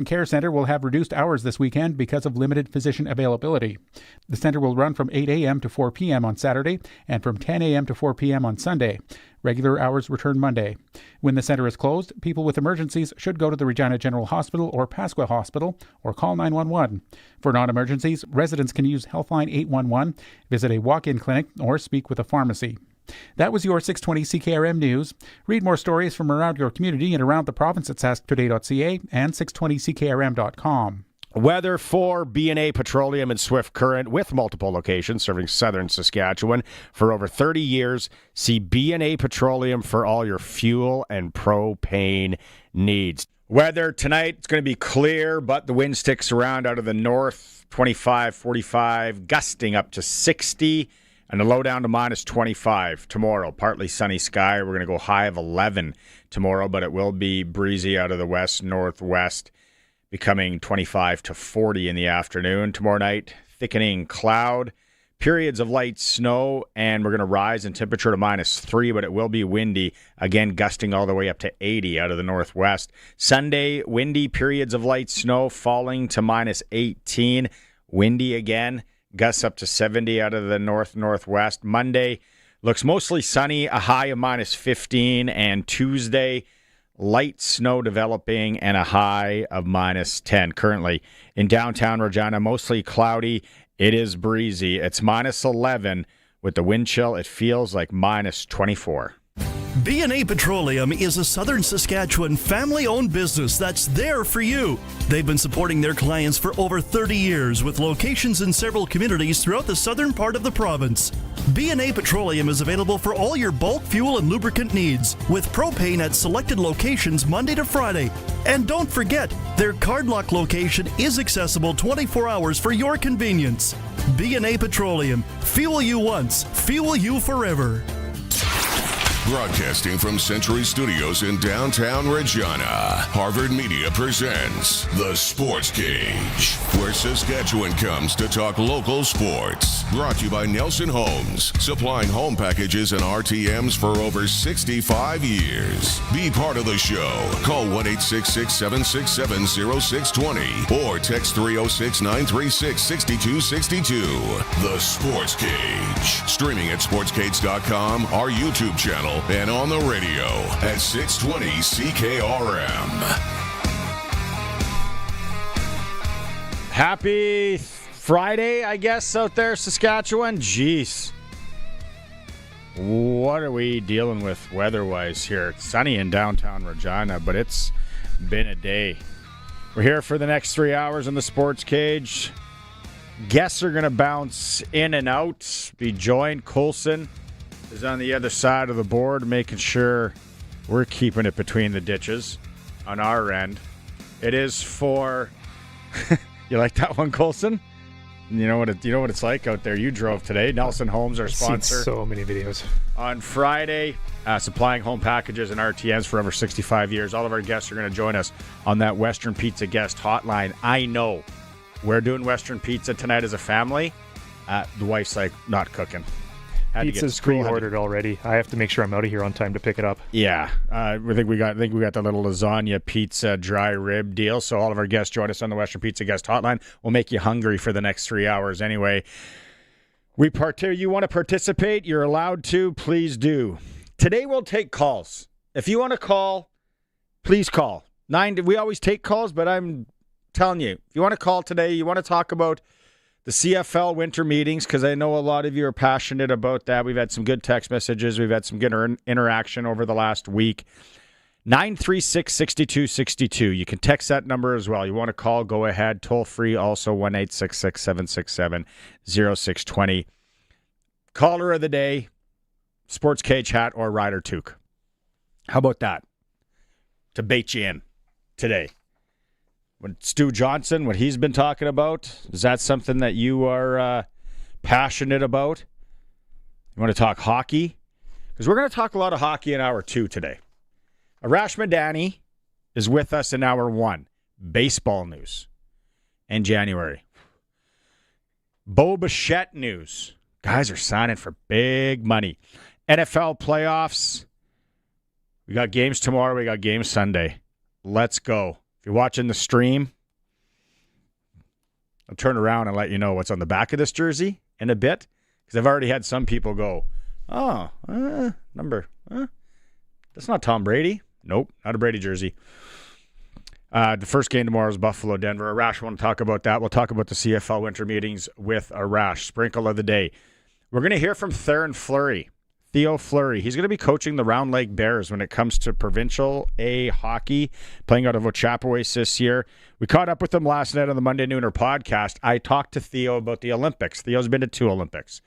Care Center will have reduced hours this weekend because of limited physician availability. The center will run from 8 a.m. to 4 p.m. on Saturday and from 10 a.m. to 4 p.m. on Sunday. Regular hours return Monday. When the center is closed, people with emergencies should go to the Regina General Hospital or Pasqua Hospital or call 911. For non-emergencies, residents can use Healthline 811, visit a walk-in clinic, or speak with a pharmacy. That was your 620 CKRM News. Read more stories from around your community and around the province at sasktoday.ca and 620ckrm.com. Weather for B&A Petroleum and Swift Current with multiple locations serving southern Saskatchewan for over 30 years. See B&A Petroleum for all your fuel and propane needs. Weather tonight, it's going to be clear, but the wind sticks around out of the north, 25, 45, gusting up to 60. And the low down to minus 25 tomorrow. Partly sunny sky. We're going to go high of 11 tomorrow, but it will be breezy out of the west, northwest, becoming 25 to 40 in the afternoon. Tomorrow night, thickening cloud, periods of light snow, and we're going to rise in temperature to minus 3, but it will be windy. Again, gusting all the way up to 80 out of the northwest. Sunday, windy, periods of light snow, falling to minus 18. Windy again. Gusts up to 70 out of the northwest. Monday looks mostly sunny, a high of minus 15. And Tuesday, light snow developing and a high of minus 10. Currently in downtown Regina, mostly cloudy. It is breezy. It's minus 11. With the wind chill, it feels like minus 24. B&A Petroleum is a southern Saskatchewan family-owned business that's there for you. They've been supporting their clients for over 30 years with locations in several communities throughout the southern part of the province. B&A Petroleum is available for all your bulk fuel and lubricant needs with propane at selected locations Monday to Friday. And don't forget, their Cardlock location is accessible 24 hours for your convenience. B&A Petroleum. Fuel you once, fuel you forever. Broadcasting from Century Studios in downtown Regina, Harvard Media presents The Sportscage, where Saskatchewan comes to talk local sports. Brought to you by Nelson Homes, supplying home packages and RTMs for over 65 years. Be part of the show. Call 1-866-767-0620 or text 306-936-6262. The Sportscage. Streaming at sportscage.com, our YouTube channel, and on the radio at 620 CKRM. Happy Friday, I guess, out there, Saskatchewan. Jeez. What are we dealing with weather-wise here? It's sunny in downtown Regina, but it's been a day. We're here for the next 3 hours in the Sports Cage. Guests are going to bounce in and out, be joined. Coulson is on the other side of the board, making sure we're keeping it between the ditches on our end. It is for... You like that one, Coulson? You know what it's like out there. You drove today. Nelson Homes, our sponsor. I've seen so many videos. On Friday, supplying home packages and RTMs for over 65 years. All of our guests are going to join us on that Western Pizza guest hotline. I know we're doing Western Pizza tonight as a family. The wife's like, not cooking. Pizza's pre-ordered already. I have to make sure I'm out of here on time to pick it up. Yeah, I think we got the little lasagna pizza dry rib deal. So all of our guests join us on the Western Pizza guest hotline. We'll make you hungry for the next 3 hours anyway. You want to participate? You're allowed to. Please do. Today we'll take calls. If you want to call, please call. We always take calls, but I'm telling you, if you want to call today, you want to talk about the CFL winter meetings, because I know a lot of you are passionate about that. We've had some good text messages. We've had some good interaction over the last week. 936-6262. You can text that number as well. You want to call, go ahead. Toll free, also 1-866-767-0620. Caller of the day, Sports Cage hat or Rider Toque. How about that? To bait you in today. When Stu Johnson, what he's been talking about, is that something that you are passionate about? You want to talk hockey? Because we're going to talk a lot of hockey in hour 2 today. Arash Madani is with us in hour 1. Baseball news in January. Bo Bichette news. Guys are signing for big money. NFL playoffs. We got games tomorrow. We got games Sunday. Let's go. If you're watching the stream, I'll turn around and let you know what's on the back of this jersey in a bit, because I've already had some people go, that's not Tom Brady. Nope, not a Brady jersey. The first game tomorrow is Buffalo-Denver. Arash, want to talk about that. We'll talk about the CFL winter meetings with Arash. Sprinkle of the day. We're going to hear from Theo Fleury. He's going to be coaching the Round Lake Bears when it comes to Provincial A hockey, playing out of Ochapowace this year. We caught up with him last night on the Monday Nooner podcast. I talked to Theo about the Olympics. Theo's been to 2 Olympics.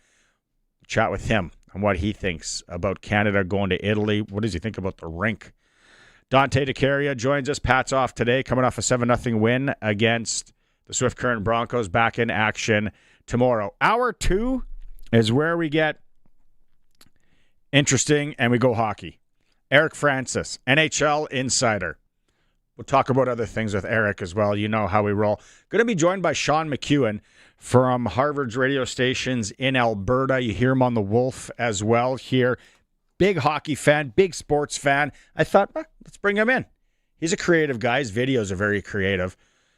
Chat with him on what he thinks about Canada going to Italy. What does he think about the rink? Dante DeCaria joins us. Pats off today, coming off a 7-0 win against the Swift Current Broncos, back in action tomorrow. Hour 2 is where we get interesting and we go hockey. Eric Francis, NHL insider. We'll talk about other things with Eric as well. You know how we roll. Going to be joined by Sean McEwan from Harvard's radio stations in Alberta. You hear him on the Wolf as well here. Big hockey fan, big sports fan. I thought, let's bring him in. He's a creative guy. His videos are very creative.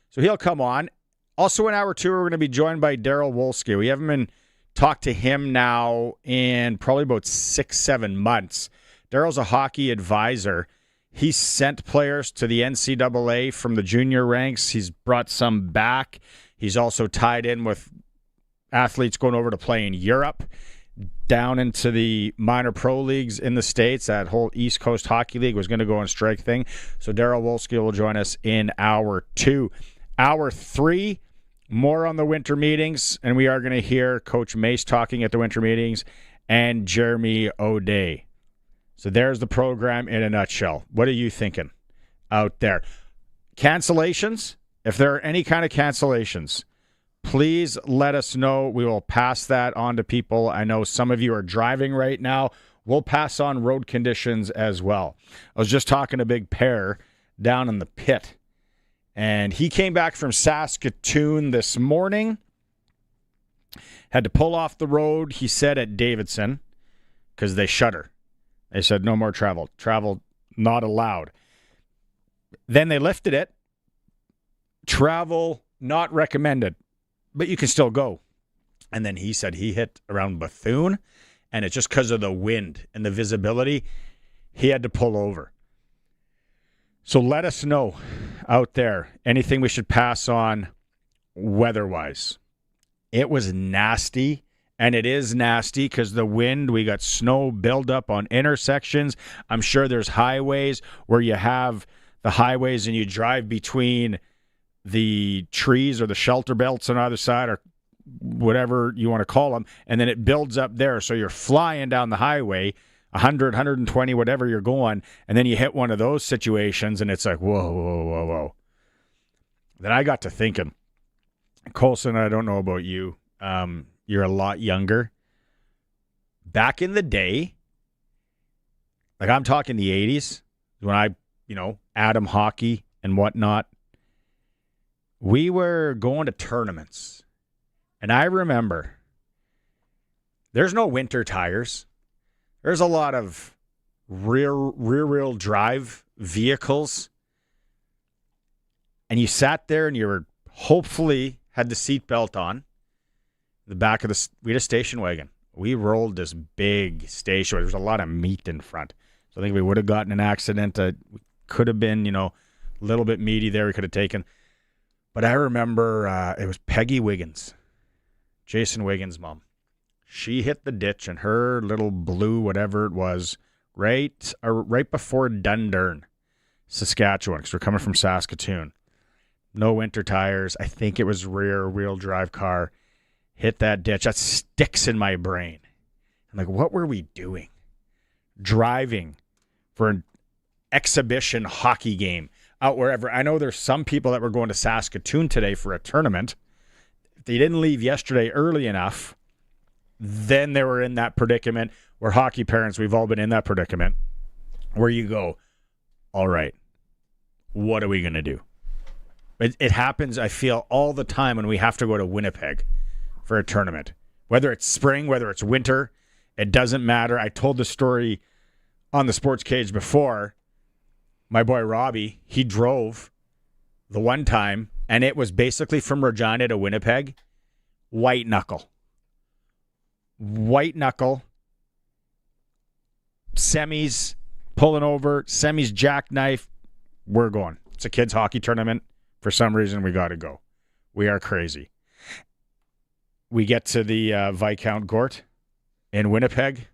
So he'll come on. Also in hour 2, we're going to be joined by Darryl Wolski. We haven't been talked to him now in probably about 6-7 months. Darryl's a hockey advisor. He's sent players to the NCAA from the junior ranks. He's brought some back. He's also tied in with athletes going over to play in Europe, down into the minor pro leagues in the States. That whole East Coast Hockey League was going to go on strike thing. So Darryl Wolski will join us in hour 2. Hour 3, more on the winter meetings, and we are going to hear Coach Mace talking at the winter meetings and Jeremy O'Day. So there's the program in a nutshell. What are you thinking out there? Cancellations, if there are any kind of cancellations, please let us know. We will pass that on to people. I know some of you are driving right now. We'll pass on road conditions as well. I was just talking to Big Pear down in the pit, and he came back from Saskatoon this morning. Had to pull off the road, he said, at Davidson because they shut her. They said no more travel. Travel not allowed. Then they lifted it. Travel not recommended, but you can still go. And then he said he hit around Bethune, and it's just because of the wind and the visibility, he had to pull over. So let us know out there anything we should pass on weather-wise. It was nasty, and it is nasty because the wind, we got snow buildup on intersections. I'm sure there's highways where you have the highways and you drive between the trees or the shelter belts on either side or whatever you want to call them, and then it builds up there. So you're flying down the highway, 100, 120, whatever you're going, and then you hit one of those situations, and it's like, whoa, whoa, whoa, whoa. Then I got to thinking, Colson, I don't know about you. You're a lot younger. Back in the day, like I'm talking the 80s, when I, Atom hockey and whatnot, we were going to tournaments. And I remember there's no winter tires. There's a lot of rear-wheel drive vehicles. And you sat there and you were hopefully had the seatbelt on. The back of we had a station wagon. We rolled this big station. There was a lot of meat in front. So I think we would have gotten an accident. Could have been, a little bit meaty there we could have taken. But I remember it was Peggy Wiggins, Jason Wiggins' mom. She hit the ditch in her little blue, whatever it was, right before Dundurn, Saskatchewan, because we're coming from Saskatoon. No winter tires. I think it was rear-wheel drive car. Hit that ditch. That sticks in my brain. I'm like, what were we doing? Driving for an exhibition hockey game out wherever. I know there's some people that were going to Saskatoon today for a tournament. If they didn't leave yesterday early enough, then they were in that predicament. We're hockey parents. We've all been in that predicament where you go, all right, what are we going to do? It happens, I feel, all the time when we have to go to Winnipeg for a tournament. Whether it's spring, whether it's winter, it doesn't matter. I told the story on the Sportscage before. My boy Robbie, he drove the one time, and it was basically from Regina to Winnipeg, white knuckle. White knuckle. Semis pulling over, semis jackknife. We're going. It's a kids' hockey tournament. For some reason, we got to go. We are crazy. We get to the Viscount Gort in Winnipeg.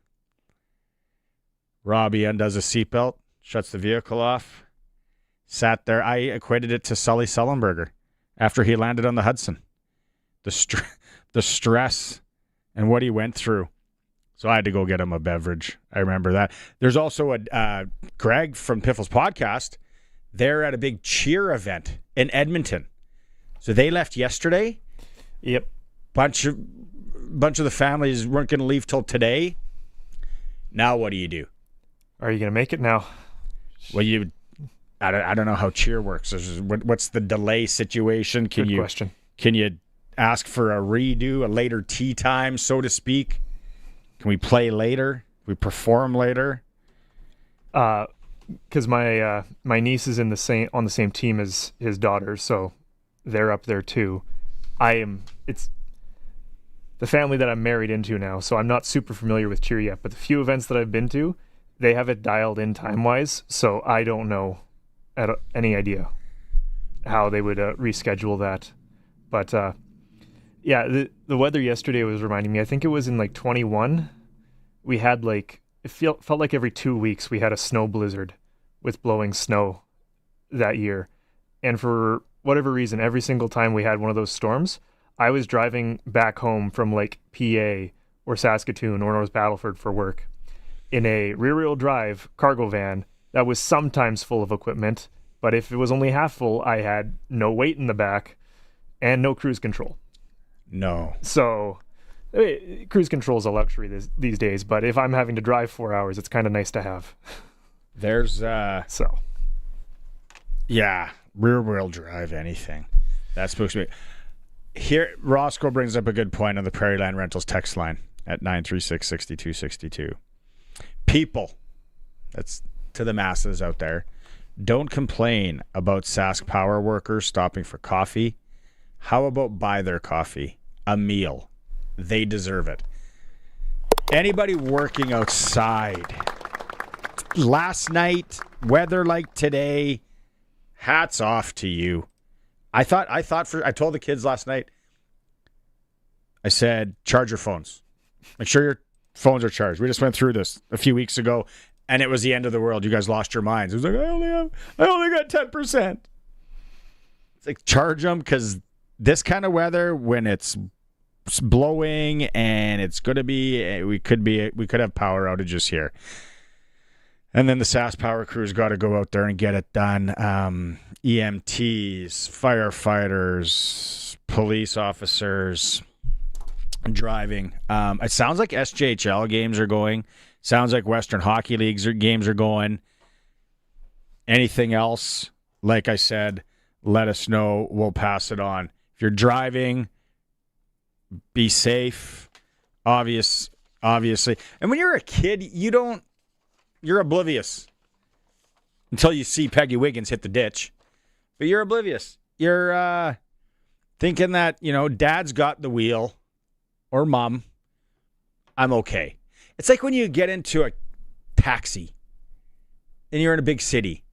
Robbie undoes a seatbelt, shuts the vehicle off. Sat there. I equated it to Sully Sullenberger after he landed on the Hudson. The stress and what he went through. So I had to go get him a beverage. I remember that. There's also a Greg from Piffle's podcast. They're at a big cheer event in Edmonton. So they left yesterday. Yep. Bunch of the families weren't going to leave till today. Now what do you do? Are you going to make it now? Well, I don't know how cheer works. What's the delay situation? Good question. Can you ask for a redo, a later tea time, so to speak? Can we play later? Can we perform later? Because my niece is on the same team as his daughter, so they're up there too. It's the family that I'm married into now, so I'm not super familiar with cheer yet. But the few events that I've been to, they have it dialed in time-wise, so I don't know any idea how they would reschedule that. But yeah, the weather yesterday was reminding me. I think it was in like 21. We had felt like every 2 weeks we had a snow blizzard with blowing snow that year. And for whatever reason, every single time we had one of those storms, I was driving back home from like PA or Saskatoon or North Battleford for work in a rear-wheel drive cargo van that was sometimes full of equipment, but if it was only half full, I had no weight in the back and no cruise control. No. So cruise control is a luxury these days, but if I'm having to drive 4 hours, it's kind of nice to have. There's so yeah, rear-wheel drive, anything. That's supposed to be. Here, Roscoe brings up a good point on the Prairie Land Rentals text line at 936-6262. People, that's to the masses out there, don't complain about Sask Power workers stopping for coffee. How about buy their coffee? A meal. They deserve it. Anybody working outside, last night, weather like today, hats off to you. I told the kids last night, I said, charge your phones. Make sure your phones are charged. We just went through this a few weeks ago, and it was the end of the world. You guys lost your minds. It was like, I only got 10%. It's like, charge them, because this kind of weather, when it's blowing and it's going to be, we could have power outages here. And then the SAS Power crews got to go out there and get it done. EMTs, firefighters, police officers, driving. It sounds like SJHL games are going. Sounds like Western Hockey Leagues games are going. Anything else, like I said, let us know. We'll pass it on. If you're driving, be safe. Obviously. And when you're a kid, you're oblivious until you see Peggy Wiggins hit the ditch. But you're oblivious. You're thinking that, dad's got the wheel or mom. I'm okay. It's like when you get into a taxi and you're in a big city.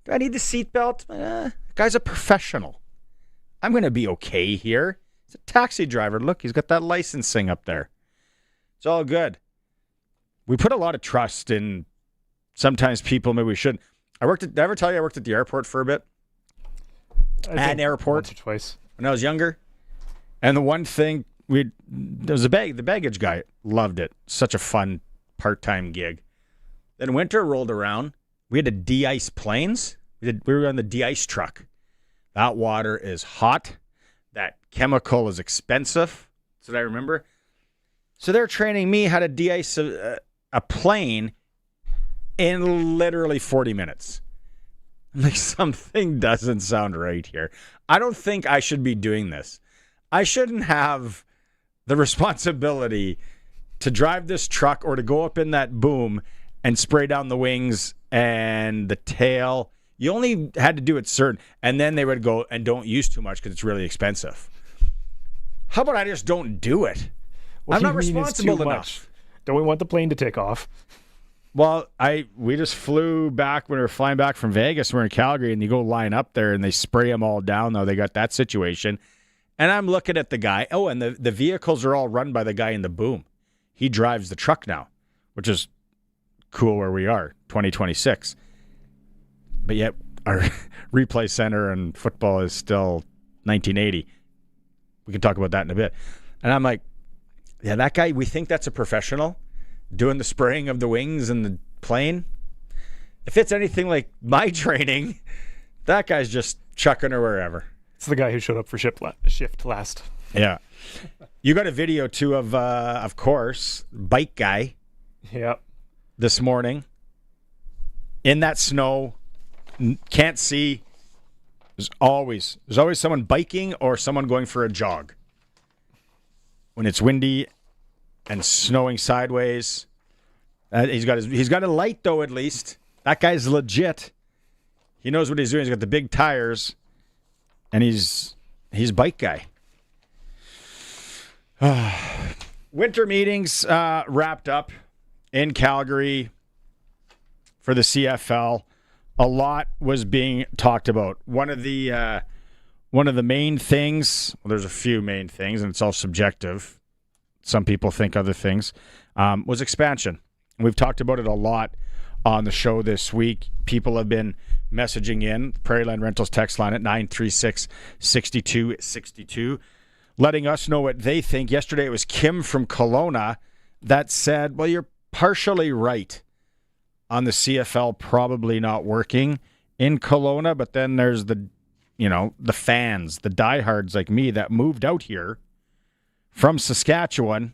Do I need the seatbelt? Guy's a professional. I'm going to be okay here. He's a taxi driver. Look, he's got that licensing up there. It's all good. We put a lot of trust in sometimes people maybe we shouldn't. Did I ever tell you I worked at the airport for a bit? An airport. Once or twice. When I was younger. And the one thing, there was the baggage guy loved it. Such a fun part-time gig. Then winter rolled around. We had to de-ice planes. We were on the de-ice truck. That water is hot. That chemical is expensive. That's what I remember. So they're training me how to de-ice a plane in literally 40 minutes. Like, something doesn't sound right here. I don't think I should be doing this. I shouldn't have the responsibility to drive this truck or to go up in that boom and spray down the wings and the tail. You only had to do it certain, and then they would go and don't use too much because it's really expensive. How about I just don't do it? I'm not responsible enough. Don't we want the plane to take off? Well, we just flew back when we were flying back from Vegas. We're in Calgary, and you go line up there, and they spray them all down. Though they got that situation, and I'm looking at the guy. Oh, and the vehicles are all run by the guy in the boom. He drives the truck now, which is cool where we are, 2026. But yet our replay center and football is still 1980. We can talk about that in a bit. And I'm like, yeah, that guy, we think that's a professional doing the spraying of the wings and the plane. If it's anything like my training, that guy's just chucking her wherever. It's the guy who showed up for shift last. Yeah. You got a video too of course, bike guy. Yeah. This morning in that snow, can't see. There's always someone biking or someone going for a jog. When it's windy and snowing sideways, he's got a light though. At least that guy's legit. He knows what he's doing. He's got the big tires, and he's bike guy. Winter meetings wrapped up in Calgary for the CFL. A lot was being talked about. One of the main things, well, there's a few main things, and it's all subjective. Some people think other things, was expansion. We've talked about it a lot on the show this week. People have been messaging in, Prairieland Rentals text line at 936-6262, letting us know what they think. Yesterday it was Kim from Kelowna that said, well, you're partially right on the CFL probably not working in Kelowna, but then there's the fans, the diehards like me that moved out here from Saskatchewan.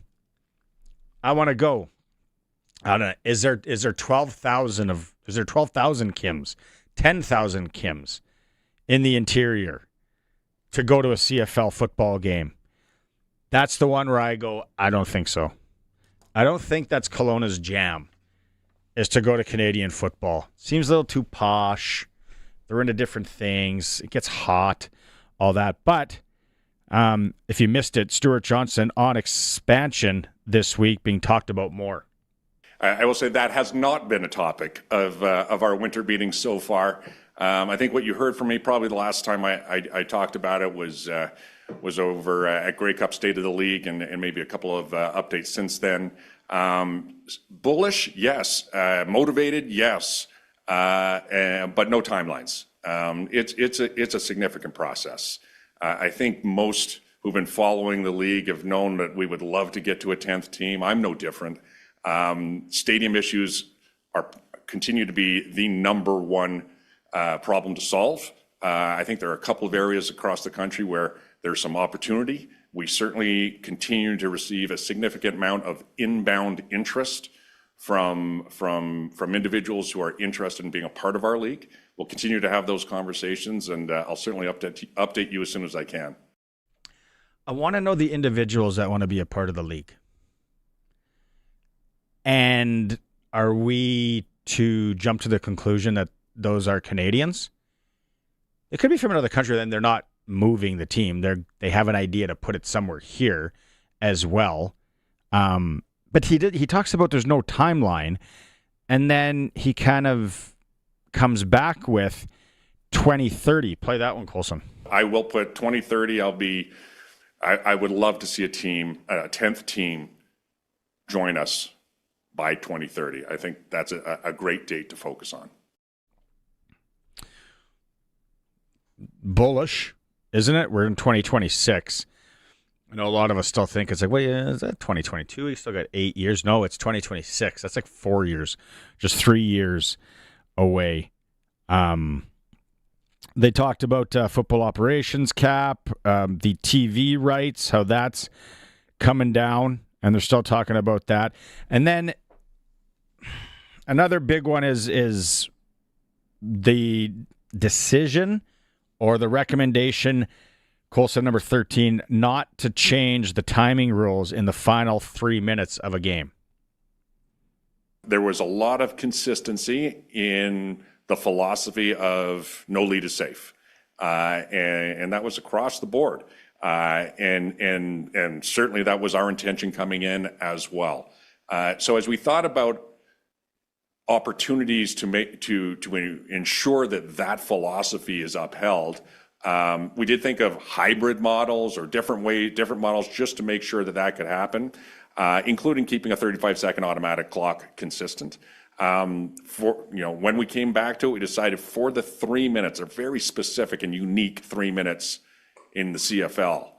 I want to go. I don't know. Is there 12,000 Kims, 10,000 Kims in the interior to go to a CFL football game? That's the one where I go, I don't think so. I don't think that's Kelowna's jam, is to go to Canadian football. Seems a little too posh. They're into different things. It gets hot, all that. But if you missed it, Stuart Johnson on expansion this week being talked about more. I will say that has not been a topic of our winter meetings so far. I think what you heard from me probably the last time I talked about it was over at Grey Cup State of the League and maybe a couple of updates since then. Bullish, yes. Motivated, yes. But no timelines. It's a significant process. I think most who've been following the league have known that we would love to get to a 10th team. I'm no different. Stadium issues continue to be the number one problem to solve. I think there are a couple of areas across the country where there's some opportunity. We certainly continue to receive a significant amount of inbound interest from individuals who are interested in being a part of our league. We'll continue to have those conversations, and I'll certainly update you as soon as I can. I want to know the individuals that want to be a part of the league. And are we to jump to the conclusion that those are Canadians? It could be from another country, then they're not moving the team. They have an idea to put it somewhere here as well. But he talks about there's no timeline, and then he kind of comes back with 2030. Play that one, Colson. I will put 2030. I would love to see a 10th team join us by 2030. I think that's a great date to focus on. Bullish, isn't it? We're in 2026. I know a lot of us still think it's like, well, yeah, is that 2022? We still got 8 years. No, it's 2026. That's like 4 years, just 3 years away. They talked about football operations cap, the TV rights, how that's coming down, and they're still talking about that. And then another big one is the decision or the recommendation, Colson number 13, not to change the timing rules in the final 3 minutes of a game. There was a lot of consistency in the philosophy of no lead is safe. And that was across the board. And certainly that was our intention coming in as well. So as we thought about opportunities to ensure that philosophy is upheld, we did think of hybrid models or different models just to make sure that could happen, including keeping a 35-second automatic clock consistent. When we came back to it, we decided for the 3 minutes, a very specific and unique 3 minutes in the CFL,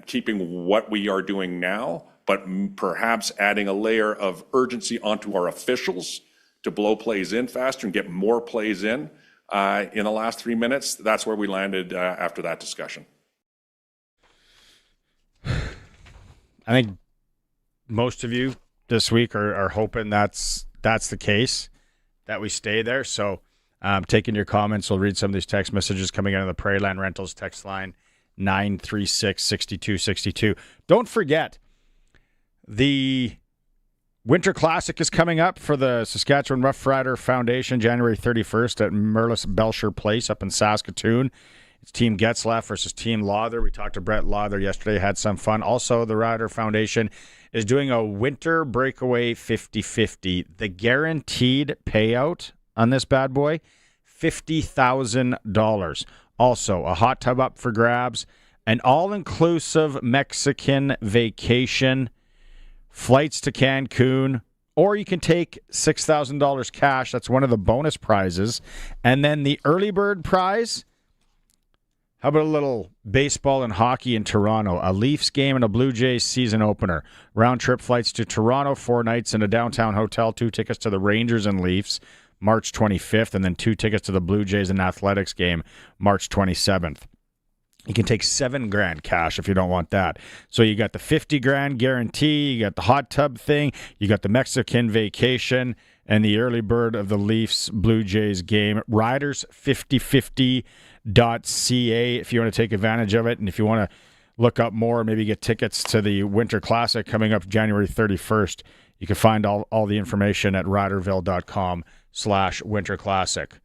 keeping what we are doing now, but perhaps adding a layer of urgency onto our officials to blow plays in faster and get more plays in the last 3 minutes. That's where we landed after that discussion. I think most of you this week are hoping that's the case, that we stay there. So taking your comments, we'll read some of these text messages coming out of the Prairie Land Rentals text line, 936-6262. Don't forget, the Winter Classic is coming up for the Saskatchewan Roughrider Foundation, January 31st at Merlis Belcher Place up in Saskatoon. It's Team Getzlaff versus Team Lawther. We talked to Brett Lawther yesterday, had some fun. Also, the Rider Foundation is doing a winter breakaway 50-50. The guaranteed payout on this bad boy, $50,000. Also, a hot tub up for grabs, an all-inclusive Mexican vacation, flights to Cancun, or you can take $6,000 cash. That's one of the bonus prizes. And then the early bird prize, how about a little baseball and hockey in Toronto? A Leafs game and a Blue Jays season opener. Round-trip flights to Toronto, 4 nights in a downtown hotel, 2 tickets to the Rangers and Leafs, March 25th, and then 2 tickets to the Blue Jays and Athletics game, March 27th. You can take $7,000 cash if you don't want that. So you got the $50,000 guarantee, you got the hot tub thing, you got the Mexican vacation, and the early bird of the Leafs Blue Jays game. Riders5050.ca if you want to take advantage of it, and if you want to look up more, maybe get tickets to the Winter Classic coming up January 31st, you can find all the information at riderville.com/Winter Classic.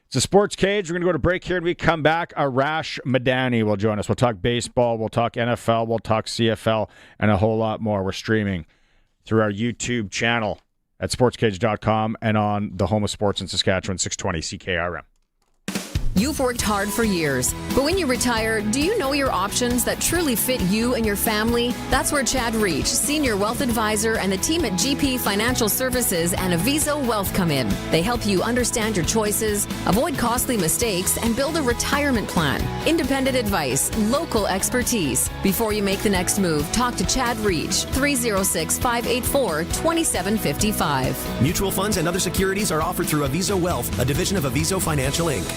It's a Sports Cage. We're going to go to break here, and we come back. Arash Madani will join us. We'll talk baseball, we'll talk NFL, we'll talk CFL, and a whole lot more. We're streaming through our YouTube channel at sportscage.com and on the home of sports in Saskatchewan, 620 CKRM. You've worked hard for years, but when you retire, do you know your options that truly fit you and your family? That's where Chad Reach, Senior Wealth Advisor, and the team at GP Financial Services and Aviso Wealth come in. They help you understand your choices, avoid costly mistakes, and build a retirement plan. Independent advice, local expertise. Before you make the next move, talk to Chad Reach, 306-584-2755. Mutual funds and other securities are offered through Aviso Wealth, a division of Aviso Financial Inc.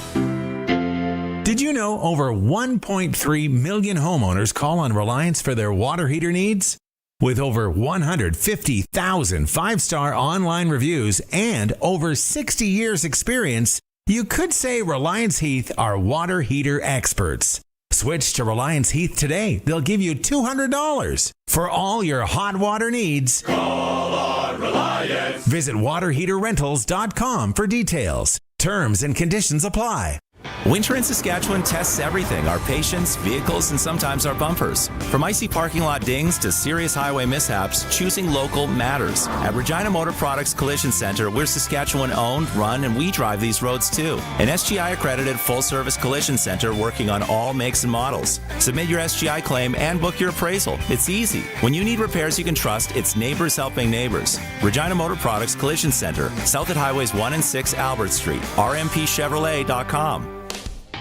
Did you know over 1.3 million homeowners call on Reliance for their water heater needs? With over 150,000 five-star online reviews and over 60 years experience, you could say Reliance Heath are water heater experts. Switch to Reliance Heath today. They'll give you $200 for all your hot water needs. Call on Reliance. Visit waterheaterrentals.com for details. Terms and conditions apply. Winter in Saskatchewan tests everything, our patience, vehicles, and sometimes our bumpers. From icy parking lot dings to serious highway mishaps, choosing local matters. At Regina Motor Products Collision Center, we're Saskatchewan owned, run, and we drive these roads too. An SGI accredited full-service collision center working on all makes and models. Submit your SGI claim and book your appraisal. It's easy. When you need repairs you can trust, it's neighbors helping neighbors. Regina Motor Products Collision Center, south at Highways 1 and 6 Albert Street, rmpchevrolet.com.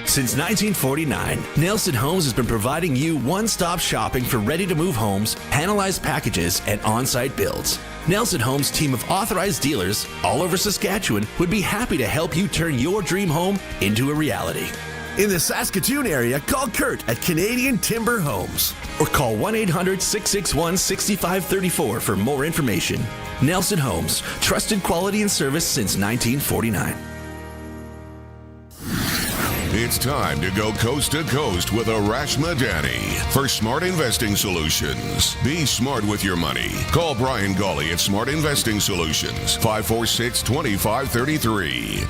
Since 1949, Nelson Homes has been providing you one-stop shopping for ready-to-move homes, panelized packages, and on-site builds. Nelson Homes' team of authorized dealers all over Saskatchewan would be happy to help you turn your dream home into a reality. In the Saskatoon area, call Kurt at Canadian Timber Homes or call 1-800-661-6534 for more information. Nelson Homes, trusted quality and service since 1949. It's time to go coast to coast with Arash Madani for Smart Investing Solutions. Be smart with your money. Call Brian Gawley at Smart Investing Solutions, 546-2533.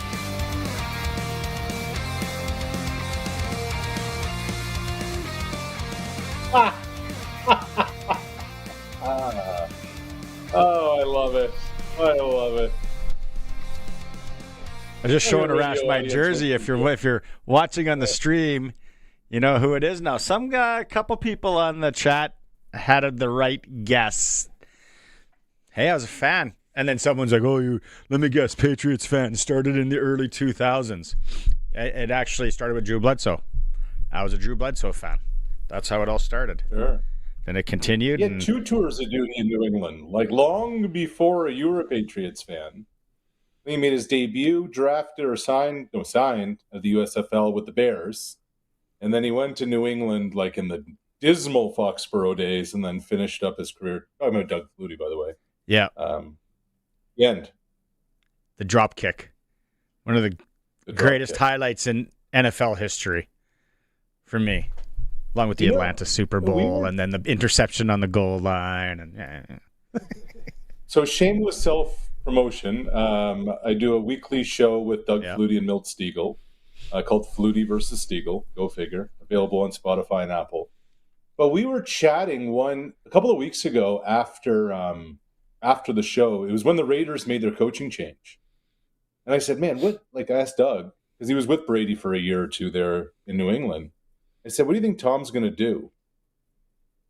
Oh, I love it. I love it. I'm just showing Every Arash radio my audience jersey. will If you're watching on the stream, you know who it is now. Some guy, a couple people on the chat had the right guess. Hey, I was a fan. And then someone's like, let me guess, Patriots fan. Started in the early 2000s. It actually started with Drew Bledsoe. I was a Drew Bledsoe fan. That's how it all started. Sure. Then it continued. He had 2 tours of duty in New England, like long before you were a Patriots fan. He made his debut, drafted or signed at the USFL with the Bears. And then he went to New England like in the dismal Foxborough days and then finished up his career. I'm about Doug Flutie, by the way. Yeah. The end. The drop kick. One of the greatest highlights in NFL history for me. Along with the Atlanta Super Bowl and then the interception on the goal line. And So shameless self-promotion. I do a weekly show with Doug Flutie and Milt Stiegel called Flutie versus Stiegel. Go figure. Available on Spotify and Apple. But we were chatting a couple of weeks ago after the show. It was when the Raiders made their coaching change. And I said, man, I asked Doug, because he was with Brady for a year or two there in New England. I said, what do you think Tom's going to do?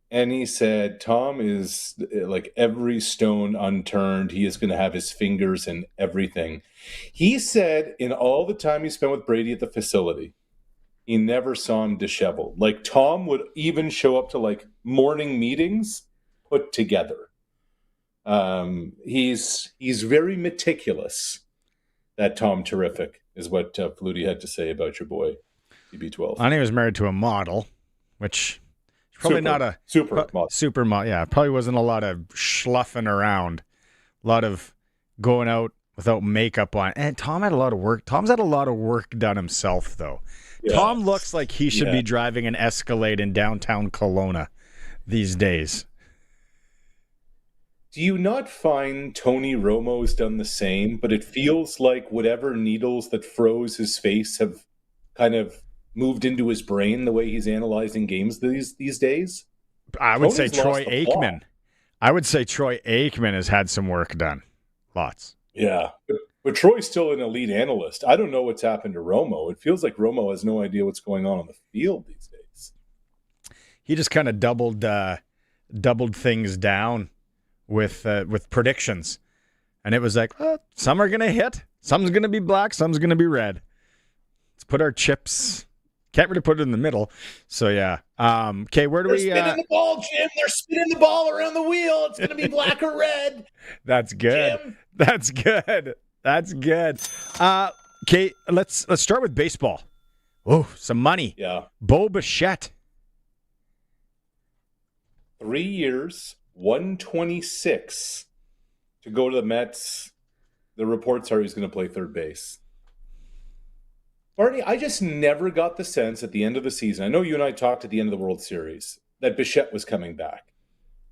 And he said, Tom is like every stone unturned. He is going to have his fingers in everything. He said in all the time he spent with Brady at the facility, he never saw him disheveled. Like Tom would even show up to like morning meetings put together. He's very meticulous. That Tom Terrific is what Flutie had to say about your boy. TB12. I know he was married to a model, which is probably not a super model. Yeah, probably wasn't a lot of schluffing around, a lot of going out without makeup on. And Tom had a lot of work. Tom's had a lot of work done himself, though. Yeah. Tom looks like he should be driving an Escalade in downtown Kelowna these days. Do you not find Tony Romo's done the same? But it feels like whatever needles that froze his face have kind of moved into his brain the way he's analyzing games these days. I would say Troy Aikman. I would say Troy Aikman has had some work done. Lots. Yeah. But Troy's still an elite analyst. I don't know what's happened to Romo. It feels like Romo has no idea what's going on the field these days. He just kind of doubled things down with predictions. And it was like, some are going to hit. Some's going to be black. Some's going to be red. Let's put our chips. Can't really put it in the middle. So, yeah. Okay, where do They're spinning the ball, Jim. They're spinning the ball around the wheel. It's going to be black or red. That's good. Jim. That's good. That's good. Okay, let's start with baseball. Oh, some money. Yeah. Bo Bichette. 3 years, 126 to go to the Mets. The reports are he's going to play third base. Barney, I just never got the sense at the end of the season, I know you and I talked at the end of the World Series, that Bichette was coming back.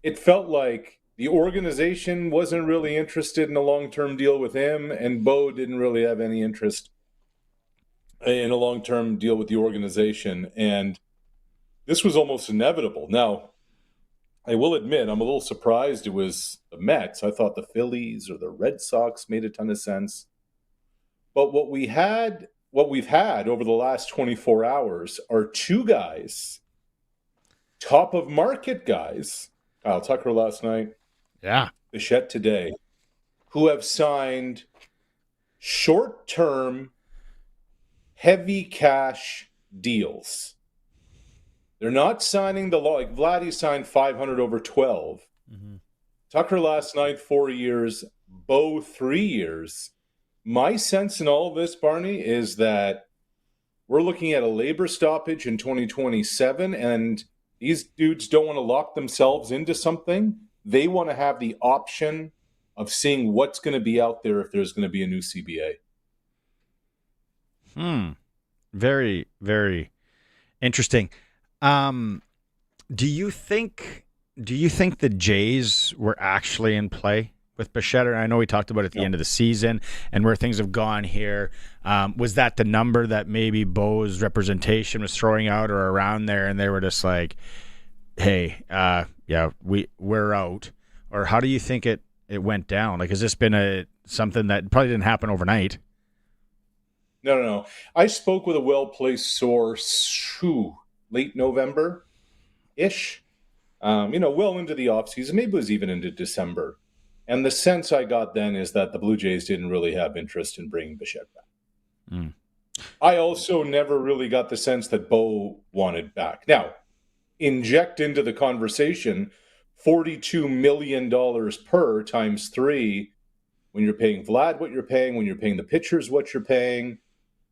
It felt like the organization wasn't really interested in a long-term deal with him, and Bo didn't really have any interest in a long-term deal with the organization. And this was almost inevitable. Now, I will admit, I'm a little surprised it was the Mets. I thought the Phillies or the Red Sox made a ton of sense. But what we've had over the last 24 hours are 2 guys, top of market guys, Kyle Tucker last night, Bichette today, who have signed short-term, heavy cash deals. They're not signing the law. Like Vladdy signed 500 over 12. Mm-hmm. Tucker last night, 4 years. Bo, 3 years. My sense in all of this, Barney, is that we're looking at a labor stoppage in 2027, and these dudes don't want to lock themselves into something. They want to have the option of seeing what's going to be out there if there's going to be a new CBA. Very, very interesting. Do you think the Jays were actually in play with Bichette? I know we talked about it at the end of the season and where things have gone here. Was that the number that maybe Bo's representation was throwing out or around there, and they were just like, hey, we're out? Or how do you think it went down? Like, has this been something that probably didn't happen overnight? No. I spoke with a well-placed source late November-ish, well into the offseason. Maybe it was even into December. And the sense I got then is that the Blue Jays didn't really have interest in bringing Bichette back. I also never really got the sense that Bo wanted back. Now, inject into the conversation $42 million per times 3 when you're paying Vlad what you're paying, when you're paying the pitchers what you're paying,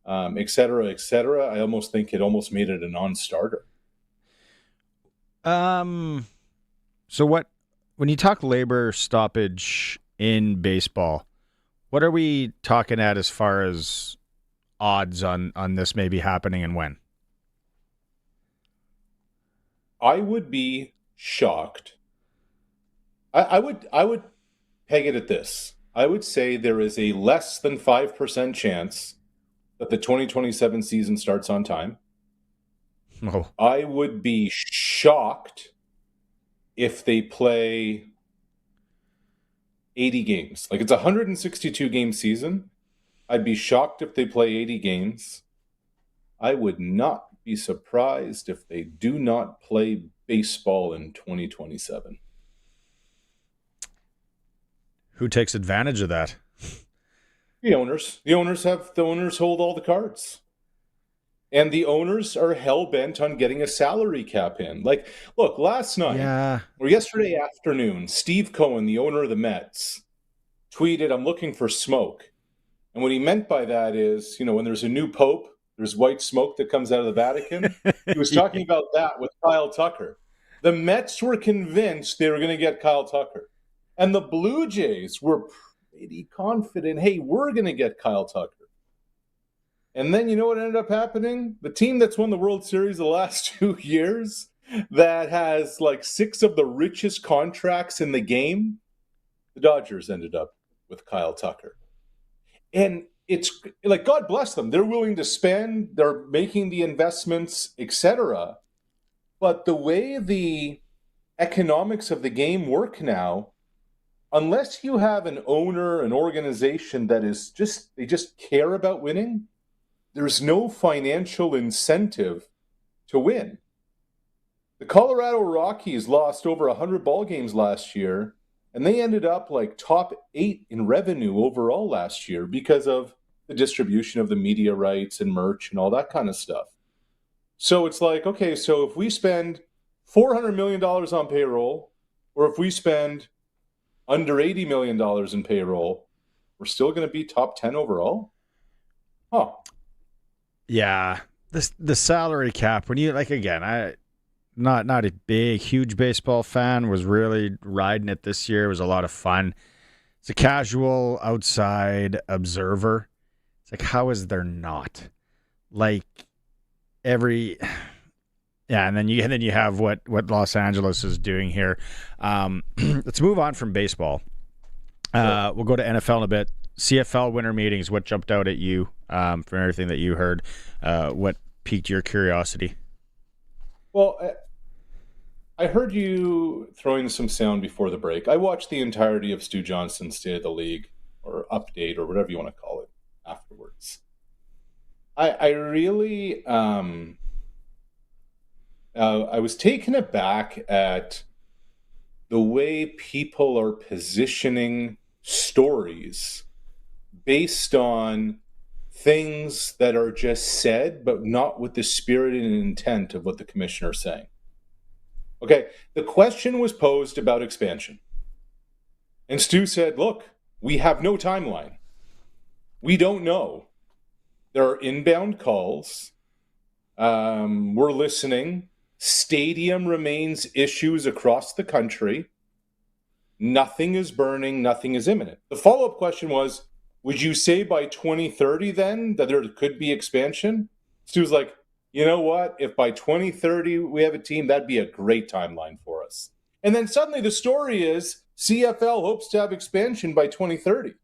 et cetera, et cetera. I almost think it almost made it a non-starter. So when you talk labor stoppage in baseball, what are we talking at as far as odds on this maybe happening and when? I would be shocked. I would peg it at this. I would say there is a less than 5% chance that the 2027 season starts on time. Oh. I would be shocked if they play 80 games. Like, it's a 162-game season. I'd be shocked if they play 80 games. I would not be surprised if they do not play baseball in 2027. Who takes advantage of that? The owners. The owners hold all the cards. And the owners are hell-bent on getting a salary cap in. Like, look, last night, or yesterday afternoon, Steve Cohen, the owner of the Mets, tweeted, "I'm looking for smoke." And what he meant by that is, when there's a new pope, there's white smoke that comes out of the Vatican. He was talking about that with Kyle Tucker. The Mets were convinced they were going to get Kyle Tucker. And the Blue Jays were pretty confident, hey, we're going to get Kyle Tucker. And then you know what ended up happening? The team that's won the World Series the last 2 years, that has like 6 of the richest contracts in the game, the Dodgers ended up with Kyle Tucker. And it's like, God bless them. They're willing to spend, they're making the investments, etc. But the way the economics of the game work now, unless you have an owner, an organization that is they just care about winning, there's no financial incentive to win. The Colorado Rockies lost over 100 ball games last year, and they ended up like top 8 in revenue overall last year because of the distribution of the media rights and merch and all that kind of stuff. So it's like, okay, so if we spend $400 million on payroll, or if we spend under $80 million in payroll, we're still going to be top 10 overall? Huh. Yeah. The salary cap, when you, like, again, I not a big, huge baseball fan, was really riding it this year. It was a lot of fun. It's a casual outside observer. It's like, how is there not? Like, and then you have what Los Angeles is doing here. Let's move on from baseball. We'll go to NFL in a bit. CFL winter meetings. What jumped out at you from everything that you heard? What piqued your curiosity? Well, I heard you throwing some sound before the break. I watched the entirety of Stu Johnson's State of the League, or update, or whatever you want to call it, afterwards. I really I was taken aback at the way people are positioning stories based on things that are just said, but not with the spirit and intent of what the commissioner is saying. Okay, the question was posed about expansion. And Stu said, look, we have no timeline. We don't know. There are inbound calls. We're listening. Stadium remains issues across the country. Nothing is burning. Nothing is imminent. The follow-up question was, would you say by 2030 then that there could be expansion? Stu's like, you know what? If by 2030 we have a team, that'd be a great timeline for us. And then suddenly the story is CFL hopes to have expansion by 2030,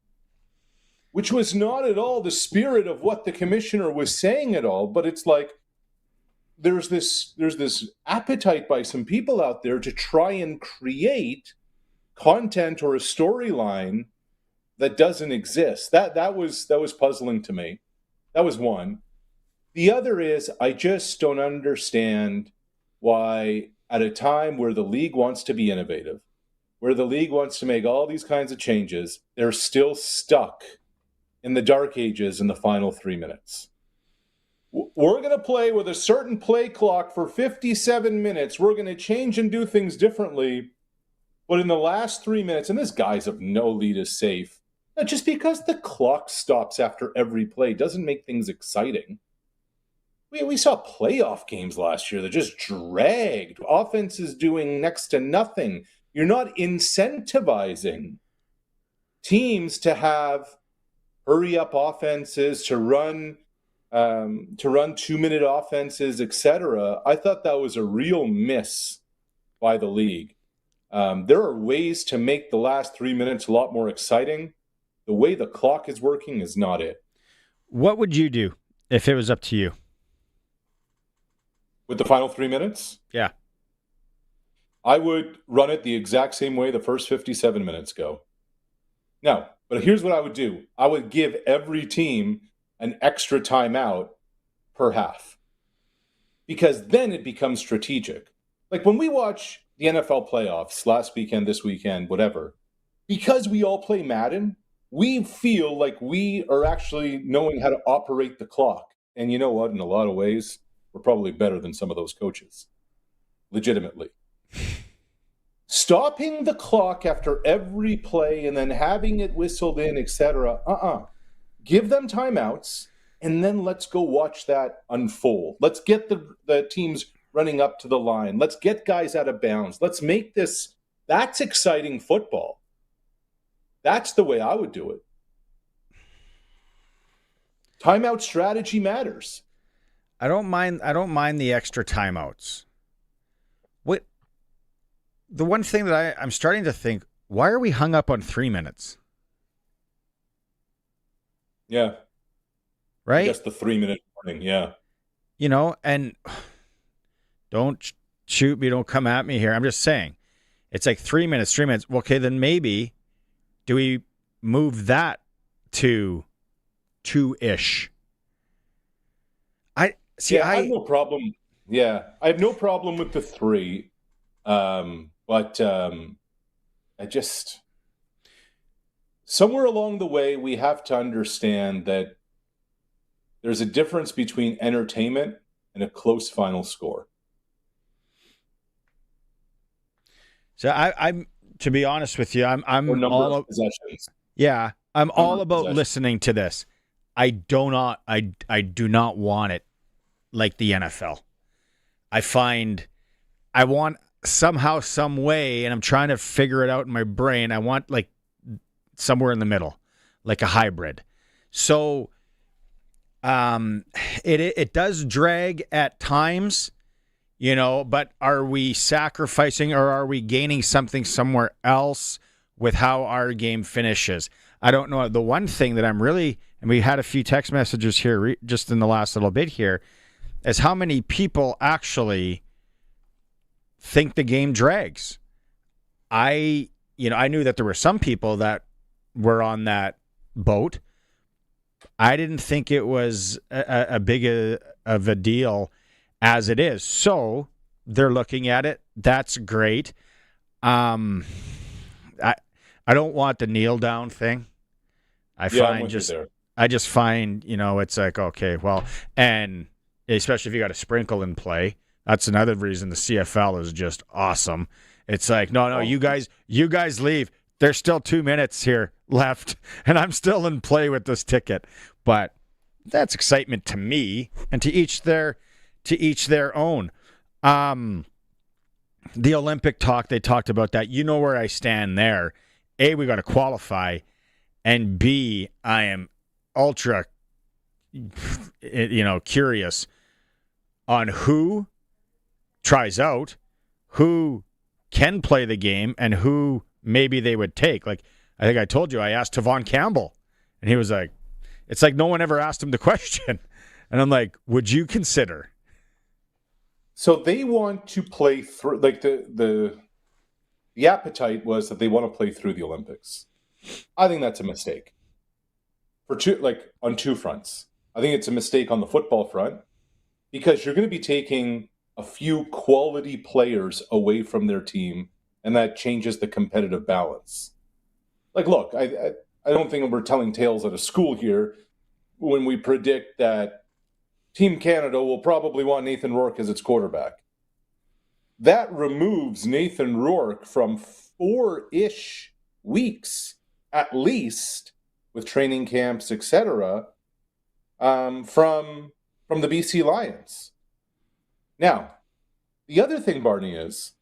which was not at all the spirit of what the commissioner was saying at all. But it's like there's this appetite by some people out there to try and create content or a storyline that doesn't exist. That was puzzling to me. That was one. The other is I just don't understand why at a time where the league wants to be innovative, where the league wants to make all these kinds of changes, they're still stuck in the dark ages in the final 3 minutes. We're going to play with a certain play clock for 57 minutes. We're going to change and do things differently. But in the last 3 minutes, and this guise of no lead is safe, just because the clock stops after every play doesn't make things exciting. We saw playoff games last year that just dragged. Offenses doing next to nothing. You're not incentivizing teams to have hurry-up offenses, to run 2-minute offenses, etc. I thought that was a real miss by the league. There are ways to make the last 3 minutes a lot more exciting. The way the clock is working is not it. What would you do if it was up to you? With the final 3 minutes? Yeah. I would run it the exact same way the first 57 minutes go. Now, but here's what I would do. I would give every team an extra timeout per half. Because then it becomes strategic. Like when we watch the NFL playoffs last weekend, this weekend, whatever, because we all play Madden, we feel like we are actually knowing how to operate the clock. And you know what? In a lot of ways, we're probably better than some of those coaches. Legitimately. Stopping the clock after every play and then having it whistled in, etc. Give them timeouts, and then let's go watch that unfold. Let's get the teams running up to the line. Let's get guys out of bounds. Let's make this. That's exciting football. That's the way I would do it. Timeout strategy matters. I don't mind the extra timeouts. The one thing that I'm starting to think, why are we hung up on 3 minutes? Yeah. Right? I guess the 3 minute warning, yeah. You know, and don't shoot me, don't come at me here. I'm just saying. It's like 3 minutes. Well, okay, then maybe do we move that to 2-ish? I have no problem. Yeah, I have no problem with the 3. But I just, somewhere along the way, we have to understand that there's a difference between entertainment and a close final score. So I'm to be honest with you, I'm all of possessions. Yeah, I'm all about listening to this. I do not want it like the NFL. I want somehow, some way, and I'm trying to figure it out in my brain. I want like somewhere in the middle, like a hybrid. So it does drag at times, you know, but are we sacrificing or are we gaining something somewhere else with how our game finishes? I don't know. The one thing that I'm really, and we had a few text messages here just in the last little bit here, is how many people actually think the game drags. I knew that there were some people that were on that boat. I didn't think it was a big of a deal as it is. So they're looking at it. That's great. I don't want the kneel down thing. I just find, it's like, okay, well, and especially if you got a sprinkle in play, that's another reason the CFL is just awesome. It's like, no, you guys leave. There's still 2 minutes here left, and I'm still in play with this ticket. But that's excitement to me, and to each their own. The Olympic talk, they talked about that. You know where I stand there. A, we got to qualify, and B, I am ultra, curious on who tries out, who can play the game, and who maybe they would take. Like, I think I told you, I asked Tavon Campbell, and he was like, it's like no one ever asked him the question. And I'm like, would you consider? So they want to play through, like the appetite was that they want to play through the Olympics. I think that's a mistake. On two fronts. I think it's a mistake on the football front because you're going to be taking a few quality players away from their team, and that changes the competitive balance. Like, look, I don't think we're telling tales out of school here when we predict that Team Canada will probably want Nathan Rourke as its quarterback. That removes Nathan Rourke from 4-ish weeks, at least, with training camps, etc., from the BC Lions. Now, the other thing, Barney, is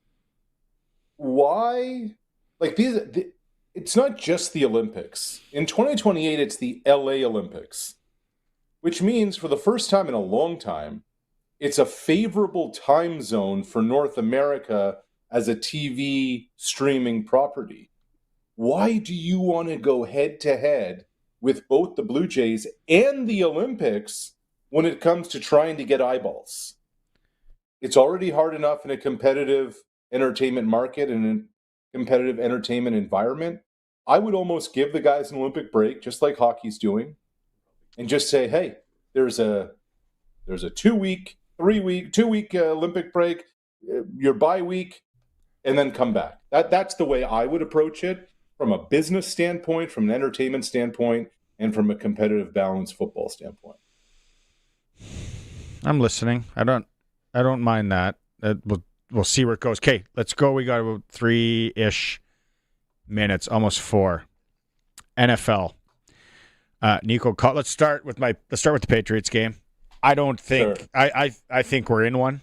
why, like, it's not just the Olympics. In 2028, it's the LA Olympics, which means for the first time in a long time, it's a favorable time zone for North America as a TV streaming property. Why do you want to go head-to-head with both the Blue Jays and the Olympics when it comes to trying to get eyeballs? It's already hard enough in a competitive entertainment market and a competitive entertainment environment. I would almost give the guys an Olympic break, just like hockey's doing, and just say, hey, there's a 2-week Olympic break, your bye week, and then come back. That's the way I would approach it from a business standpoint, from an entertainment standpoint, and from a competitive balanced football standpoint. I'm listening. I don't mind that. We'll see where it goes. Okay, let's go. We got about 3-ish minutes, almost 4. NFL. Nico, let's start with the Patriots game. I don't think Sure. I think we're in one.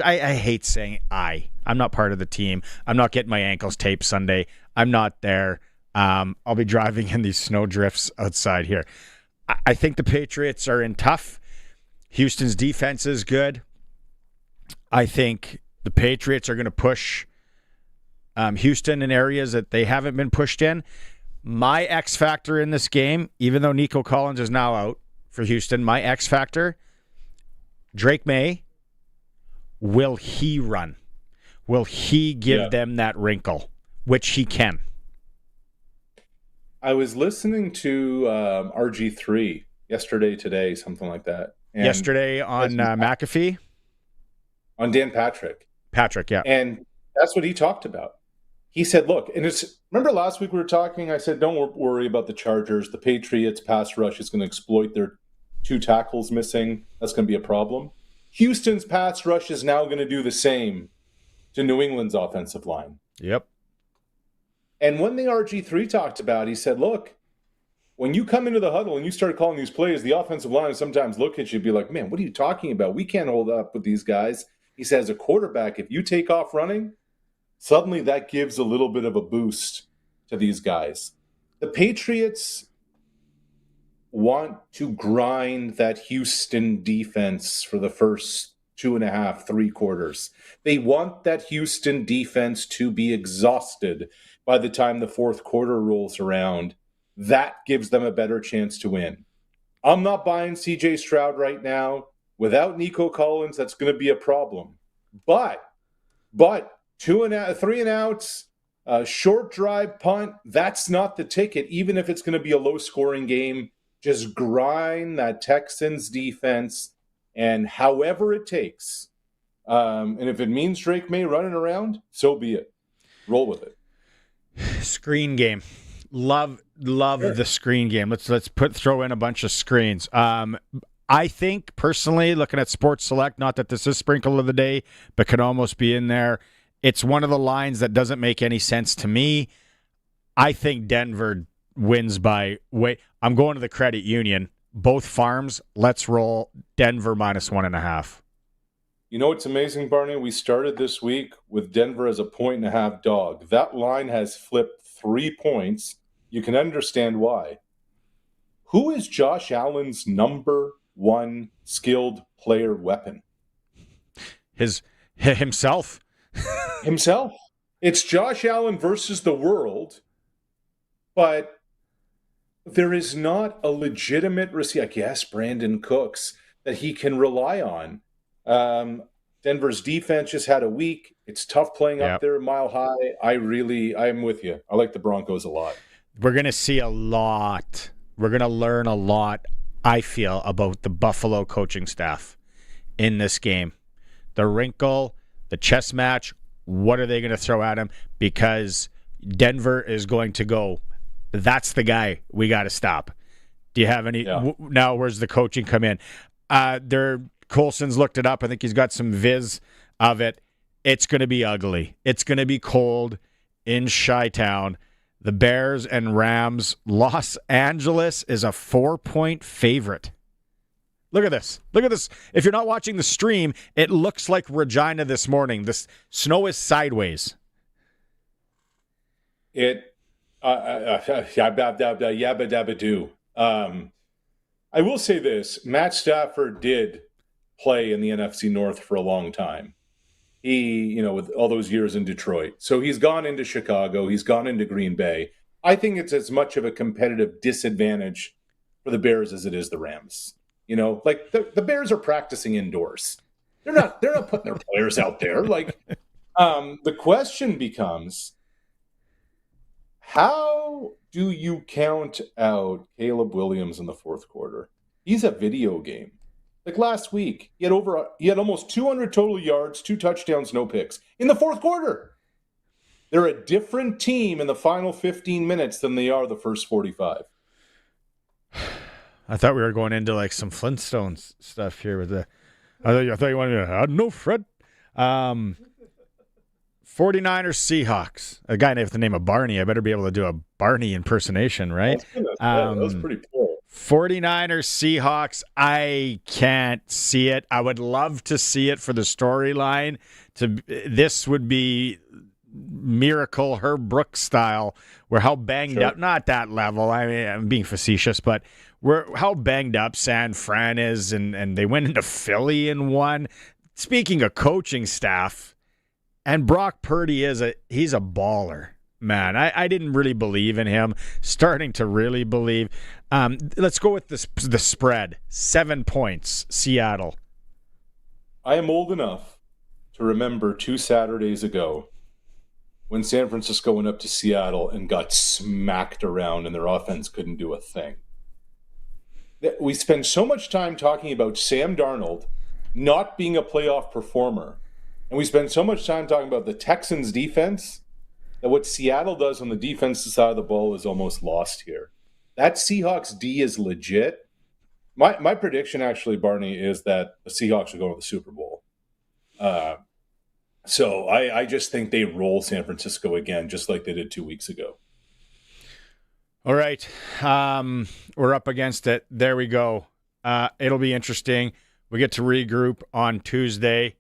I hate saying I'm not part of the team. I'm not getting my ankles taped Sunday. I'm not there. I'll be driving in these snow drifts outside here. I think the Patriots are in tough. Houston's defense is good. I think the Patriots are going to push Houston in areas that they haven't been pushed in. My X factor in this game, even though Nico Collins is now out for Houston, my X factor, Drake May, will he run? Will he give them that wrinkle? Which he can. I was listening to RG3 today, something like that. And yesterday on McAfee? On Dan Patrick. Patrick, yeah. And that's what he talked about. He said, look, and remember last week we were talking, I said, don't worry about the Chargers. The Patriots pass rush is going to exploit their 2 tackles missing. That's going to be a problem. Houston's pass rush is now going to do the same to New England's offensive line. Yep. And one thing RG3 talked about, he said, look, when you come into the huddle and you start calling these plays, the offensive line sometimes look at you and be like, man, what are you talking about? We can't hold up with these guys. He says, as a quarterback, if you take off running, suddenly that gives a little bit of a boost to these guys. The Patriots want to grind that Houston defense for the first 2.5, 3 quarters. They want that Houston defense to be exhausted by the time the fourth quarter rolls around. That gives them a better chance to win. I'm not buying CJ Stroud right now. Without Nico Collins, that's going to be a problem. But 3 and outs, short drive punt, that's not the ticket, even if it's going to be a low-scoring game. Just grind that Texans defense, and however it takes, and if it means Drake May running around, so be it. Roll with it. Screen game. Love the screen game. Let's throw in a bunch of screens. I think personally, looking at Sports Select, not that this is sprinkle of the day, but could almost be in there. It's one of the lines that doesn't make any sense to me. I think Denver wins by way. I'm going to the credit union. Both farms. Let's roll Denver -1.5. You know what's amazing, Barney? We started this week with Denver as a 1.5 dog. That line has flipped 3 points. You can understand why. Who is Josh Allen's number 1 skilled player weapon? himself. Himself. It's Josh Allen versus the world, but there is not a legitimate receiver. Yes, Brandon Cooks that he can rely on. Denver's defense just had a week. It's tough playing up there Mile High. I'm with you. I like the Broncos a lot. We're going to see a lot. We're going to learn a lot, I feel, about the Buffalo coaching staff in this game. The wrinkle, the chess match, what are they going to throw at him? Because Denver is going to go, that's the guy we got to stop. Do you have any? Yeah. Now, where's the coaching come in? Coulson's looked it up. I think he's got some viz of it. It's going to be ugly. It's going to be cold in Chi-Town. The Bears and Rams. Los Angeles is a 4-point favorite. Look at this. Look at this. If you're not watching the stream, it looks like Regina this morning. The snow is sideways. Yabba dabba do. I will say this. Matt Stafford did play in the NFC North for a long time. He, with all those years in Detroit. So he's gone into Chicago. He's gone into Green Bay. I think it's as much of a competitive disadvantage for the Bears as it is the Rams. Like the Bears are practicing indoors. They're not putting their players out there. Like, the question becomes, how do you count out Caleb Williams in the fourth quarter? He's a video game. Like last week, he had almost 200 total yards, 2 touchdowns, no picks in the fourth quarter. They're a different team in the final 15 minutes than they are the first 45. I thought we were going into like some Flintstones stuff here with I thought you wanted to no Fred. 49ers Seahawks. A guy with the name of Barney. I better be able to do a Barney impersonation, right? That was pretty cool. 49ers Seahawks. I can't see it. I would love to see it for the storyline. This would be Miracle Herb Brooks style, where how banged up, not that level. I mean, I'm being facetious, but how banged up San Fran is, and they went into Philly and won. Speaking of coaching staff, and Brock Purdy he's a baller, man. I didn't really believe in him. Starting to really believe. Let's go with the spread. 7 points, Seattle. I am old enough to remember 2 Saturdays ago when San Francisco went up to Seattle and got smacked around and their offense couldn't do a thing. We spend so much time talking about Sam Darnold not being a playoff performer, and we spend so much time talking about the Texans' defense, that what Seattle does on the defensive side of the ball is almost lost here. That Seahawks D is legit. My prediction, actually, Barney, is that the Seahawks are going to the Super Bowl. So I just think they roll San Francisco again, just like they did 2 weeks ago. All right. We're up against it. There we go. It'll be interesting. We get to regroup on Tuesday.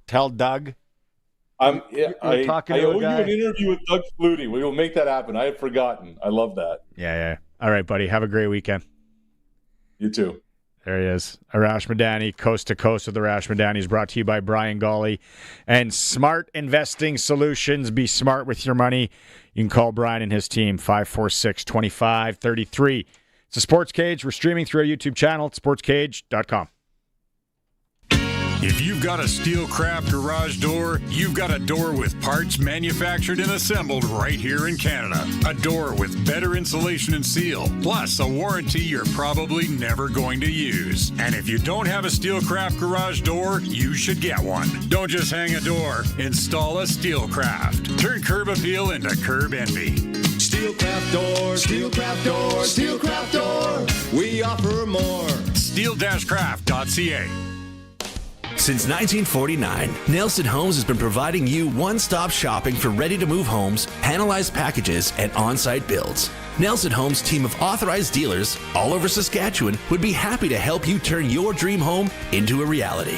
Tell Doug. I owe you an interview with Doug Flutie. We will make that happen. I had forgotten. I love that. Yeah. All right, buddy. Have a great weekend. You too. There he is. Arash Madani, Coast to Coast with Arash Madani is brought to you by Brian Gawley and Smart Investing Solutions. Be smart with your money. You can call Brian and his team, 546-2533. It's a Sports Cage. We're streaming through our YouTube channel at sportscage.com. If you've got a Steelcraft garage door, you've got a door with parts manufactured and assembled right here in Canada. A door with better insulation and seal, plus a warranty you're probably never going to use. And if you don't have a Steelcraft garage door, you should get one. Don't just hang a door, install a Steelcraft. Turn curb appeal into curb envy. Steelcraft door, Steelcraft door, Steelcraft door. We offer more. Steel-craft.ca. Since 1949, Nelson Homes has been providing you one-stop shopping for ready-to-move homes, panelized packages, and on-site builds. Nelson Homes' team of authorized dealers all over Saskatchewan would be happy to help you turn your dream home into a reality.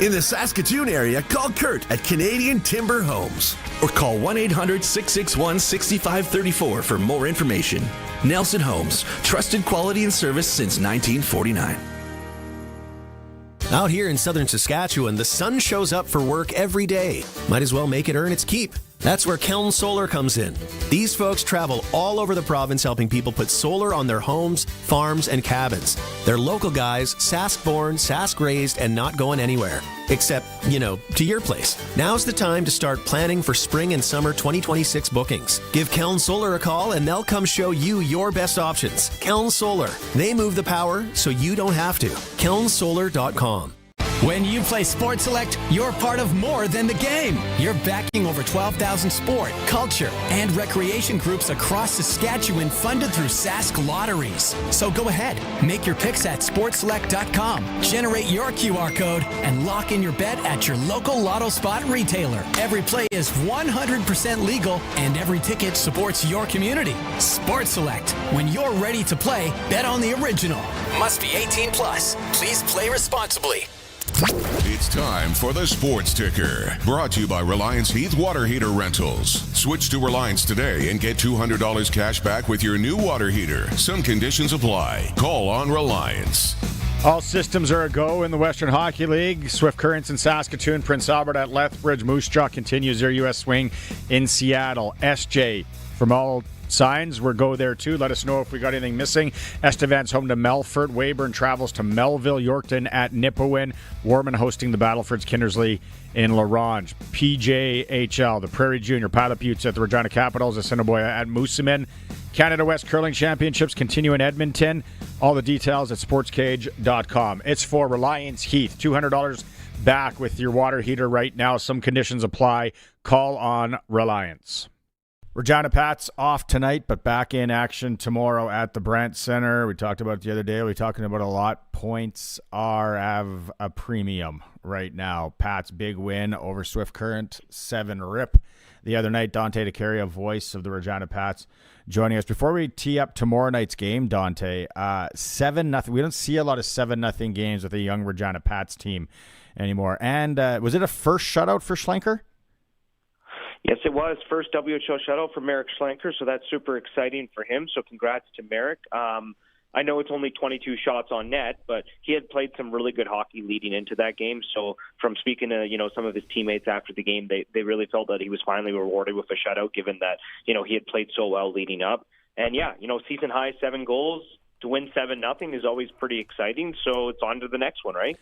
In the Saskatoon area, call Kurt at Canadian Timber Homes. Or call 1-800-661-6534 for more information. Nelson Homes, trusted quality and service since 1949. Out here in southern Saskatchewan, the sun shows up for work every day. Might as well make it earn its keep. That's where Keln Solar comes in. These folks travel all over the province helping people put solar on their homes, farms, and cabins. They're local guys, Sask-born, Sask-raised, and not going anywhere. Except, to your place. Now's the time to start planning for spring and summer 2026 bookings. Give Keln Solar a call and they'll come show you your best options. Keln Solar. They move the power so you don't have to. KelnSolar.com. When you play Sports Select, you're part of more than the game. You're backing over 12,000 sport, culture, and recreation groups across Saskatchewan funded through Sask Lotteries. So go ahead, make your picks at sportselect.com, generate your QR code, and lock in your bet at your local Lotto Spot retailer. Every play is 100% legal, and every ticket supports your community. Sports Select. When you're ready to play, bet on the original. Must be 18 plus. Please play responsibly. It's time for the Sports Ticker, brought to you by Reliance Heath Water Heater Rentals. Switch to Reliance today and get $200 cash back with your new water heater. Some conditions apply. Call on Reliance. All systems are a go in the Western Hockey League. Swift Currents in Saskatoon, Prince Albert at Lethbridge. Moose Jaw continues their U.S. swing in Seattle. SJ from all signs, we'll go there too. Let us know if we got anything missing. Estevan's home to Melfort. Weyburn travels to Melville. Yorkton at Nipawin. Warman hosting the Battlefords Kindersley in La Ronge. PJHL, the Prairie Junior Pilot Buttes at the Regina Capitals. Assiniboia at Moosomin. Canada West Curling Championships continue in Edmonton. All the details at sportscage.com. It's for Reliance Heath. $200 back with your water heater right now. Some conditions apply. Call on Reliance. Regina Pats off tonight, but back in action tomorrow at the Brandt Center. We talked about it the other day. We're talking about a lot. Points have a premium right now. Pats big win over Swift Current, 7-rip. The other night, Dante DeCaria, voice of the Regina Pats, joining us. Before we tee up tomorrow night's game, Dante, 7-0. We don't see a lot of 7-0 games with a young Regina Pats team anymore. And was it a first shutout for Schlenker? Yes, it was. First WHL shutout for Merrick Schlenker, so that's super exciting for him. So congrats to Merrick. I know it's only 22 shots on net, but he had played some really good hockey leading into that game. So from speaking to, some of his teammates after the game, they really felt that he was finally rewarded with a shutout, given that, he had played so well leading up. And yeah, season high 7 goals. To win 7-0 is always pretty exciting, so it's on to the next one, right?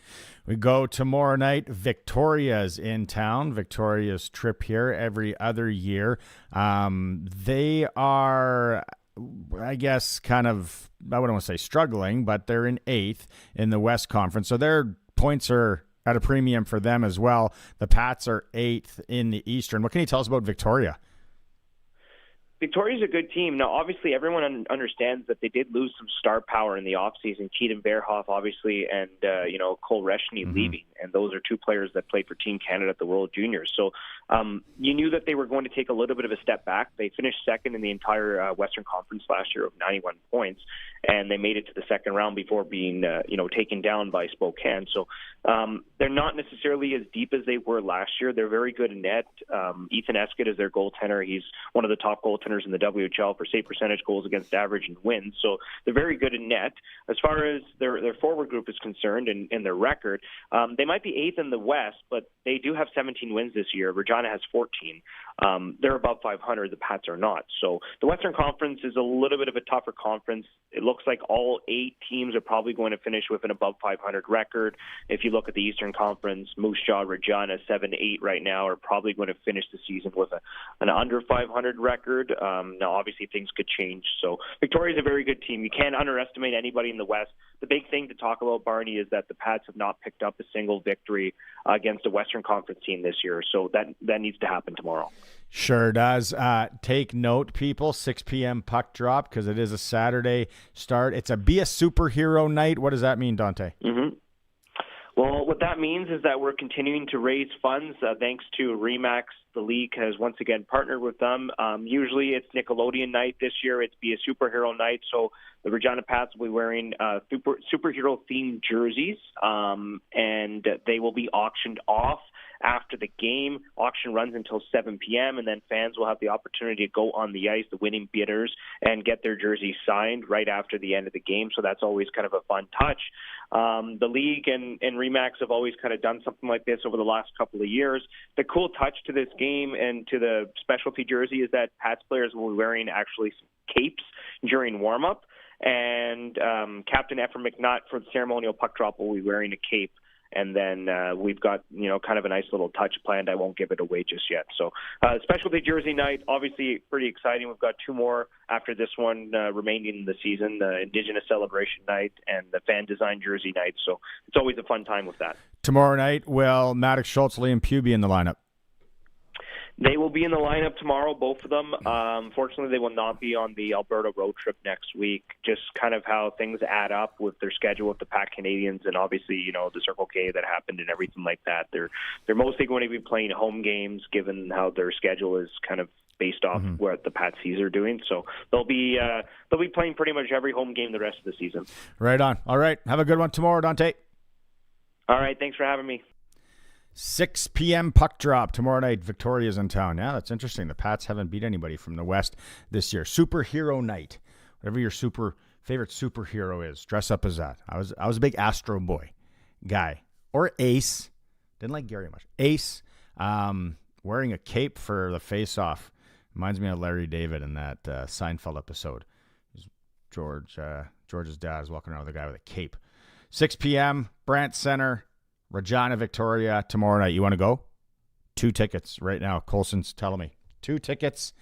We go tomorrow night. Victoria's in town. Victoria's trip here every other year. They are, I guess, kind of, I wouldn't want to say struggling, but they're in 8th in the West Conference, so their points are at a premium for them as well. The Pats are 8th in the Eastern. What can you tell us about Victoria? Victoria's a good team. Now, obviously, everyone understands that they did lose some star power in the offseason. Keaton Bearhoff, obviously, and, Cole Reshny leaving. And those are 2 players that played for Team Canada at the World Juniors. So you knew that they were going to take a little bit of a step back. They finished second in the entire Western Conference last year of 91 points. And they made it to the second round before being, taken down by Spokane. So they're not necessarily as deep as they were last year. They're very good in net. Ethan Eskett is their goaltender. He's one of the top goaltenders in the WHL for save percentage, goals against average, and wins. So they're very good in net. As far as their forward group is concerned and their record, they might be 8th in the West, but they do have 17 wins this year. Regina has 14. They're above 500. The Pats are not. So the Western Conference is a little bit of a tougher conference. It looks like all 8 teams are probably going to finish with an above 500 record. If you look at the Eastern Conference, Moose Jaw, Regina, 7-8 right now are probably going to finish the season with an under 500 record. Now, obviously, things could change. So Victoria's a very good team. You can't underestimate anybody in the West. The big thing to talk about, Barney, is that the Pats have not picked up a single victory against a Western Conference team this year. So that needs to happen tomorrow. Sure does. Take note, people, 6 p.m. puck drop, because it is a Saturday start. It's Be a Superhero night. What does that mean, Dante? Mm-hmm. Well, what that means is that we're continuing to raise funds thanks to RE/MAX. The league has once again partnered with them. Usually it's Nickelodeon night. This year it's Be a Superhero night. So the Regina Pats will be wearing superhero-themed jerseys, and they will be auctioned off after the game. Auction runs until 7 p.m., and then fans will have the opportunity to go on the ice, the winning bidders, and get their jerseys signed right after the end of the game. So that's always kind of a fun touch. The league and RE/MAX have always kind of done something like this over the last couple of years. The cool touch to this game and to the specialty jersey is that Pats players will be wearing actually some capes during warm-up, and Captain Efren McNutt for the ceremonial puck drop will be wearing a cape. And then we've got, kind of a nice little touch planned. I won't give it away just yet. So specialty jersey night, obviously pretty exciting. We've got 2 more after this one remaining in the season, the Indigenous Celebration Night and the Fan Design Jersey Night. So it's always a fun time with that. Tomorrow night, will Maddox, Schultz, Liam Pugh be in the lineup? They will be in the lineup tomorrow, both of them. Fortunately, they will not be on the Alberta road trip next week. Just kind of how things add up with their schedule with the Pac Canadians and obviously, the Circle K that happened and everything like that. They're mostly going to be playing home games given how their schedule is kind of based off what the Patsies are doing. So they'll be playing pretty much every home game the rest of the season. Right on. All right. Have a good one tomorrow, Dante. All right. Thanks for having me. 6 p.m. puck drop tomorrow night. Victoria's in town. Yeah, that's interesting. The Pats haven't beat anybody from the West this year. Superhero night. Whatever your favorite superhero is, dress up as that. I was a big Astro Boy guy. Or Ace. Didn't like Gary much. Ace wearing a cape for the face-off. Reminds me of Larry David in that Seinfeld episode. George's dad is walking around with a guy with a cape. 6 p.m. Brant Center. Regina, Victoria, tomorrow night. You want to go? 2 tickets right now. Colson's telling me. 2 tickets.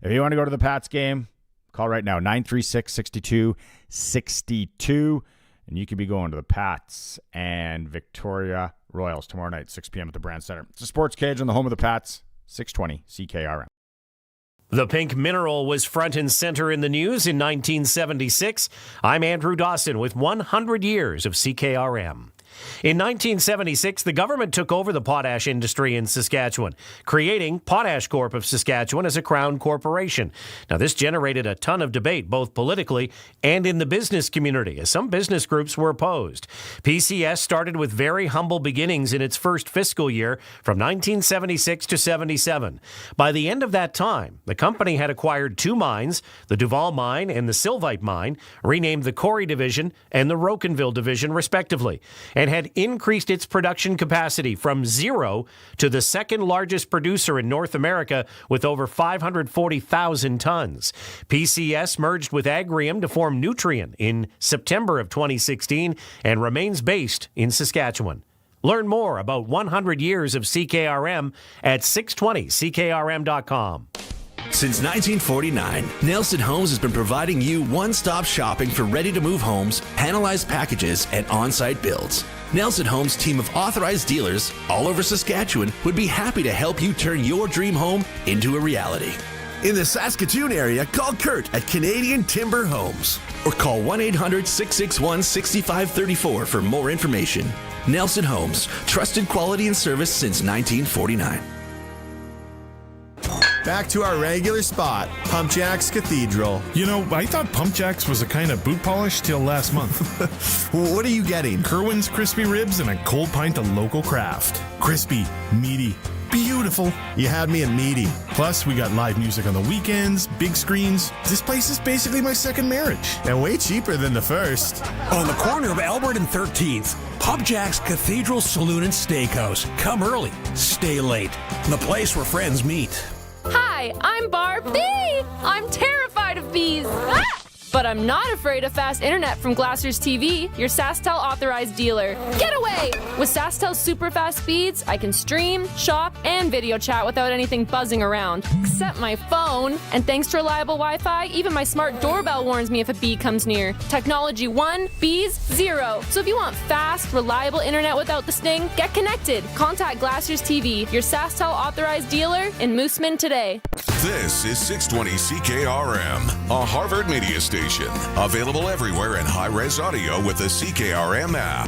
If you want to go to the Pats game, call right now. 936-6262. And you could be going to the Pats and Victoria Royals tomorrow night, 6 p.m. at the Brand Center. It's a Sports Cage on the home of the Pats, 620 CKRM. The pink mineral was front and center in the news in 1976. I'm Andrew Dawson with 100 years of CKRM. In 1976, the government took over the potash industry in Saskatchewan, creating Potash Corp of Saskatchewan as a crown corporation. Now, this generated a ton of debate, both politically and in the business community, as some business groups were opposed. PCS started with very humble beginnings in its first fiscal year from 1976 to 77. By the end of that time, the company had acquired 2 mines, the Duval Mine and the Sylvite Mine, renamed the Corrie Division and the Rocanville Division, respectively, and had increased its production capacity from 0 to the second largest producer in North America with over 540,000 tons. PCS merged with Agrium to form Nutrien in September of 2016 and remains based in Saskatchewan. Learn more about 100 years of CKRM at 620ckrm.com. Since 1949, Nelson Homes has been providing you one-stop shopping for ready-to-move homes, panelized packages, and on-site builds. Nelson Homes' team of authorized dealers all over Saskatchewan would be happy to help you turn your dream home into a reality. In the Saskatoon area, call Kurt at Canadian Timber Homes. Or call 1-800-661-6534 for more information. Nelson Homes, trusted quality and service since 1949. Back to our regular spot, Pump Jacks Cathedral. You know, I thought Pump Jacks was a kind of boot polish till last month. What are you getting? Kerwin's crispy ribs and a cold pint of local craft. Crispy, meaty, beautiful. You had me at meaty. Plus, we got live music on the weekends, big screens. This place is basically my second marriage. And way cheaper than the first. On the corner of Albert and 13th, Pump Jacks Cathedral Saloon and Steakhouse. Come early, stay late. The place where friends meet. Hi, I'm Barbie. I'm terrified of bees. But I'm not afraid of fast internet from Glassers TV, your SaskTel authorized dealer. Get away! With SaskTel's super fast speeds, I can stream, shop, and video chat without anything buzzing around. Except my phone. And thanks to reliable Wi-Fi, even my smart doorbell warns me if a bee comes near. Technology 1, bees 0. So if you want fast, reliable internet without the sting, get connected. Contact Glassers TV, your SaskTel authorized dealer in Mooseman today. This is 620 CKRM, a Harvard media station. Available everywhere in high-res audio with the CKRM app.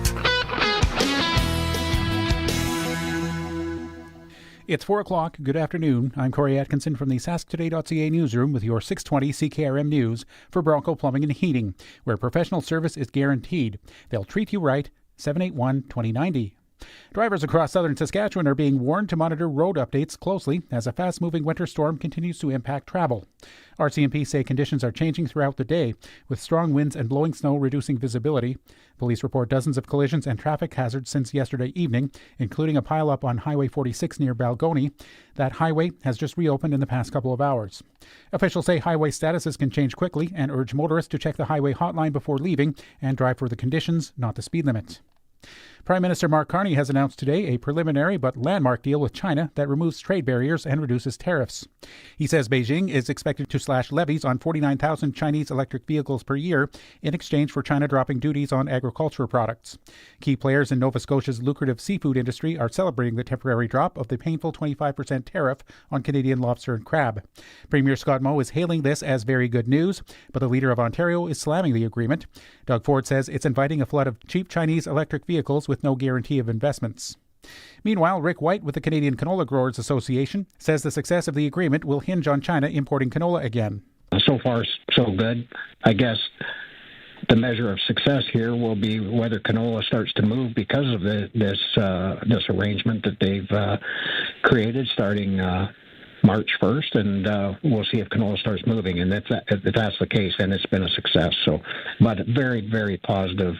It's 4 o'clock. Good afternoon. I'm Corey Atkinson from the SaskToday.ca newsroom with your 620 CKRM news for Bronco Plumbing and Heating, where professional service is guaranteed. They'll treat you right. 781-2090. Drivers across southern Saskatchewan are being warned to monitor road updates closely as a fast-moving winter storm continues to impact travel. RCMP say conditions are changing throughout the day, with strong winds and blowing snow reducing visibility. Police report dozens of collisions and traffic hazards since yesterday evening, including a pileup on Highway 46 near Balgony. That highway has just reopened in the past couple of hours. Officials say highway statuses can change quickly and urge motorists to check the highway hotline before leaving and drive for the conditions, not the speed limit. Prime Minister Mark Carney has announced today a preliminary but landmark deal with China that removes trade barriers and reduces tariffs. He says Beijing is expected to slash levies on 49,000 Chinese electric vehicles per year in exchange for China dropping duties on agricultural products. Key players in Nova Scotia's lucrative seafood industry are celebrating the temporary drop of the painful 25% tariff on Canadian lobster and crab. Premier Scott Moe is hailing this as very good news, but the leader of Ontario is slamming the agreement. Doug Ford says it's inviting a flood of cheap Chinese electric vehicles with no guarantee of investments. Meanwhile, Rick White with the Canadian Canola Growers Association says the success of the agreement will hinge on China importing canola again. So far, so good. I guess the measure of success here will be whether canola starts to move because of this arrangement that they've created starting March 1st, and we'll see if canola starts moving. And if that's the case, then it's been a success. But very, very positive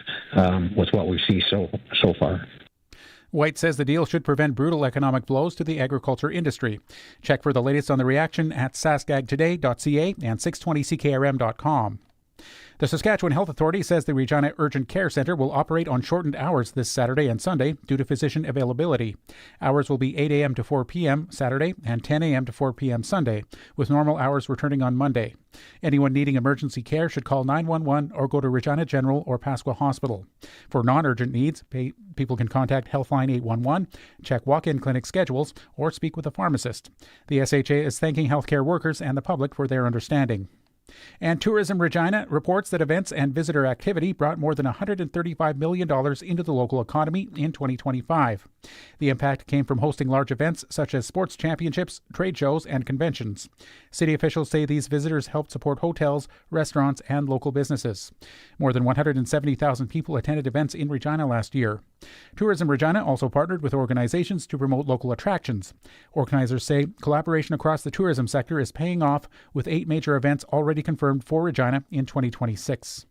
with what we see so far. White says the deal should prevent brutal economic blows to the agriculture industry. Check for the latest on the reaction at saskagtoday.ca and 620ckrm.com. The Saskatchewan Health Authority says the Regina Urgent Care Centre will operate on shortened hours this Saturday and Sunday due to physician availability. Hours will be 8 a.m. to 4 p.m. Saturday and 10 a.m. to 4 p.m. Sunday, with normal hours returning on Monday. Anyone needing emergency care should call 911 or go to Regina General or Pasqua Hospital. For non-urgent needs, people can contact Healthline 811, check walk-in clinic schedules, or speak with a pharmacist. The SHA is thanking healthcare workers and the public for their understanding. And Tourism Regina reports that events and visitor activity brought more than $135 million into the local economy in 2025. The impact came from hosting large events such as sports championships, trade shows, and conventions. City officials say these visitors helped support hotels, restaurants, and local businesses. More than 170,000 people attended events in Regina last year. Tourism Regina also partnered with organizations to promote local attractions. Organizers say collaboration across the tourism sector is paying off, with 8 major events already confirmed for Regina in 2026.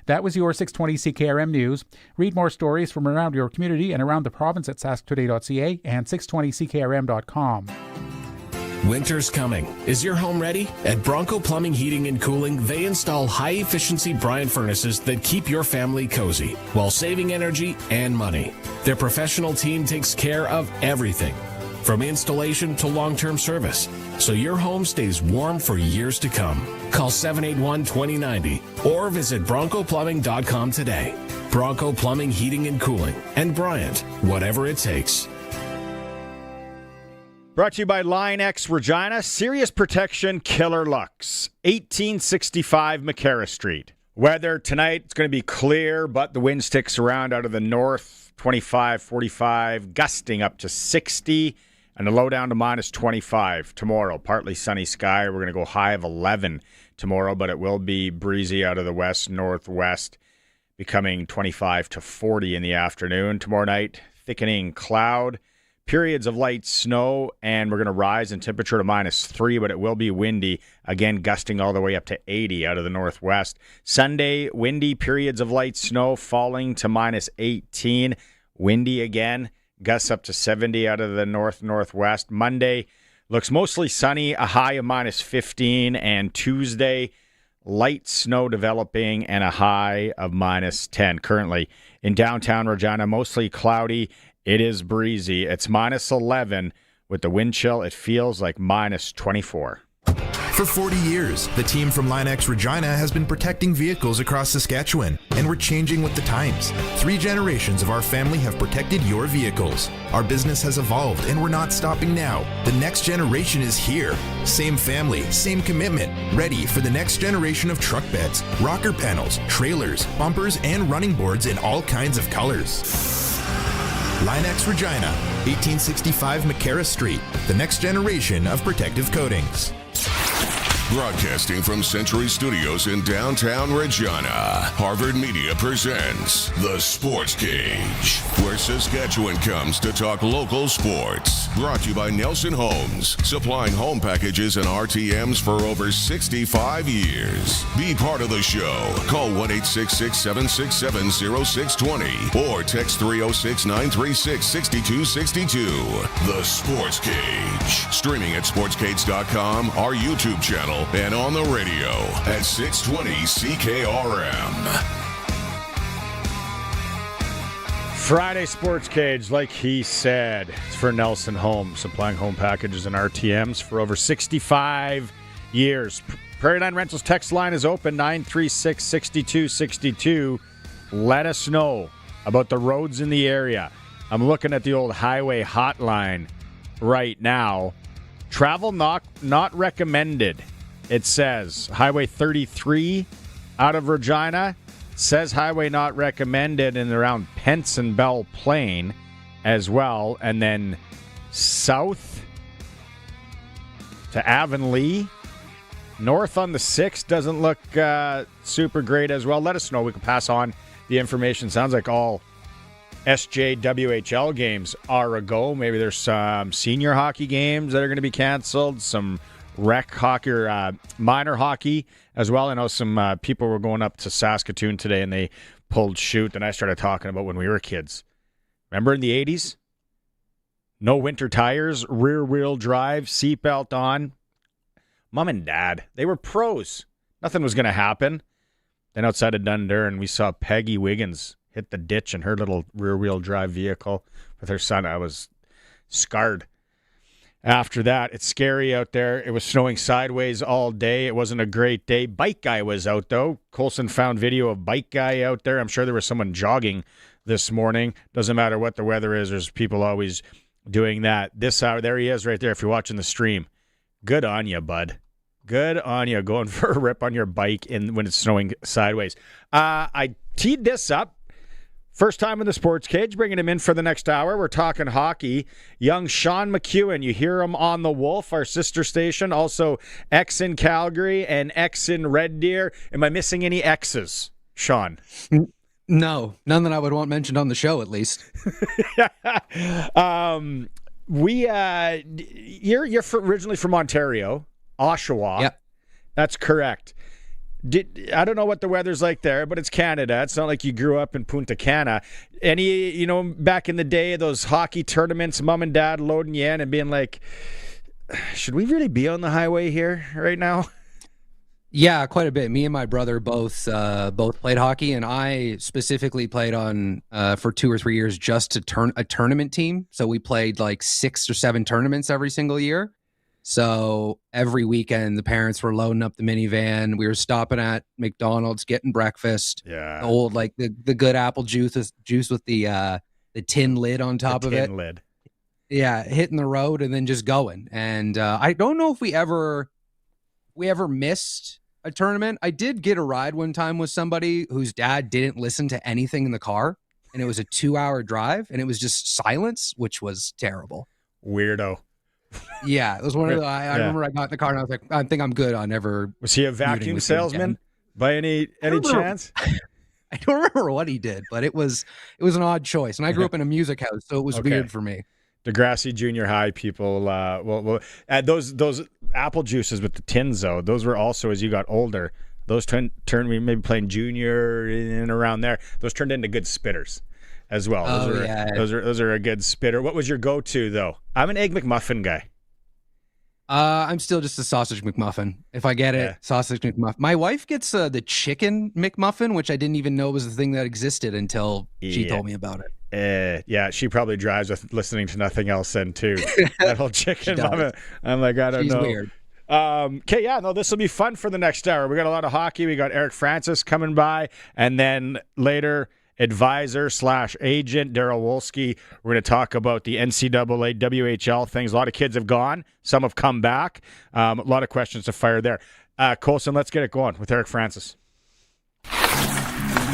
That was your 620 CKRM News. Read more stories from around your community and around the province at sasktoday.ca and 620ckrm.com. Winter's coming. Is your home ready? At Bronco Plumbing, Heating, and Cooling, they install high-efficiency brine furnaces that keep your family cozy while saving energy and money. Their professional team takes care of everything, from installation to long-term service, so your home stays warm for years to come. Call 781-2090 or visit broncoplumbing.com today. Bronco Plumbing, Heating, and Cooling, and Bryant, whatever it takes. Brought to you by Line X Regina, Serious Protection Killer Lux, 1865 McCarra Street. Weather tonight, it's going to be clear, but the wind sticks around out of the north, 25, 45, gusting up to 60, and a low down to minus 25 tomorrow. Partly sunny sky. We're going to go high of 11 tomorrow, but it will be breezy out of the west, northwest, becoming 25 to 40 in the afternoon. Tomorrow night, thickening cloud. Periods of light snow, and we're going to rise in temperature to minus 3, but it will be windy, again gusting all the way up to 80 out of the northwest. Sunday, windy, periods of light snow, falling to minus 18. Windy again, gusts up to 70 out of the northwest. Monday looks mostly sunny, a high of minus 15, and Tuesday, light snow developing and a high of minus 10. Currently in downtown Regina, mostly cloudy. It is breezy. It's minus 11. With the wind chill, it feels like minus 24. For 40 years, the team from Line X Regina has been protecting vehicles across Saskatchewan, and we're changing with the times. 3 generations of our family have protected your vehicles. Our business has evolved, and we're not stopping now. The next generation is here. Same family, same commitment. Ready for the next generation of truck beds, rocker panels, trailers, bumpers, and running boards in all kinds of colors. Line X Regina, 1865 McCarra Street, the next generation of protective coatings. Broadcasting from Century Studios in downtown Regina, Harvard Media presents The Sports Cage, where Saskatchewan comes to talk local sports. Brought to you by Nelson Homes, supplying home packages and RTMs for over 65 years. Be part of the show. Call 1-866-767-0620 or text 306-936-6262. The Sports Cage. Streaming at sportscage.com, our YouTube channel, and on the radio at 620 CKRM. Friday Sports Cage, like he said, it's for Nelson Homes, supplying home packages and RTMs for over 65 years. Prairie Line Rentals text line is open, 936-6262. Let us know about the roads in the area. I'm looking at the old highway hotline right now. Travel not recommended. It says Highway 33 out of Regina. Says highway not recommended and around Pence and Belle Plaine as well. And then south to Avonlea. North on the 6 doesn't look super great as well. Let us know. We can pass on the information. Sounds like all SJWHL games are a go. Maybe there's some senior hockey games that are going to be canceled. Some rec hockey or minor hockey as well. I know some people were going up to Saskatoon today and they pulled chute, and I started talking about when we were kids. Remember in the 80s? No winter tires, rear wheel drive, seatbelt on. Mom and Dad, they were pros. Nothing was going to happen. Then outside of Dundurn, we saw Peggy Wiggins hit the ditch in her little rear wheel drive vehicle with her son. I was scarred. After that, it's scary out there. It was snowing sideways all day. It wasn't a great day. Bike guy was out, though. Colson found video of bike guy out there. I'm sure there was someone jogging this morning. Doesn't matter what the weather is. There's people always doing that. This hour, there he is right there if you're watching the stream. Good on you, bud. Good on you, going for a rip on your bike when it's snowing sideways. I teed this up. First time in the Sports Cage, bringing him in for the next hour. We're talking hockey. Young Sean McEwan, you hear him on The Wolf, our sister station. Also, X in Calgary and X in Red Deer. Am I missing any X's, Sean? No, none that I would want mentioned on the show, at least. You're originally from Ontario, Oshawa. Yep. That's correct. I don't know what the weather's like there, but it's Canada. It's not like you grew up in Punta Cana. Any, back in the day, those hockey tournaments, mom and dad loading you in and being like, should we really be on the highway here right now? Yeah, quite a bit. Me and my brother both played hockey, and I specifically played on for 2 or 3 years just a tournament team. So we played like 6 or 7 tournaments every single year. So every weekend, the parents were loading up the minivan. We were stopping at McDonald's, getting breakfast. Yeah, the old the good apple juice with the tin lid on top of it. Tin lid. Yeah, hitting the road and then just going. And I don't know if we ever missed a tournament. I did get a ride one time with somebody whose dad didn't listen to anything in the car, and it was a 2-hour drive, and it was just silence, which was terrible. Weirdo. Yeah, it was one of the. I remember I got in the car and I was like, I think I'm good on ever. Was he a vacuum salesman by any chance? I don't remember what he did, but it was an odd choice. And I grew up in a music house, so it was weird for me. Degrassi Junior High people, those apple juices with the tins though, those were also, as you got older, those turned we maybe playing junior and around there. Those turned into good spitters as well. Those are a good spitter. What was your go-to though? I'm an Egg McMuffin guy. I'm still just a sausage McMuffin. If I get it, sausage McMuffin. My wife gets the chicken McMuffin, which I didn't even know was the thing that existed until she told me about it. Yeah, she probably drives with listening to nothing else then too. That whole chicken muffin. I'm like, I don't know. Weird. Okay, this will be fun for the next hour. We got a lot of hockey. We got Eric Francis coming by, and then later, advisor/agent Darryl Wolski. We're going to talk about the NCAA, WHL things. A lot of kids have gone. Some have come back. A lot of questions to fire there. Colson, let's get it going with Eric Francis.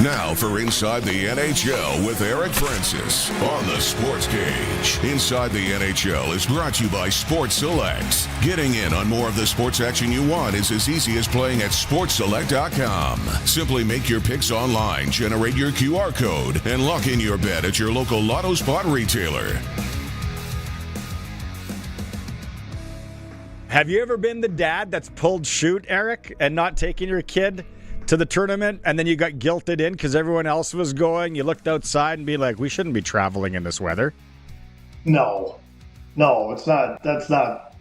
Now for Inside the NHL with Eric Francis on the Sports Cage. Inside the NHL is brought to you by Sports Select. Getting in on more of the sports action you want is as easy as playing at sportselect.com. Simply make your picks online, generate your QR code, and lock in your bet at your local Lotto Spot retailer. Have you ever been the dad that's pulled shoot, Eric, and not taking your kid to the tournament, and then you got guilted in because everyone else was going? You looked outside and be like, we shouldn't be traveling in this weather. No, it's not. That's not.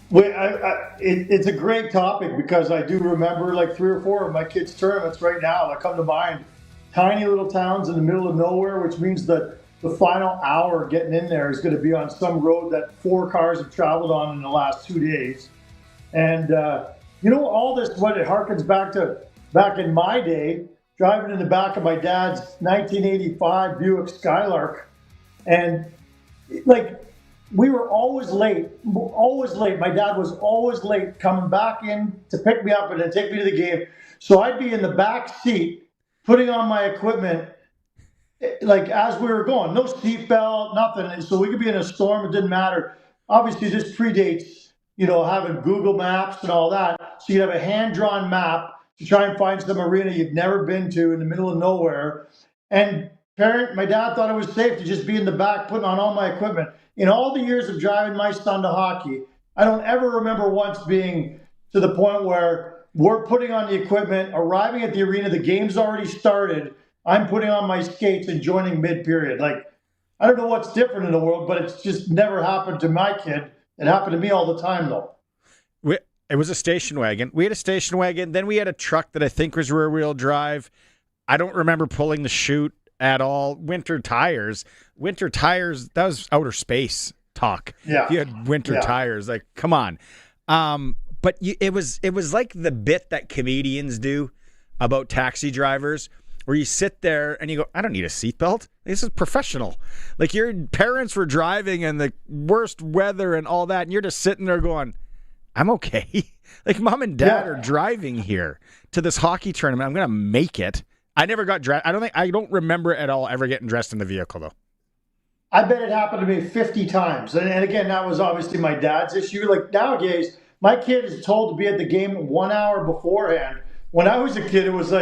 It's a great topic because I do remember like 3 or 4 of my kids' tournaments right now that come to mind. Tiny little towns in the middle of nowhere, which means that the final hour getting in there is going to be on some road that 4 cars have traveled on in the last 2 days. And, all this, what it harkens back in my day, driving in the back of my dad's 1985 Buick Skylark. And, we were always late. My dad was always late coming back in to pick me up and then take me to the game. So I'd be in the back seat putting on my equipment as we were going, no seatbelt, nothing. So we could be in a storm, it didn't matter. Obviously, this predates, having Google Maps and all that. So you'd have a hand-drawn map to try and find some arena you've never been to in the middle of nowhere. And my dad thought it was safe to just be in the back putting on all my equipment. In all the years of driving my son to hockey, I don't ever remember once being to the point where we're putting on the equipment, arriving at the arena, the game's already started, I'm putting on my skates and joining mid-period. I don't know what's different in the world, but it's just never happened to my kid. It happened to me all the time, though. It was a station wagon. We had a station wagon. Then we had a truck that I think was rear-wheel drive. I don't remember pulling the chute at all. Winter tires, that was outer space talk. Yeah. You had winter tires. Come on. But it was like the bit that comedians do about taxi drivers, where you sit there and you go, I don't need a seatbelt. This is professional. Your parents were driving in the worst weather and all that, and you're just sitting there going, I'm okay. Mom and dad are driving here to this hockey tournament. I'm going to make it. I never got dressed. I don't remember at all ever getting dressed in the vehicle, though. I bet it happened to me 50 times. And again, that was obviously my dad's issue. Nowadays, my kid is told to be at the game 1 hour beforehand. When I was a kid, it was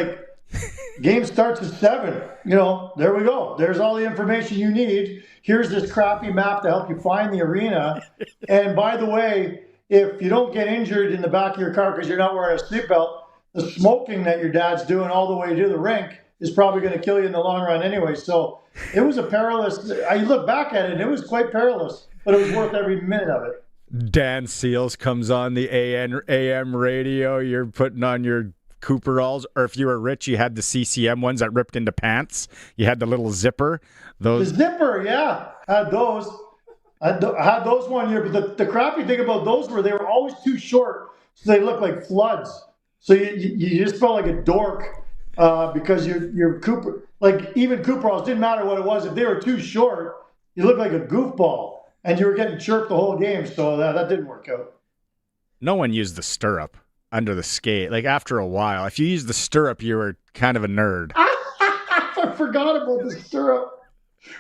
game starts at 7. There we go. There's all the information you need. Here's this crappy map to help you find the arena. And by the way, if you don't get injured in the back of your car because you're not wearing a seatbelt, the smoking that your dad's doing all the way to the rink is probably going to kill you in the long run anyway. So it was a perilous. I look back at it, and it was quite perilous, but it was worth every minute of it. Dan Seals comes on the AM radio. You're putting on your Cooperalls, or if you were rich, you had the CCM ones that ripped into pants. You had the little zipper. The zipper, yeah, had those. I had those one year, but the crappy thing about those were they were always too short, so they looked like floods. So you just felt like a dork because your Cooper, even Cooperalls, didn't matter what it was. If they were too short, you looked like a goofball, and you were getting chirped the whole game. So that didn't work out. No one used the stirrup under the skate. After a while, if you used the stirrup, you were kind of a nerd. I forgot about the stirrup.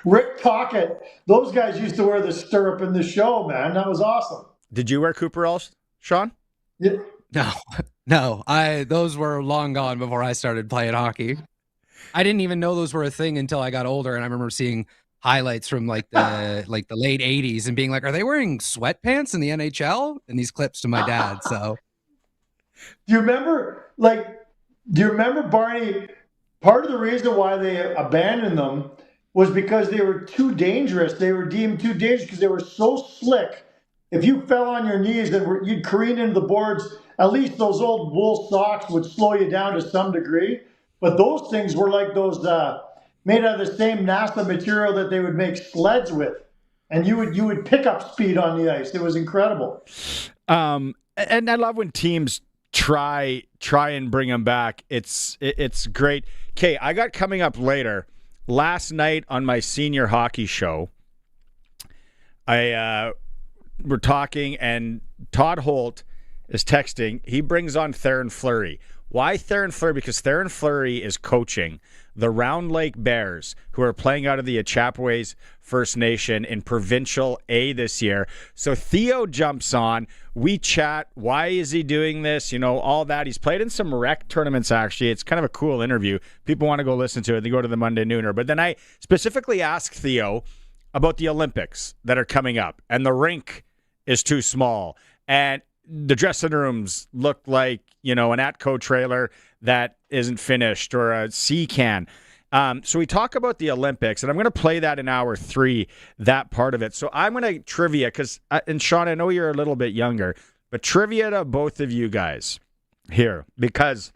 Rick Tocchet, those guys used to wear the stirrup in the show, man. That was awesome. Did you wear Cooperalls, Sean? Yeah. No. Those were long gone before I started playing hockey. I didn't even know those were a thing until I got older, and I remember seeing highlights from the late 80s and being like, are they wearing sweatpants in the NHL? And these clips to my dad. So do you remember Barney? Part of the reason why they abandoned them was because they were too dangerous. They were deemed too dangerous because they were so slick. If you fell on your knees and you'd careen into the boards, at least those old wool socks would slow you down to some degree. But those things were like those made out of the same NASA material that they would make sleds with. And you would pick up speed on the ice. It was incredible. And I love when teams try and bring them back. It's great. Okay, I got coming up later. Last night on my senior hockey show, we're talking, and Todd Holt is texting. He brings on Theron Fleury. Why Theron Fleury? Because Theron Fleury is coaching the Round Lake Bears, who are playing out of the Achapoways First Nation in Provincial A this year. So Theo jumps on. We chat. Why is he doing this? You know, all that. He's played in some rec tournaments, actually. It's kind of a cool interview. People want to go listen to it. They go to the Monday Nooner. But then I specifically asked Theo about the Olympics that are coming up. And the rink is too small. And the dressing rooms look like, you know, an Atco trailer that isn't finished or a sea can. So we talk about the Olympics, and I'm going to play that in hour 3, that part of it. So I'm going to trivia, because, and Sean, I know you're a little bit younger, but trivia to both of you guys here, because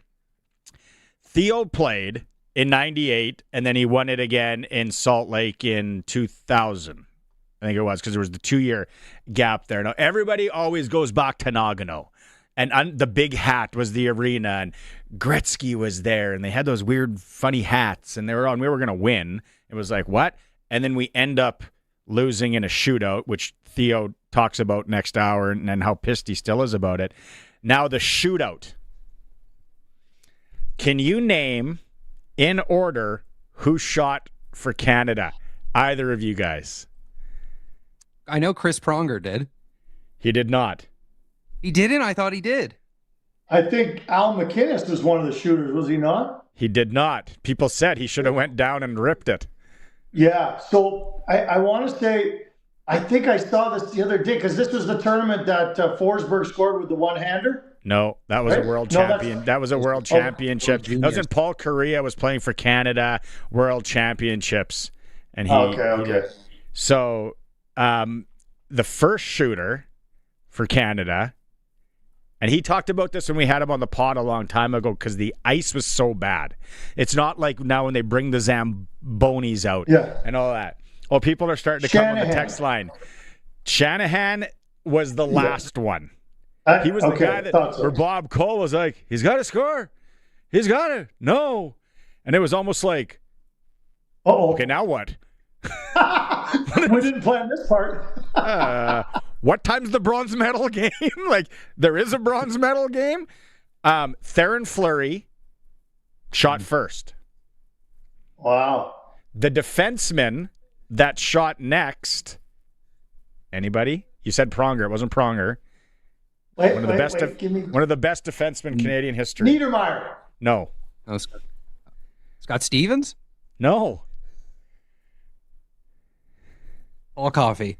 Theo played in 98, and then he won it again in Salt Lake in 2000. I think it was, because there was the 2-year gap there. Now, everybody always goes back to Nagano. And the big hat was the arena, and Gretzky was there, and they had those weird, funny hats, and we were going to win. It was like, what? And then we end up losing in a shootout, which Theo talks about next hour, and how pissed he still is about it. Now, the shootout. Can you name, in order, who shot for Canada? Either of you guys. I know Chris Pronger did. He did not. He didn't? I thought he did. I think Al McInnes was one of the shooters, was he not? He did not. People said he should have went down and ripped it. Yeah, so I want to say, I think I saw this the other day, because this was the tournament that Forsberg scored with the one-hander. No, that was a world champion. That was a world championship. That was when Paul Correa was playing for Canada World Championships. And he, okay. So the first shooter for Canada, and he talked about this when we had him on the pod a long time ago, because the ice was so bad. It's not like now when they bring the Zambonis out and all that. Well, people are starting to come on the text line. Shanahan was the last one. He was the guy that where Bob Cole was like, he's got to score. He's got to. No. And it was almost like, okay, now what? We didn't plan this part. What time's the bronze medal game? Like, there is a bronze medal game? Theron Fleury shot first. Wow. The defenseman that shot next, anybody? You said Pronger. It wasn't Pronger. One of the best defensemen in Canadian history. Niedermeyer. No. Scott Stevens? No. Paul Coffey.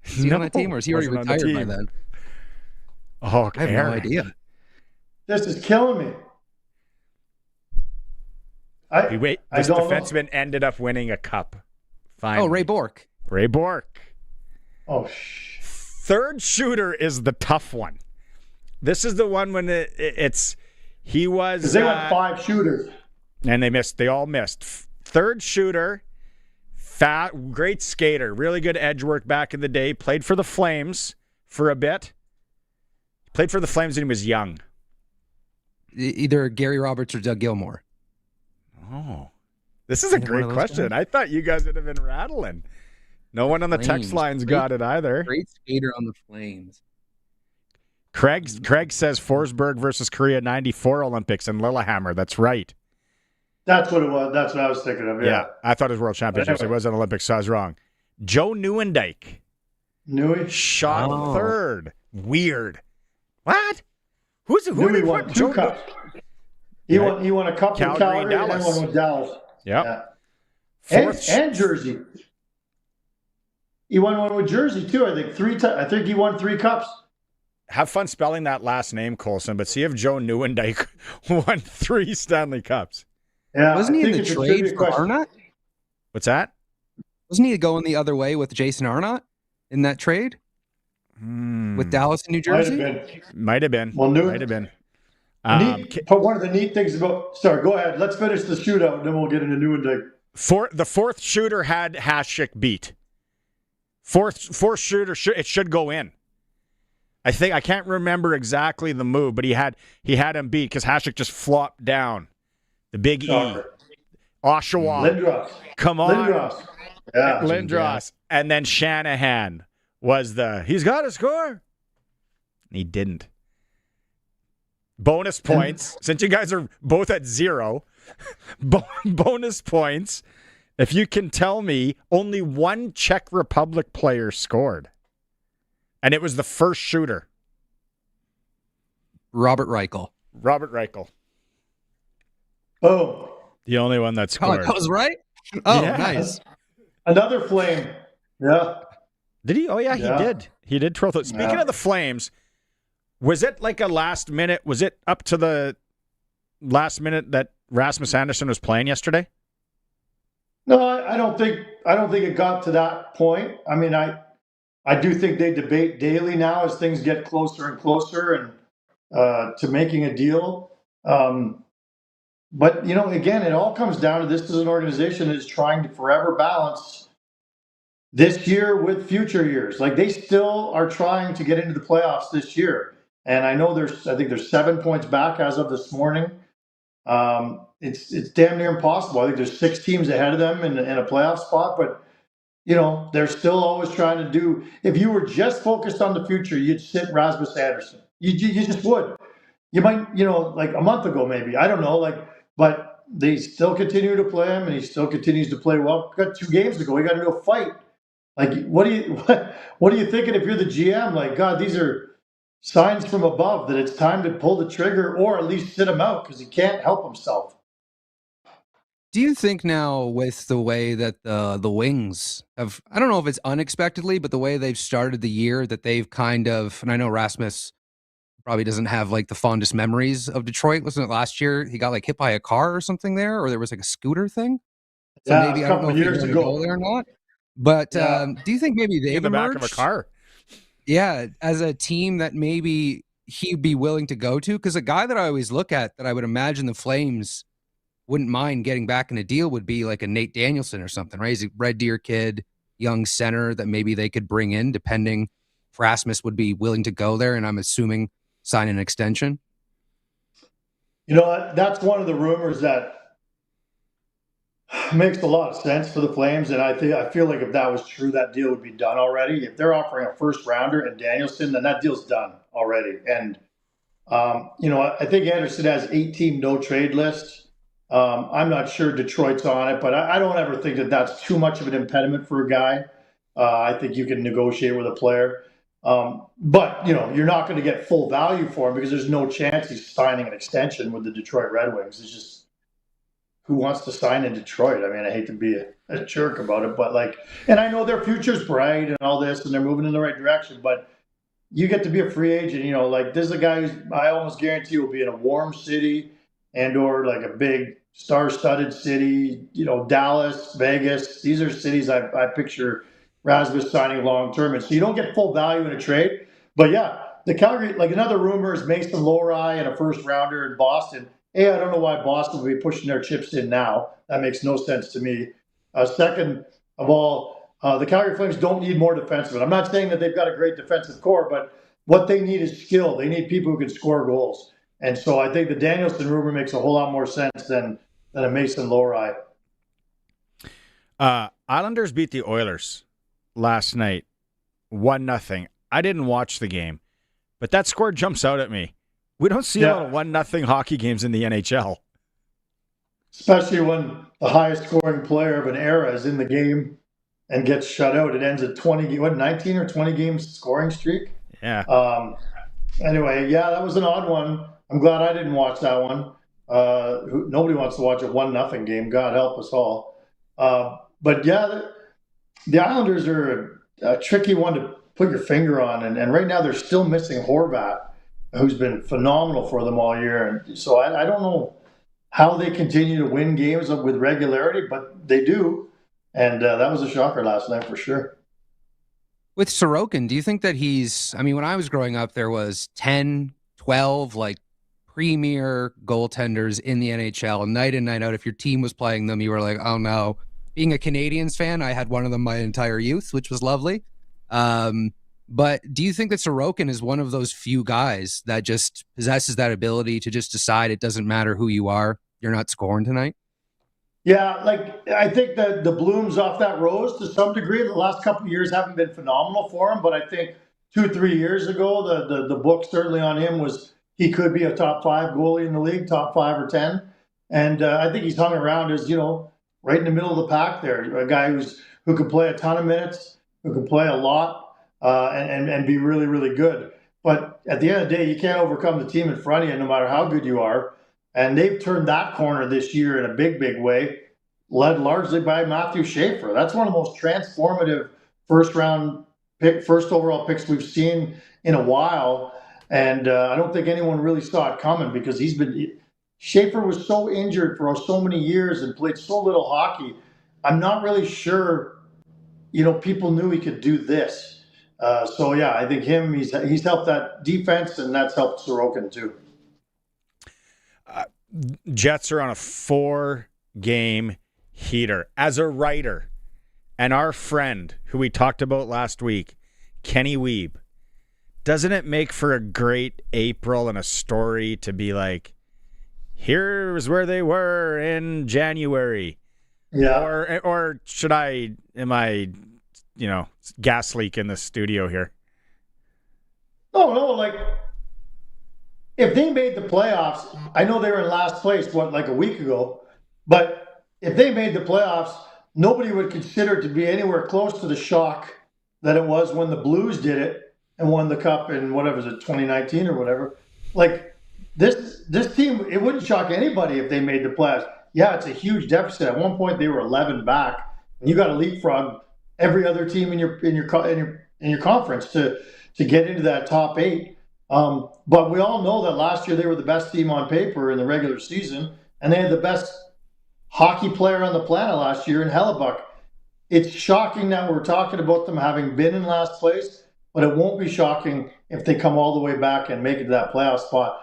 Is he on that team, or is he already retired by then? Oh, I have no idea. This is killing me. This defenseman ended up winning a cup. Finally. Oh, Ray Bourque. Ray Bourque. Oh, Third shooter is the tough one. This is the one when he was. Because they went 5 shooters. And they missed. They all missed. Third shooter. Fat, great skater, really good edge work back in the day. Played for the Flames for a bit. Played for the Flames when he was young. Either Gary Roberts or Doug Gilmour. Oh, this is a great question. Guys? I thought you guys would have been rattling. No one on the text lines got it either. Great skater on the Flames. Craig says Forsberg versus Korea 94 Olympics in Lillehammer. That's right. That's what it was. That's what I was thinking of. Yeah, I thought it was World Championships. It wasn't Olympics, so I was wrong. Joe Nieuwendyk. Shot third. Weird. What? Who did he won 2 cups. He won a cup with Calgary and then one with Dallas. Yep. Yeah. And Jersey. He won one with Jersey too. I think I think he won 3 cups. Have fun spelling that last name, Colson. But see if Joe Nieuwendyk won 3 Stanley Cups. Yeah, wasn't he in the trade for Arnott? What's that? Wasn't he going the other way with Jason Arnott in that trade with Dallas and New Jersey? Might have been. Well, might have been. But one of the neat things about go ahead. Let's finish the shootout, and then we'll get into Nieuwendyk. The fourth shooter had Hasek beat. Fourth shooter, it should go in. I can't remember exactly the move, but he had him beat because Hasek just flopped down. The big E. Oshawa. Lindros. Come on. Lindros. Yeah. Lindros. And then Shanahan was he's got to score. He didn't. Bonus points, since you guys are both at 0. Bonus points. If you can tell me only one Czech Republic player scored, and it was the first shooter. Robert Reichel. Oh. The only one that scored. Oh, that was right? Oh, yeah. Nice. Another Flame. Yeah. Did he? Oh, yeah, he did. He did throw those. Speaking of the Flames, was it like a last minute? Was it up to the last minute that Rasmus Andersson was playing yesterday? No, I don't think it got to that point. I mean, I do think they debate daily now as things get closer and closer and to making a deal. But, again, it all comes down to this is an organization that is trying to forever balance this year with future years. Like, they still are trying to get into the playoffs this year. And I know I think there's 7 points back as of this morning. It's damn near impossible. I think there's 6 teams ahead of them in a playoff spot, but they're still always trying to do. If you were just focused on the future, you'd sit Rasmus Andersson. You just would. You might, like a month ago maybe. I don't know, but they still continue to play him, and he still continues to play well. We've got 2 games to go. We got to do a fight. Like, what are you thinking if you're the GM? Like, God, these are signs from above that it's time to pull the trigger or at least sit him out because he can't help himself. Do you think now with the way that the Wings have, I don't know if it's unexpectedly, but the way they've started the year that they've kind of, and I know Rasmus probably doesn't have like the fondest memories of Detroit. Wasn't it last year he got like hit by a car or something there, or there was like a scooter thing? So yeah, maybe a I don't know couple if years he's ago go there or not. But do you think maybe they've in the emerged? back of a car? Yeah, as a team that maybe he'd be willing to go to? Because a guy that I always look at that I would imagine the Flames wouldn't mind getting back in a deal would be like a Nate Danielson or something, right? He's a Red Deer kid, young center that maybe they could bring in, depending if Rasmus would be willing to go there, and I'm assuming sign an extension. That's one of the rumors that makes a lot of sense for the Flames, and I feel like if that was true, that deal would be done already. If they're offering a first rounder and Danielson, then that deal's done already. And I think Anderson has 8-team no trade list. I'm not sure Detroit's on it, but I don't ever think that that's too much of an impediment for a guy. I think you can negotiate with a player. But you're not going to get full value for him because there's no chance he's signing an extension with the Detroit Red Wings. It's just, who wants to sign in Detroit? I mean, I hate to be a jerk about it, but and I know their future's bright and all this, and they're moving in the right direction, but you get to be a free agent, this is a guy who's, I almost guarantee will be in a warm city and or like a big star-studded city, Dallas, Vegas. These are cities I picture Rasmus signing long-term. And so you don't get full value in a trade. But yeah, the Calgary, another rumor is Mason Lohrei and a first-rounder in Boston. I don't know why Boston would be pushing their chips in now. That makes no sense to me. Second of all, the Calgary Flames don't need more defensemen. I'm not saying that they've got a great defensive core, but what they need is skill. They need people who can score goals. And so I think the Danielson rumor makes a whole lot more sense than a Mason Lohrei. Islanders beat the Oilers last night, 1-0. I didn't watch the game, but that score jumps out at me. We don't see a lot of 1-0 hockey games in the NHL. Especially when the highest scoring player of an era is in the game and gets shut out. It ends at 19 or 20 games scoring streak? Yeah. Anyway, that was an odd one. I'm glad I didn't watch that one. Nobody wants to watch a 1-0 game. God help us all. But yeah, the Islanders are a tricky one to put your finger on. And right now they're still missing Horvat, who's been phenomenal for them all year. And so I don't know how they continue to win games with regularity, but they do. And that was a shocker last night for sure. With Sorokin, do you think that when I was growing up, there was 10, 12, premier goaltenders in the NHL, night in, night out. If your team was playing them, you were like, oh no. Being a Canadians fan, I had one of them my entire youth, which was lovely. But do you think that Sorokin is one of those few guys that just possesses that ability to just decide it doesn't matter who you are, you're not scoring tonight? Yeah, I think that the blooms off that rose to some degree. The last couple of years haven't been phenomenal for him, but I think 2-3 years ago, the book certainly on him was he could be a top 5 goalie in the league, top 5 or 10. And I think he's hung around as, right in the middle of the pack there, a guy who can play a ton of minutes, who can play a lot, and be really, really good. But at the end of the day, you can't overcome the team in front of you no matter how good you are. And they've turned that corner this year in a big, big way, led largely by Matthew Schaefer. That's one of the most transformative first overall picks we've seen in a while. And I don't think anyone really saw it coming because Schaefer was so injured for so many years and played so little hockey. I'm not really sure, people knew he could do this. I think he's helped that defense, and that's helped Sorokin too. Jets are on a 4-game heater. As a writer, and our friend who we talked about last week, Kenny Wiebe, doesn't it make for a great April and a story to be like, here's where they were in January? Yeah. Or am I gas leak in the studio here? No, if they made the playoffs, I know they were in last place, a week ago, but if they made the playoffs, nobody would consider it to be anywhere close to the shock that it was when the Blues did it and won the Cup in, 2019 or whatever. This team, it wouldn't shock anybody if they made the playoffs. Yeah, it's a huge deficit. At one point, they were 11 back, and you got to leapfrog every other team in your conference to get into that top 8. But we all know that last year they were the best team on paper in the regular season, and they had the best hockey player on the planet last year in Hellebuck. It's shocking that we're talking about them having been in last place, but it won't be shocking if they come all the way back and make it to that playoff spot.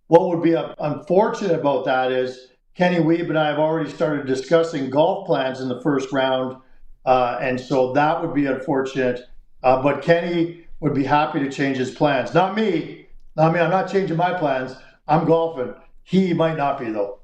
What would be unfortunate about that is Kenny Wiebe and I have already started discussing golf plans in the first round, and so that would be unfortunate. But Kenny would be happy to change his plans. Not me. I'm not changing my plans. I'm golfing. He might not be, though.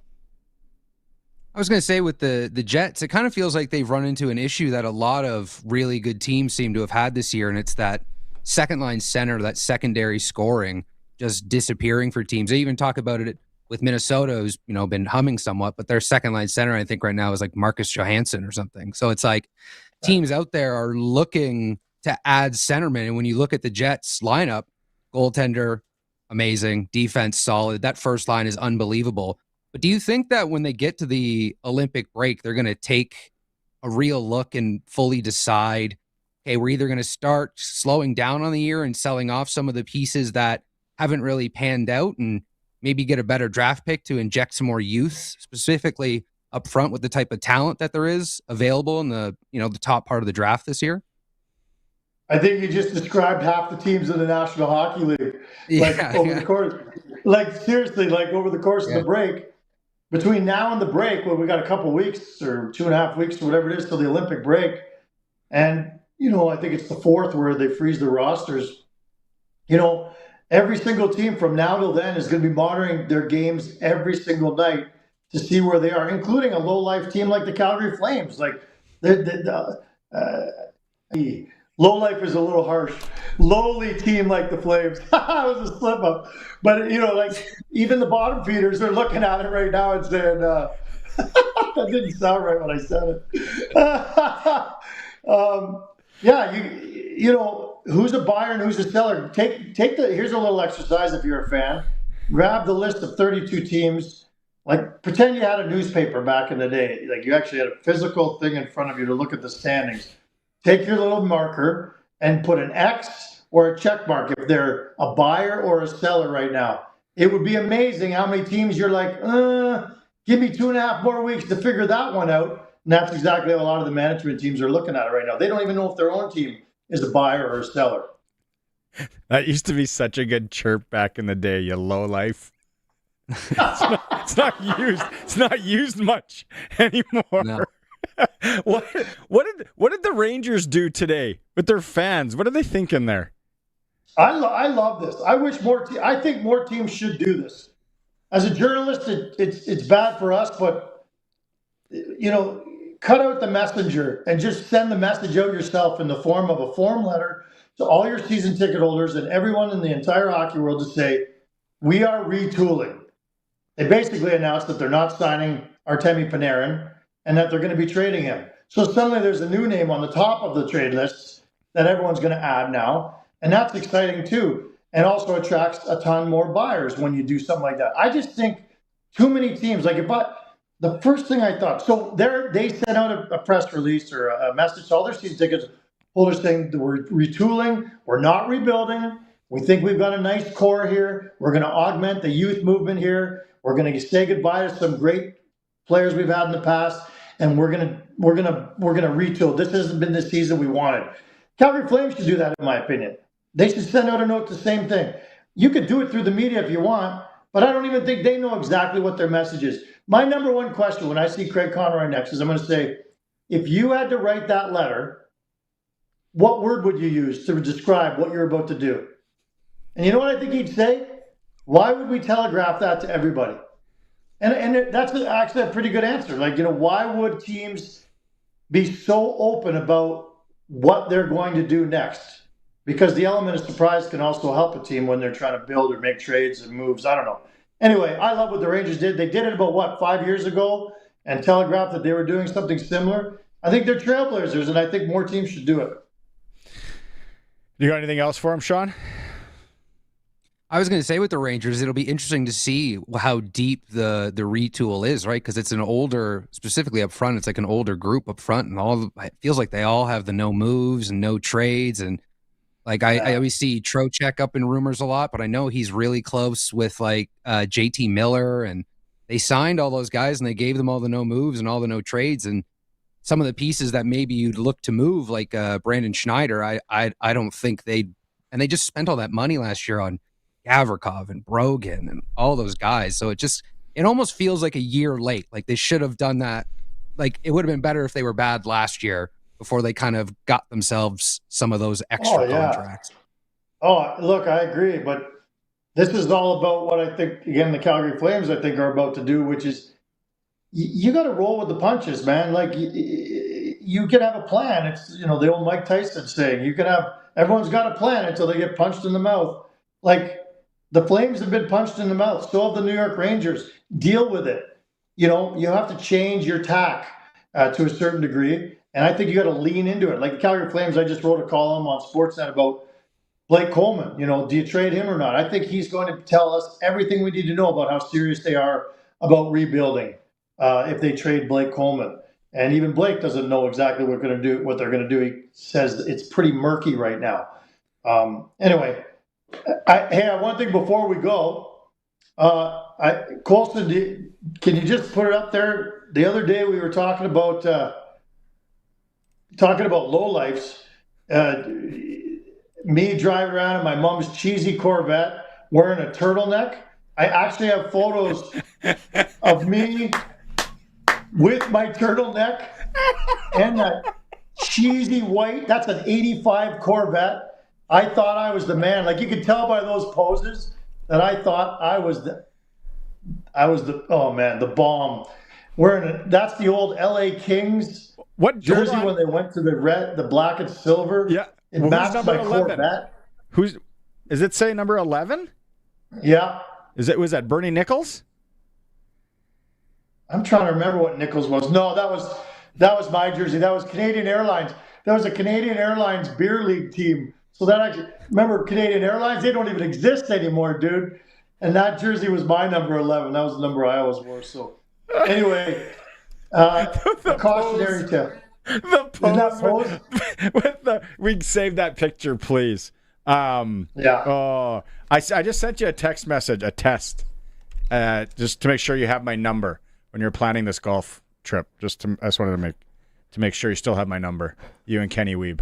I was going to say with the Jets, it kind of feels like they've run into an issue that a lot of really good teams seem to have had this year, and it's that second-line center, that secondary scoring just disappearing for teams. They even talk about it with Minnesota, who's been humming somewhat, but their second-line center, I think right now, is like Marcus Johansson or something. So it's like teams out there are looking to add centermen, and when you look at the Jets lineup, goaltender, amazing, defense, solid. That first line is unbelievable. But do you think that when they get to the Olympic break, they're going to take a real look and fully decide, okay, we're either going to start slowing down on the year and selling off some of the pieces that haven't really panned out and maybe get a better draft pick to inject some more youth, specifically up front with the type of talent that there is available in the top part of the draft this year? I think you just described half the teams in the National Hockey League. The course, seriously, over the course of the break, between now and the break, we got a couple weeks or 2.5 weeks or whatever it is till the Olympic break. And, I think it's the 4th where they freeze the rosters. Every single team from now till then is going to be monitoring their games every single night to see where they are, including a low-life team like the Calgary Flames. Low life is a little harsh. Lowly team like the Flames. It was a slip up. But, even the bottom feeders are looking at it right now and saying, that didn't sound right when I said it. Who's a buyer and who's a seller? Here's a little exercise if you're a fan. Grab the list of 32 teams. Pretend you had a newspaper back in the day. You actually had a physical thing in front of you to look at the standings. Take your little marker and put an X or a check mark if they're a buyer or a seller right now. It would be amazing how many teams you're like, give me 2.5 more weeks to figure that one out. And that's exactly how a lot of the management teams are looking at it right now. They don't even know if their own team is a buyer or a seller. That used to be such a good chirp back in the day, you low life. It's not used much anymore. No. What did the Rangers do today with their fans? What are they thinking there? I love this. I wish I think more teams should do this. As a journalist, it's bad for us, but cut out the messenger and just send the message out yourself in the form of a form letter to all your season ticket holders and everyone in the entire hockey world to say, we are retooling. They basically announced that they're not signing Artemi Panarin and that they're going to be trading him. So suddenly there's a new name on the top of the trade list that everyone's going to add now. And that's exciting too. And also attracts a ton more buyers when you do something like that. I just think too many teams, the first thing I thought, so they sent out a press release or a message to all their season tickets holders saying that we're retooling, we're not rebuilding. We think we've got a nice core here. We're going to augment the youth movement here. We're going to say goodbye to some great players we've had in the past, and we're going to retool. This hasn't been the season we wanted. Calgary Flames should do that, in my opinion. They should send out a note the same thing. You could do it through the media if you want, but I don't even think they know exactly what their message is. My number one question when I see Craig Conroy next is I'm going to say, if you had to write that letter, what word would you use to describe what you're about to do? And you know what I think he'd say? Why would we telegraph that to everybody? And that's actually a pretty good answer. Why would teams be so open about what they're going to do next? Because the element of surprise can also help a team when they're trying to build or make trades and moves. I don't know. Anyway, I love what the Rangers did. They did it about, 5 years ago and telegraphed that they were doing something similar. I think they're trailblazers, and I think more teams should do it. You got anything else for him, Sean? I was going to say with the Rangers, it'll be interesting to see how deep the retool is, right? Because it's an older, specifically up front, it's like an older group up front, and it feels like they all have the no moves and no trades. And I always see Trocheck up in rumors a lot, but I know he's really close with JT Miller, and they signed all those guys and they gave them all the no moves and all the no trades. And some of the pieces that maybe you'd look to move, like Brandon Schneider, I don't think and they just spent all that money last year on Gavrikov and Brogan and all those guys. So it almost feels like a year late. Like they should have done that. Like it would have been better if they were bad last year before they kind of got themselves some of those extra contracts. Oh, look, I agree. But this is all about what I think, again, the Calgary Flames, I think, are about to do, which is you got to roll with the punches, man. You can have a plan. It's, the old Mike Tyson saying, everyone's got a plan until they get punched in the mouth. The Flames have been punched in the mouth. So have the New York Rangers. Deal with it. You have to change your tack to a certain degree. And I think you got to lean into it. Like the Calgary Flames, I just wrote a column on Sportsnet about Blake Coleman. Do you trade him or not? I think he's going to tell us everything we need to know about how serious they are about rebuilding if they trade Blake Coleman. And even Blake doesn't know exactly what they're going to do. He says it's pretty murky right now. Anyway, one thing before we go. Colson, can you just put it up there? The other day we were talking about lowlifes. Me driving around in my mom's cheesy Corvette wearing a turtleneck. I actually have photos of me with my turtleneck and that cheesy white. That's an 85 Corvette. I thought I was the man. You could tell by those poses that I thought I was the bomb. That's the old LA Kings jersey when they went to the black and silver. Yeah. It matched my 11? Corvette. Is it say number 11? Yeah. Was that Bernie Nichols? I'm trying to remember what Nichols was. No, that was my jersey. That was Canadian Airlines. That was a Canadian Airlines beer league team. So remember Canadian Airlines? They don't even exist anymore, dude. And that jersey was my number 11. That was the number I always wore. So anyway, a cautionary tip. The pose we save that picture, please. Yeah. Oh, I just sent you a text message, a test, just to make sure you have my number when you're planning this golf trip. I just wanted to make sure you still have my number. You and Kenny Weeb.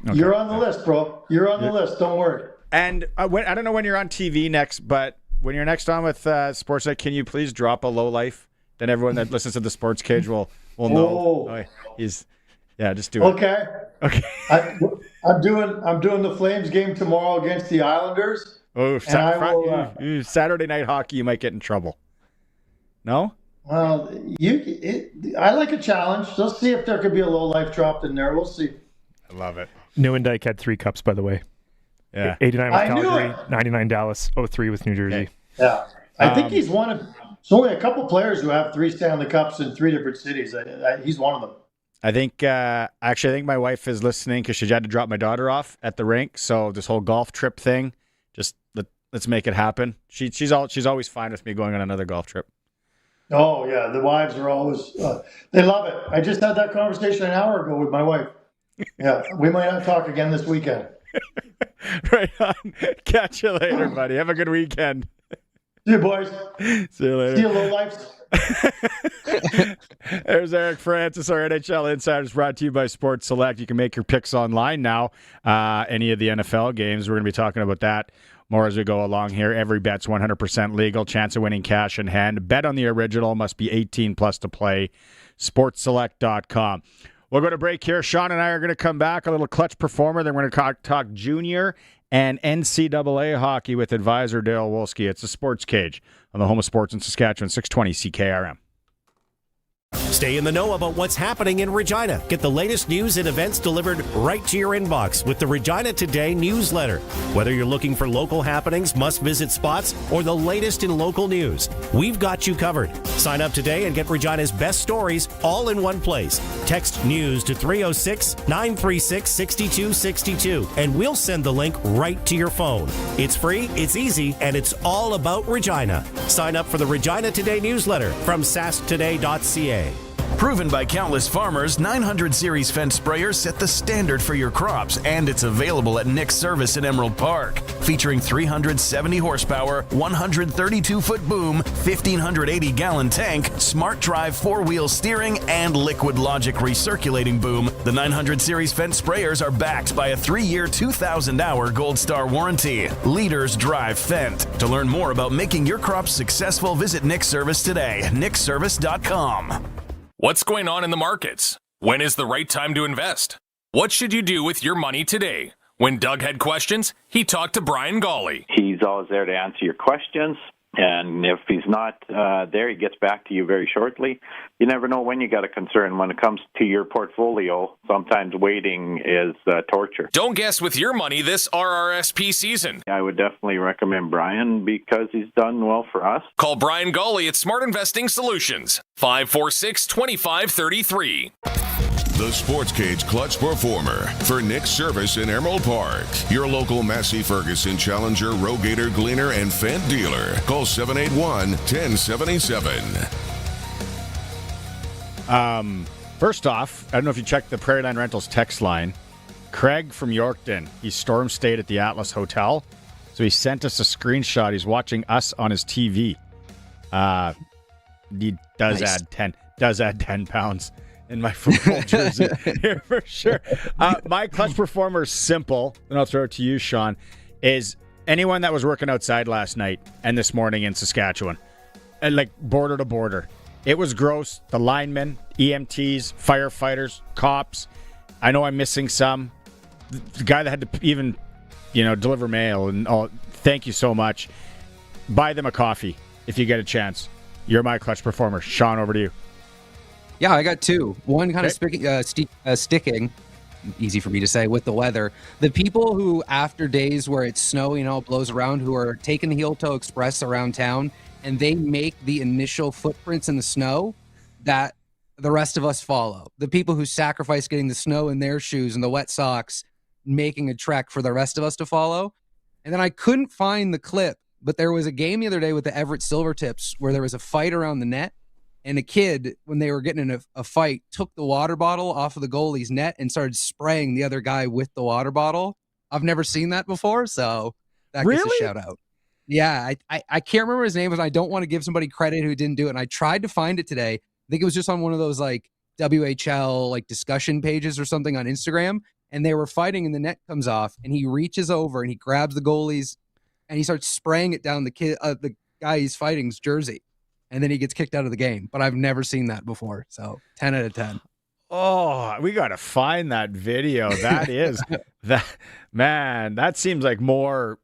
Okay. You're on the list, bro. You're on the list. Don't worry. And I don't know when you're on TV next, but when you're next on with Sportsnet, can you please drop a low life? Then everyone that listens to the Sports Cage will know. Oh, just do it. Okay. I'm doing the Flames game tomorrow against the Islanders. Oh, Saturday night hockey, you might get in trouble. No? Well, I like a challenge. Let's see if there could be a low life dropped in there. We'll see. I love it. Nieuwendyk had 3 cups, by the way. Yeah. 89 with I knew Calgary, it. 99 Dallas, 03 with New Jersey. Yeah. I think he's one of, there's only a couple players who have 3 Stanley Cups in 3 different cities. He's one of them. I think, actually, I think my wife is listening because she had to drop my daughter off at the rink. So this whole golf trip thing, just let's make it happen. She's always fine with me going on another golf trip. Oh, yeah. The wives are always, they love it. I just had that conversation an hour ago with my wife. Yeah. We might not talk again this weekend. Right on. Catch you later, buddy. Have a good weekend. See you, boys. See you later. See you, lowlifes. There's Eric Francis, our NHL Insiders, brought to you by Sports Select. You can make your picks online now. Any of the NFL games, we're going to be talking about that more as we go along here. Every bet's 100% legal. Chance of winning cash in hand. Bet on the original. Must be 18 plus to play. SportsSelect.com. We'll go to break here. Sean and I are going to come back. A little clutch performer. Then we're going to talk junior and NCAA hockey with advisor Darryl Wolski. It's the Sports Cage on the home of sports in Saskatchewan, 620 CKRM. Stay in the know about what's happening in Regina. Get the latest news and events delivered right to your inbox with the Regina Today newsletter. Whether you're looking for local happenings, must-visit spots, or the latest in local news, we've got you covered. Sign up today and get Regina's best stories all in one place. Text news to 306-936-6262, and we'll send the link right to your phone. It's free, it's easy, and it's all about Regina. Sign up for the Regina Today newsletter from sasktoday.ca. Proven by countless farmers, 900 Series fence sprayers set the standard for your crops, and it's available at Nick's Service in Emerald Park. Featuring 370 horsepower, 132-foot boom, 1,580-gallon tank, smart drive 4-wheel steering, and liquid logic recirculating boom, the 900 Series fence sprayers are backed by a 3-year, 2,000-hour Gold Star warranty. Leaders drive Fendt. To learn more about making your crops successful, visit Nick's Service today, nickservice.com. What's going on in the markets? When is the right time to invest? What should you do with your money today? When Doug had questions, he talked to Brian Golly. He's always there to answer your questions, and if he's not there, he gets back to you very shortly. You never know when you got a concern. When it comes to your portfolio, sometimes waiting is torture. Don't guess with your money this RRSP season. I would definitely recommend Brian because he's done well for us. Call Brian Golly at Smart Investing Solutions, 546-2533. The Sports Cage Clutch Performer for Nick's Service in Emerald Park. Your local Massey Ferguson Challenger, Rogator, Gleaner, and Fendt dealer. Call 781-1077. First off, I don't know if you checked the Prairie Line Rentals text line. Craig from Yorkton, he storm stayed at the Atlas Hotel, so he sent us a screenshot. He's watching us on his TV. He does add 10 pounds in my football jersey here for sure. My clutch performer is simple, and I'll throw it to you, Sean, is anyone that was working outside last night and this morning in Saskatchewan, and like border to border. It was gross. The linemen, EMTs, firefighters, cops. I know I'm missing some. The guy that had to even, deliver mail and all. Thank you so much. Buy them a coffee if you get a chance. You're my clutch performer. Sean, over to you. Yeah, I got 2. One kind of sticking, easy for me to say, with the weather. The people who, after days where it's snowy and all blows around, who are taking the Heel-Toe Express around town, and they make the initial footprints in the snow that the rest of us follow. The people who sacrifice getting the snow in their shoes and the wet socks, making a trek for the rest of us to follow. And then I couldn't find the clip, but there was a game the other day with the Everett Silvertips where there was a fight around the net. And a kid, when they were getting in a fight, took the water bottle off of the goalie's net and started spraying the other guy with the water bottle. I've never seen that before, so that gets a shout out. Yeah, I can't remember his name, but I don't want to give somebody credit who didn't do it. And I tried to find it today. I think it was just on one of those like WHL like discussion pages or something on Instagram. And they were fighting and the net comes off and he reaches over and he grabs the goalie's and he starts spraying it down the guy he's fighting's jersey. And then he gets kicked out of the game. But I've never seen that before. So 10 out of 10. Oh, we got to find that video. That is, that seems like more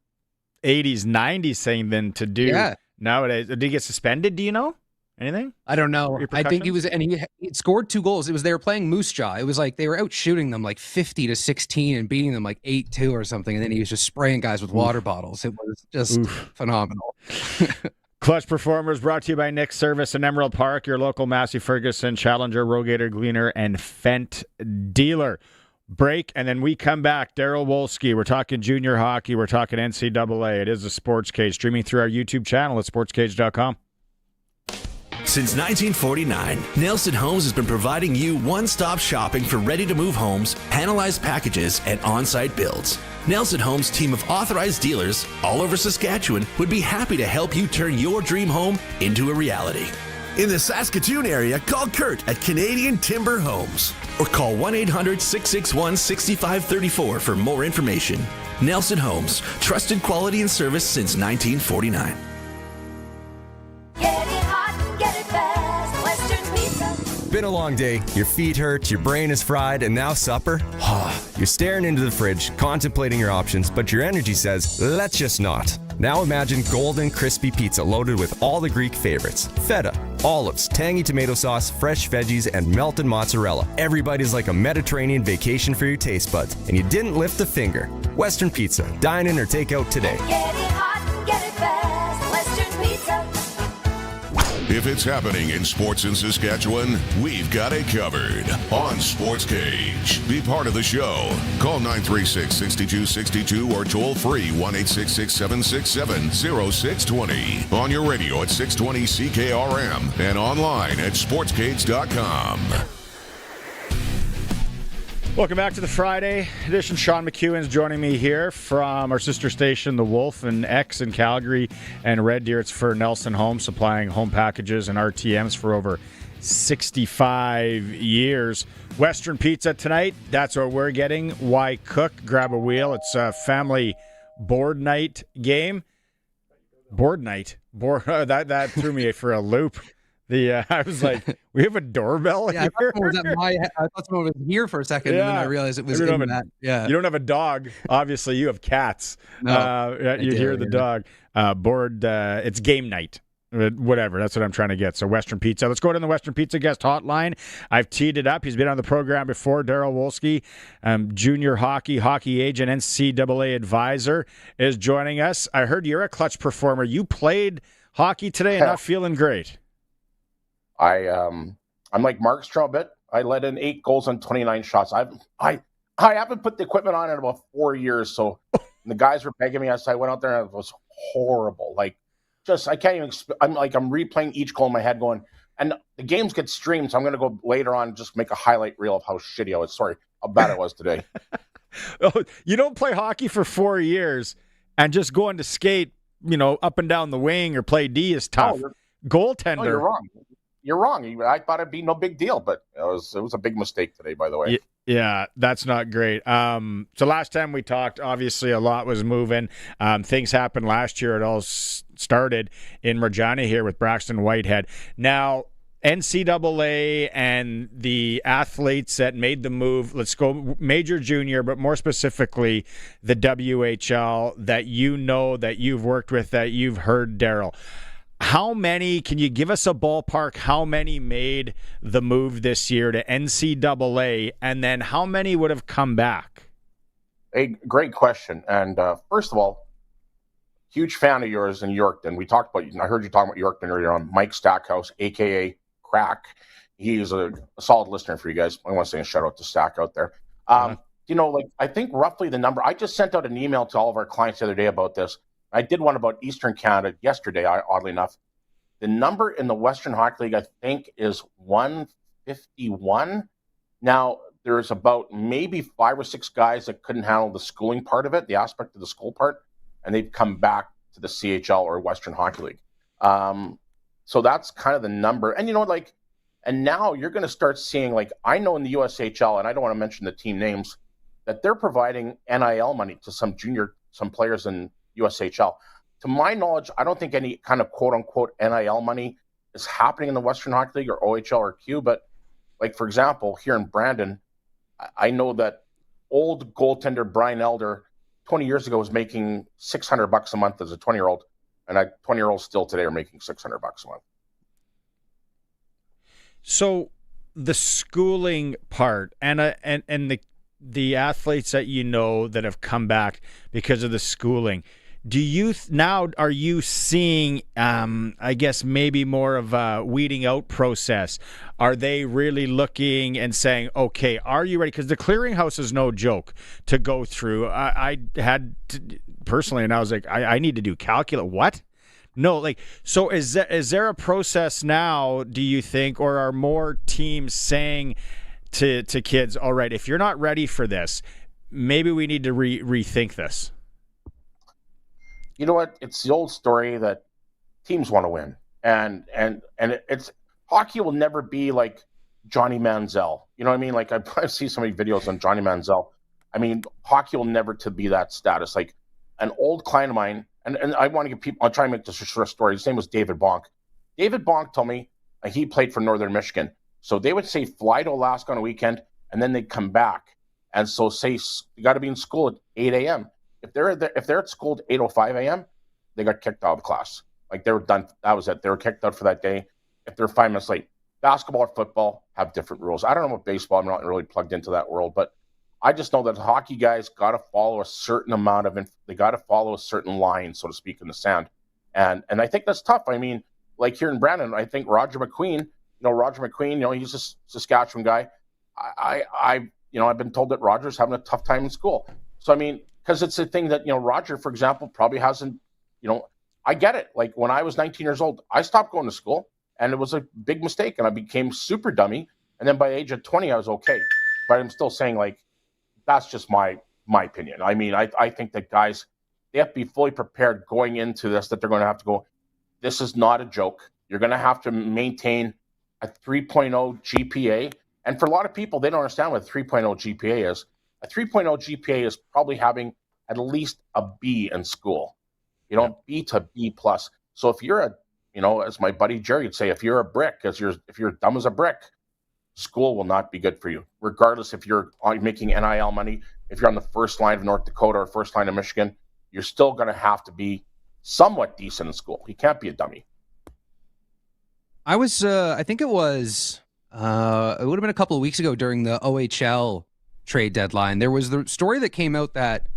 80s, 90s thing than to do nowadays. Did he get suspended? Do you know? Anything? I don't know. I think he was, and he scored 2 goals. It was, they were playing Moose Jaw. It was like they were out shooting them like 50-16 and beating them like 8-2 or something. And then he was just spraying guys with water bottles. It was just phenomenal. Clutch Performers brought to you by Nick's Service in Emerald Park, your local Massey Ferguson, Challenger, Rogator, Gleaner, and Fent dealer. Break, and then we come back. Darryl Wolski. We're talking junior hockey. We're talking NCAA. It is a Sports Cage, streaming through our YouTube channel at sportscage.com. Since 1949, Nelson Homes has been providing you one-stop shopping for ready-to-move homes, panelized packages, and on-site builds. Nelson Homes' team of authorized dealers all over Saskatchewan would be happy to help you turn your dream home into a reality. In the Saskatoon area, call Kurt at Canadian Timber Homes. Or call 1-800-661-6534 for more information. Nelson Homes, trusted quality and service since 1949. Been a long day, your feet hurt, your brain is fried, and now supper? You're staring into the fridge, contemplating your options, but your energy says, let's just not. Now imagine golden, crispy pizza loaded with all the Greek favorites. Feta, olives, tangy tomato sauce, fresh veggies, and melted mozzarella. Every bite is like a Mediterranean vacation for your taste buds, and you didn't lift a finger. Western Pizza. Dine in or take out today. Get it hot and get it fast. Western Pizza. If it's happening in sports in Saskatchewan, we've got it covered on Sports Cage. Be part of the show. Call 936-6262 or toll free 1-866-767-0620. On your radio at 620 CKRM and online at sportscage.com. Welcome back to the Friday edition. Sean McEwan's joining me here from our sister station, The Wolf, and X in Calgary and Red Deer. It's for Nelson Homes, supplying home packages and RTMs for over 65 years. Western Pizza tonight. That's what we're getting. Why cook? Grab a wheel. It's a family board night game. Board night. That threw me for a loop. I was like, we have a doorbell here? I thought someone was here for a second, and then I realized it was in that. Yeah. You don't have a dog. Obviously, you have cats. No, you hear the dog. Board, it's game night. Whatever. That's what I'm trying to get. So Western Pizza. Let's go to the Western Pizza guest hotline. I've teed it up. He's been on the program before. Darryl Wolski, junior hockey agent, NCAA advisor, is joining us. I heard you're a clutch performer. You played hockey today and not feeling great. I'm like Markstrom a bit. I let in 8 goals on 29 shots. I haven't put the equipment on in about 4 years. So the guys were begging me. So I went out there and it was horrible. Like, just I can't even. I'm replaying each goal in my head, going. And the games get streamed, so I'm going to go later on and just make a highlight reel of how shitty I was. Sorry, how bad it was today. You don't play hockey for 4 years and just going to skate, up and down the wing or play D is tough. Goaltender. No, you're wrong. You're wrong. I thought it'd be no big deal, but it was a big mistake today, by the way. Yeah, that's not great. So last time we talked, obviously a lot was moving. Things happened last year. It all started in Regina here with Braxton Whitehead. Now, NCAA and the athletes that made the move, let's go major, junior, but more specifically the WHL that that you've worked with, that you've heard, Darryl. How many, can you give us a ballpark, how many made the move this year to NCAA, and then how many would have come back? Hey, great question. And first of all, huge fan of yours in Yorkton. We talked about, I heard you talking about Yorkton earlier on. Mike Stackhouse, a.k.a. Crack. He's a solid listener for you guys. I want to say a shout out to Stack out there. I think roughly the number, I just sent out an email to all of our clients the other day about this. I did one about Eastern Canada yesterday, oddly enough. The number in the Western Hockey League, I think, is 151. Now, there's about maybe 5 or 6 guys that couldn't handle the schooling part of it, the aspect of the school part, and they've come back to the CHL or Western Hockey League. So that's kind of the number. And, and now you're going to start seeing, I know in the USHL, and I don't want to mention the team names, that they're providing NIL money to some players in USHL. To my knowledge, I don't think any kind of quote-unquote NIL money is happening in the Western Hockey League or OHL or Q, but for example, here in Brandon, I know that old goaltender Brian Elder 20 years ago was making $600 a month as a 20-year-old, and 20-year-olds still today are making $600 a month. So the schooling part and the athletes that you know that have come back because of the schooling, do you now are you seeing I guess maybe more of a weeding out process? Are they really looking and saying, okay, are you ready? Because the clearinghouse is no joke to go through. I had to, personally, and I was like, I need to do calculus. What? No, like, so is there a process now, do you think, or are more teams saying to kids, all right, if you're not ready for this, maybe we need to rethink this? You know what? It's the old story that teams want to win, and it's hockey will never be like Johnny Manziel. You know what I mean? Like I see so many videos on Johnny Manziel. I mean, hockey will never to be that status. Like an old client of mine, and I want to give people. I'll try and make this a short story. His name was David Bonk. David Bonk told me he played for Northern Michigan. So they would say fly to Alaska on a weekend, and then they'd come back. And so say you got to be in school at 8 a.m. If they're at school at 8:05 a.m., they got kicked out of class. Like they were done. That was it. They were kicked out for that day. If they're 5 minutes late, basketball or football have different rules. I don't know about baseball. I'm not really plugged into that world, but I just know that hockey guys got to follow a certain amount of. They got to follow a certain line, so to speak, in the sand. And I think that's tough. I mean, like here in Brandon, I think Roger McEwan. He's a Saskatchewan guy. I've been told that Roger's having a tough time in school. So I mean. Because it's a thing that, Roger, for example, probably hasn't, I get it. Like when I was 19 years old, I stopped going to school and it was a big mistake and I became super dummy. And then by the age of 20, I was okay. But I'm still saying like, that's just my opinion. I mean, I think that guys, they have to be fully prepared going into this, that they're going to have to go, this is not a joke. You're going to have to maintain a 3.0 GPA. And for a lot of people, they don't understand what a 3.0 GPA is. A 3.0 GPA is probably having at least a B in school, B to B plus. So if you're as my buddy Jerry would say, if you're a brick, if you're dumb as a brick, school will not be good for you. Regardless if you're making NIL money, if you're on the first line of North Dakota or first line of Michigan, you're still going to have to be somewhat decent in school. You can't be a dummy. I was, I think it was, it would have been a couple of weeks ago during the OHL trade deadline. There was the story that came out that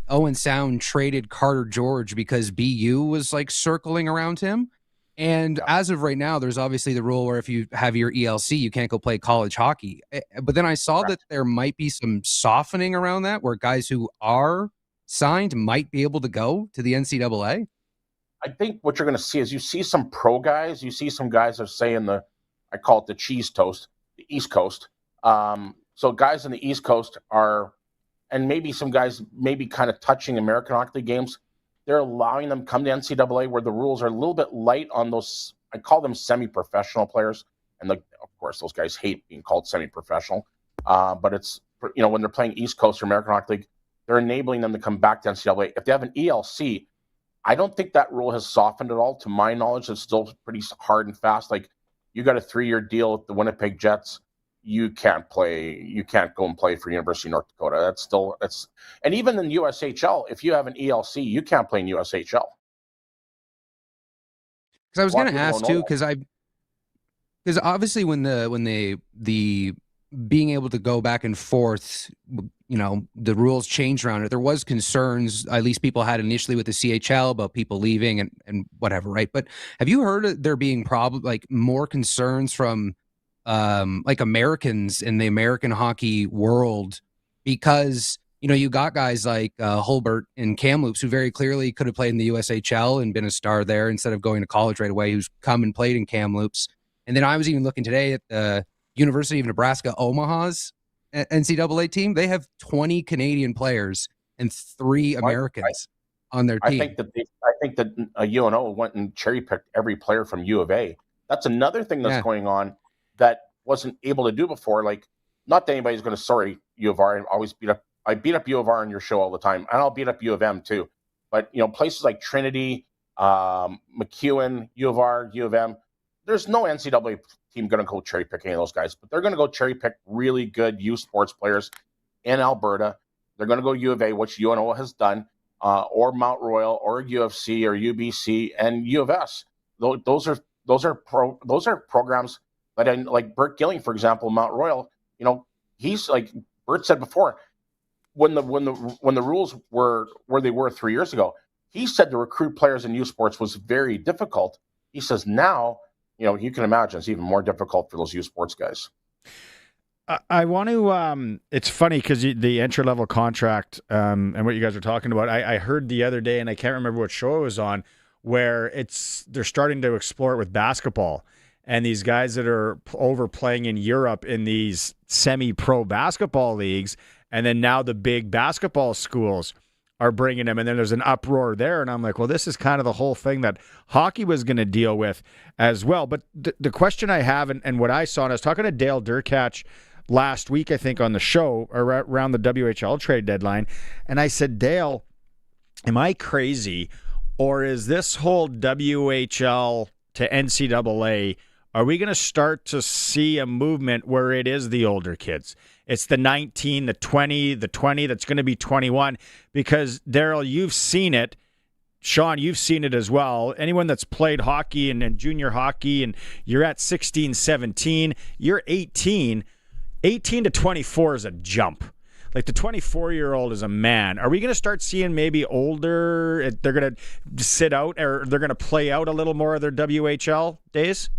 Owen Sound traded Carter George because BU was like circling around him. And as of right now, there's obviously the rule where if you have your ELC, you can't go play college hockey. But then I saw that there might be some softening around that where guys who are signed might be able to go to the NCAA. I think what you're going to see is you see some pro guys. You see some guys that are saying I call it the cheese toast, the East Coast. So guys in the East Coast are, and maybe some guys maybe kind of touching American Hockey League games, they're allowing them come to NCAA where the rules are a little bit light on those, I call them semi-professional players. And of course, those guys hate being called semi-professional. But it's, when they're playing East Coast or American Hockey League, they're enabling them to come back to NCAA. If they have an ELC, I don't think that rule has softened at all. To my knowledge, it's still pretty hard and fast. Like you got a 3-year deal with the Winnipeg Jets. You can't go and play for University of North Dakota. And even in USHL, if you have an ELC, you can't play in USHL. Because I was going to ask too, because obviously when the being able to go back and forth, the rules changed around it. There was concerns, at least people had initially with the CHL about people leaving and whatever, right? But have you heard there being more concerns from Americans in the American hockey world because, you got guys like Holbert and Kamloops who very clearly could have played in the USHL and been a star there instead of going to college right away, who's come and played in Kamloops. And then I was even looking today at the University of Nebraska Omaha's NCAA team. They have 20 Canadian players and 3 Americans on their team. I think that UNO went and cherry-picked every player from U of A. That's another thing that's going on that wasn't able to do before. Like, not that anybody's going to, sorry, U of R, I beat up U of R on your show all the time, and I'll beat up U of M too. But, places like Trinity, McEwan, U of R, U of M, there's no NCAA team going to go cherry pick any of those guys, but they're going to go cherry pick really good youth sports players in Alberta. They're going to go U of A, which UNO has done, or Mount Royal, or UFC, or UBC, and U of S. Those are programs But like Bert Gilling, for example, Mount Royal, he's like Bert said before, when the rules were where they were 3 years ago, he said to recruit players in youth sports was very difficult. He says now, you can imagine it's even more difficult for those youth sports guys. I want to. It's funny because the entry level contract and what you guys are talking about. I heard the other day, and I can't remember what show it was on, where they're starting to explore it with basketball, and these guys that are overplaying in Europe in these semi-pro basketball leagues, and then now the big basketball schools are bringing them, and then there's an uproar there, and I'm like, well, this is kind of the whole thing that hockey was going to deal with as well. But the question I have, and what I saw, and I was talking to Dale Durkach last week, I think, on the show around the WHL trade deadline. And I said, Dale, am I crazy? Or is this whole WHL to NCAA, are we going to start to see a movement where it is the older kids? It's the 19, the 20 that's going to be 21. Because, Darryl, you've seen it. Sean, you've seen it as well. Anyone that's played hockey and junior hockey, and you're at 16, 17, you're 18 to 24 is a jump. Like the 24-year-old is a man. Are we going to start seeing maybe older, they're going to sit out, or they're going to play out a little more of their WHL days?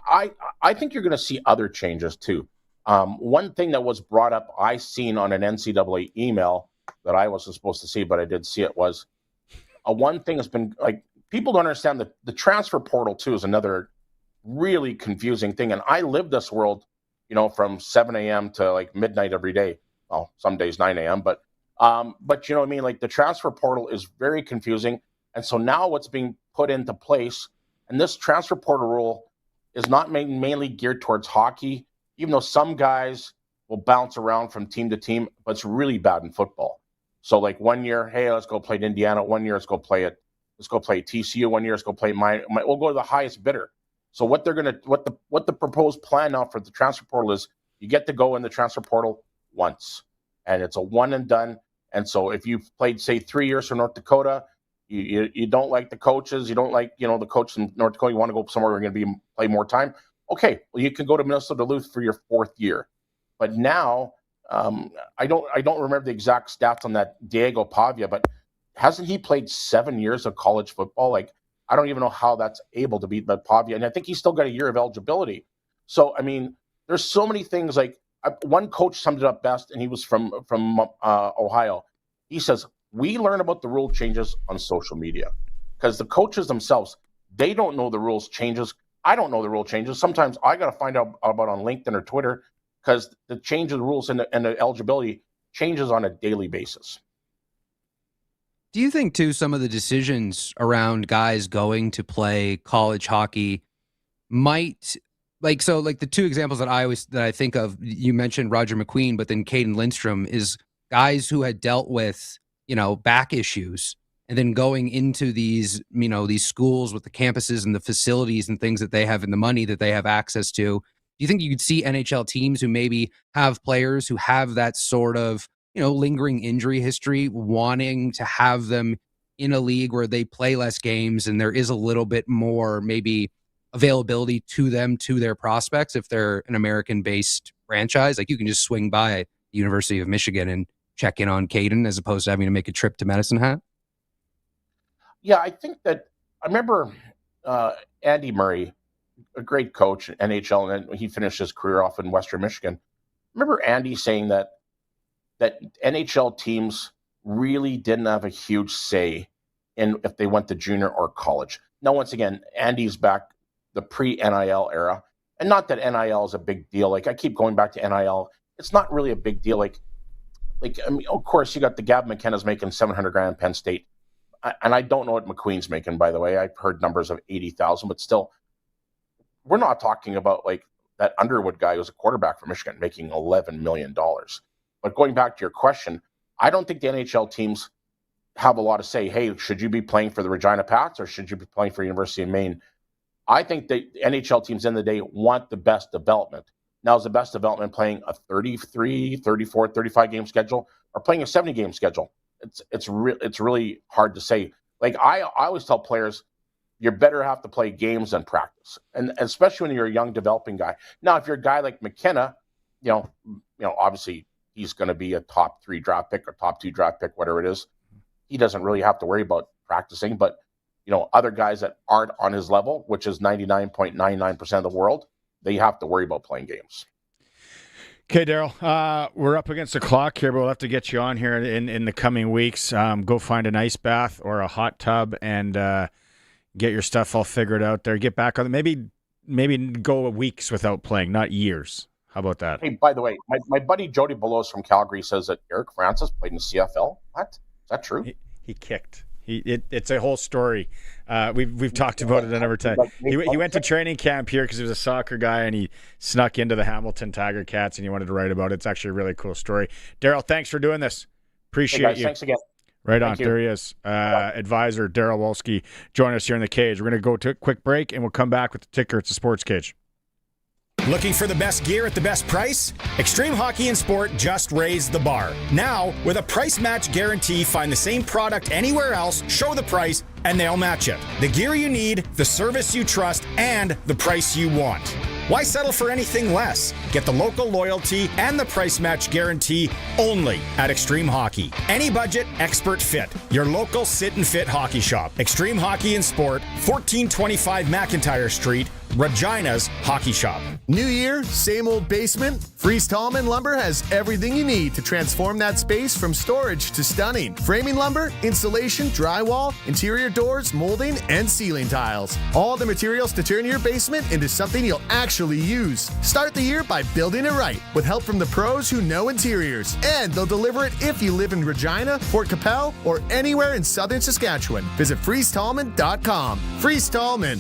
I think you're going to see other changes too. One thing that was brought up, I seen on an NCAA email that I wasn't supposed to see, but I did see it, was one thing has been, like, people don't understand that the transfer portal too is another really confusing thing. And I live this world, from 7 a.m. to like midnight every day. Well, some days 9 a.m. But you know what I mean? Like the transfer portal is very confusing. And so now what's being put into place, and this transfer portal rule is not mainly geared towards hockey, even though some guys will bounce around from team to team, but it's really bad in football. So like 1 year, hey, let's go play at Indiana. 1 year, let's go play at TCU. 1 year, let's go play we'll go to the highest bidder. So what the proposed plan now for the transfer portal is, you get to go in the transfer portal once, and it's a one and done. And so if you've played, say, 3 years for North Dakota, you don't like the coaches, you don't like the coach in North Dakota, you want to go somewhere where you're going to play more time. Okay, well, you can go to Minnesota Duluth for your fourth year. But now, I don't remember the exact stats on that Diego Pavia, but hasn't he played 7 years of college football? Like, I don't even know how that's able to beat Pavia. And I think he's still got a year of eligibility. So, I mean, there's so many things. Like, one coach summed it up best, and he was from Ohio. He says, we learn about the rule changes on social media, because the coaches themselves, they don't know the rules changes. I don't know the rule changes. Sometimes I got to find out about on LinkedIn or Twitter, because the change of the rules and the eligibility changes on a daily basis. Do you think, too, some of the decisions around guys going to play college hockey might, like the two examples that I think of, you mentioned Roger McEwan, but then Caden Lindstrom, is guys who had dealt with, back issues, and then going into these schools with the campuses and the facilities and things that they have and the money that they have access to. Do you think you could see NHL teams who maybe have players who have that sort of, lingering injury history, wanting to have them in a league where they play less games and there is a little bit more maybe availability to them, to their prospects, if they're an American-based franchise? Like, you can just swing by the University of Michigan and check in on Caden as opposed to having to make a trip to Medicine Hat? Yeah, I think that I remember Andy Murray, a great coach in NHL, and he finished his career off in Western Michigan. I remember Andy saying that NHL teams really didn't have a huge say in if they went to junior or college. Now, once again, Andy's back the pre-NIL era, and not that NIL is a big deal. Like, I keep going back to NIL. It's not really a big deal. Like I mean, of course, you got the Gab McKenna's making $700,000 in Penn State, and I don't know what McQueen's making, by the way. I've heard numbers of 80,000, but still, we're not talking about like that Underwood guy who's a quarterback for Michigan making $11 million. But going back to your question, I don't think the NHL teams have a lot to say. Hey, should you be playing for the Regina Pats or should you be playing for University of Maine? I think the NHL teams in the day want the best development. Now, is the best development playing a 33, 34, 35 game schedule or playing a 70 game schedule? It's really hard to say. Like, I always tell players, you're better have to play games than practice, and especially when you're a young developing guy. Now, if you're a guy like McKenna, obviously he's going to be a top 3 draft pick or top 2 draft pick, whatever it is. He doesn't really have to worry about practicing, but other guys that aren't on his level, which is 99.99% of the world, they have to worry about playing games. Okay, Darryl, we're up against the clock here, but we'll have to get you on here in the coming weeks. Go find an ice bath or a hot tub and get your stuff all figured out there. Get back on it. Maybe go weeks without playing, not years. How about that? Hey, by the way, my buddy Jody Belos from Calgary says that Eric Francis played in the CFL. What? Is that true? He kicked. It's a whole story. We've talked about it a number of times. He went to training camp here because he was a soccer guy, and he snuck into the Hamilton Tiger Cats, and he wanted to write about it. It's actually a really cool story. Darryl, thanks for doing this. Appreciate you. Thanks again. Right on. There he is. Advisor Darryl Wolski. Join us here in the cage. We're going to go to a quick break, and we'll come back with the ticker. It's the Sports Cage. Looking for the best gear at the best price? Extreme Hockey and Sport just raised the bar. Now, with a price match guarantee, find the same product anywhere else, show the price, and they'll match it. The gear you need, the service you trust, and the price you want. Why settle for anything less? Get the local loyalty and the price match guarantee only at Extreme Hockey. Any budget, expert fit. Your local sit and fit hockey shop. Extreme Hockey and Sport, 1425 McIntyre Street, Regina's hockey shop. New year, same old basement? Fries Tallman Lumber has everything you need to transform that space from storage to stunning. Framing lumber, insulation, drywall, interior doors, molding, and ceiling tiles. All the materials to turn your basement into something you'll actually use. Start the year by building it right with help from the pros who know interiors. And they'll deliver it if you live in Regina, Fort Capel, or anywhere in southern Saskatchewan. Visit FriesTallman.com. Fries Tallman.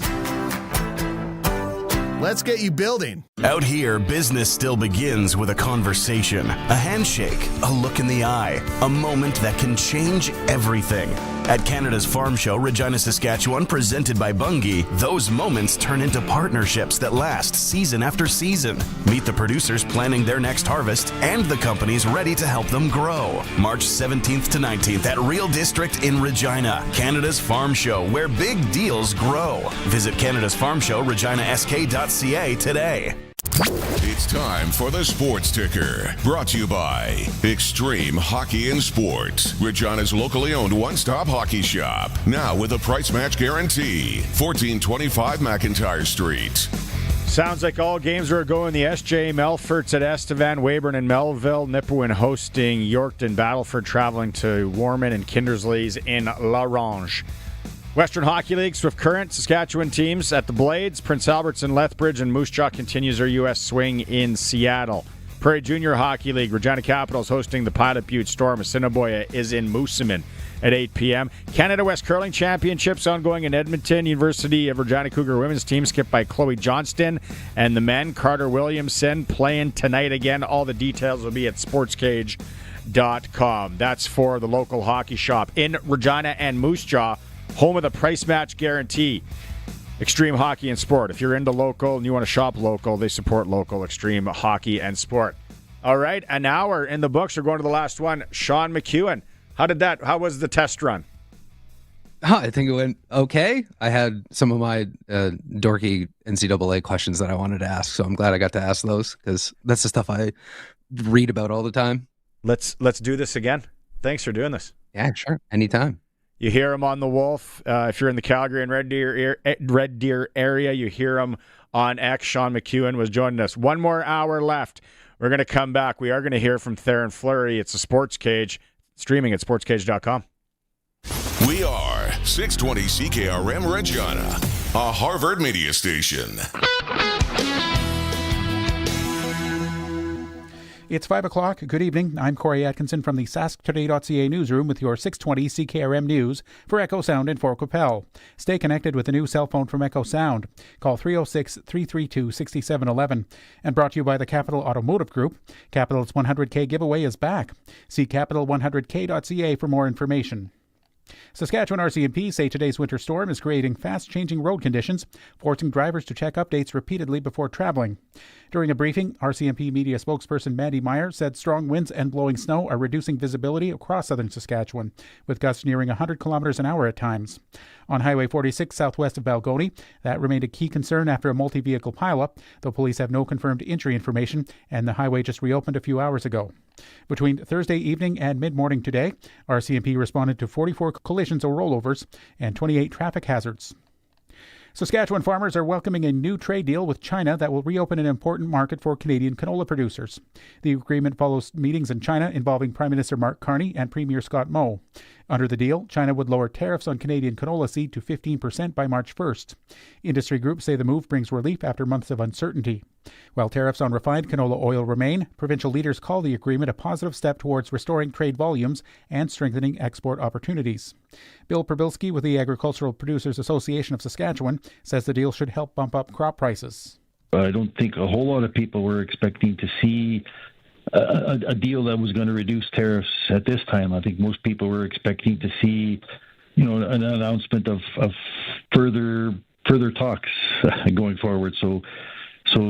Let's get you building. Out here, business still begins with a conversation, a handshake, a look in the eye, a moment that can change everything. At Canada's Farm Show, Regina, Saskatchewan, presented by Bungie, those moments turn into partnerships that last season after season. Meet the producers planning their next harvest and the companies ready to help them grow. March 17th to 19th at Real District in Regina. Canada's Farm Show, where big deals grow. Visit Canada's Farm Show, reginask.ca today. It's time for the Sports Ticker, brought to you by Extreme Hockey and Sport, Regina's locally owned one-stop hockey shop. Now with a price match guarantee. 1425 McIntyre Street. Sounds like all games are going the SJ. Melfort's at Estevan, Weyburn and Melville, Nipawin hosting Yorkton, Battleford traveling to Warman, and Kindersley's in Larange. Western Hockey League, Swift Current, Saskatchewan teams at the Blades, Prince Albert's in Lethbridge, and Moose Jaw continues their U.S. swing in Seattle. Prairie Junior Hockey League, Regina Capitals hosting the Pilot Butte Storm. Assiniboia is in Moosomin at 8 p.m. Canada West Curling Championships ongoing in Edmonton. University of Regina Cougar women's team skipped by Chloe Johnston. And the men, Carter Williamson, playing tonight again. All the details will be at sportscage.com. That's for the local hockey shop in Regina and Moose Jaw. Home of the price match guarantee. Extreme Hockey and Sport. If you're into local and you want to shop local, they support local Extreme Hockey and Sport. All right, an hour in the books. We're going to the last one. Sean McEwan. How was the test run? I think it went okay. I had some of my dorky NCAA questions that I wanted to ask, so I'm glad I got to ask those because that's the stuff I read about all the time. Let's do this again. Thanks for doing this. Yeah, sure. Anytime. You hear him on the Wolf. If you're in the Calgary and Red Deer area, you hear him on X. Sean McEwan was joining us. One more hour left. We're going to come back. We are going to hear from Theron Fleury. It's a Sports Cage, streaming at sportscage.com. We are 620 CKRM Regina, a Harvard media station. It's 5 o'clock. Good evening. I'm Corey Atkinson from the SaskToday.ca newsroom with your 620 CKRM News for Echo Sound in Fort Capel. Stay connected with the new cell phone from Echo Sound. Call 306-332-6711. And brought to you by the Capital Automotive Group. Capital's 100K giveaway is back. See capital100k.ca for more information. Saskatchewan RCMP say today's winter storm is creating fast-changing road conditions, forcing drivers to check updates repeatedly before traveling. During a briefing, RCMP media spokesperson Mandy Meyer said strong winds and blowing snow are reducing visibility across southern Saskatchewan, with gusts nearing 100 kilometers an hour at times. On Highway 46 southwest of Balgony, that remained a key concern after a multi-vehicle pileup, though police have no confirmed injury information, and the highway just reopened a few hours ago. Between Thursday evening and mid-morning today, RCMP responded to 44 collisions or rollovers and 28 traffic hazards. Saskatchewan farmers are welcoming a new trade deal with China that will reopen an important market for Canadian canola producers. The agreement follows meetings in China involving Prime Minister Mark Carney and Premier Scott Moe. Under the deal, China would lower tariffs on Canadian canola seed to 15% by March 1st. Industry groups say the move brings relief after months of uncertainty. While tariffs on refined canola oil remain, provincial leaders call the agreement a positive step towards restoring trade volumes and strengthening export opportunities. Bill Perbilski with the Agricultural Producers Association of Saskatchewan says the deal should help bump up crop prices. I don't think a whole lot of people were expecting to see a deal that was going to reduce tariffs at this time. I think most people were expecting to see, an announcement of further talks going forward. So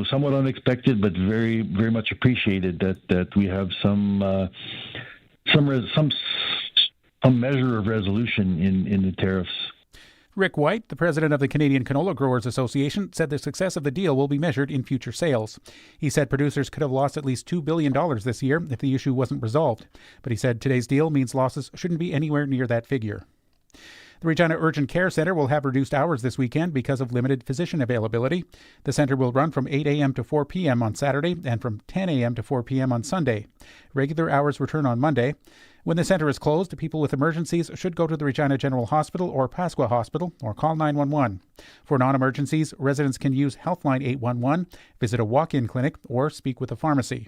somewhat unexpected, but very, very much appreciated that we have some measure of resolution in the tariffs. Rick White, the president of the Canadian Canola Growers Association, said the success of the deal will be measured in future sales. He said producers could have lost at least $2 billion this year if the issue wasn't resolved. But he said today's deal means losses shouldn't be anywhere near that figure. The Regina Urgent Care Centre will have reduced hours this weekend because of limited physician availability. The centre will run from 8 a.m. to 4 p.m. on Saturday and from 10 a.m. to 4 p.m. on Sunday. Regular hours return on Monday. When the centre is closed, people with emergencies should go to the Regina General Hospital or Pasqua Hospital or call 911. For non-emergencies, residents can use Healthline 811, visit a walk-in clinic, or speak with a pharmacy.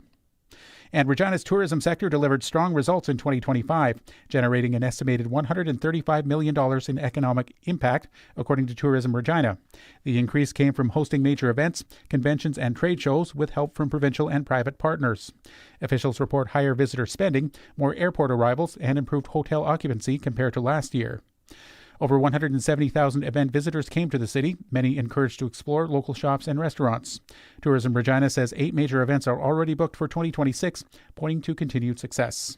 And Regina's tourism sector delivered strong results in 2025, generating an estimated $135 million in economic impact, according to Tourism Regina. The increase came from hosting major events, conventions, and trade shows with help from provincial and private partners. Officials report higher visitor spending, more airport arrivals, and improved hotel occupancy compared to last year. Over 170,000 event visitors came to the city, many encouraged to explore local shops and restaurants. Tourism Regina says 8 major events are already booked for 2026, pointing to continued success.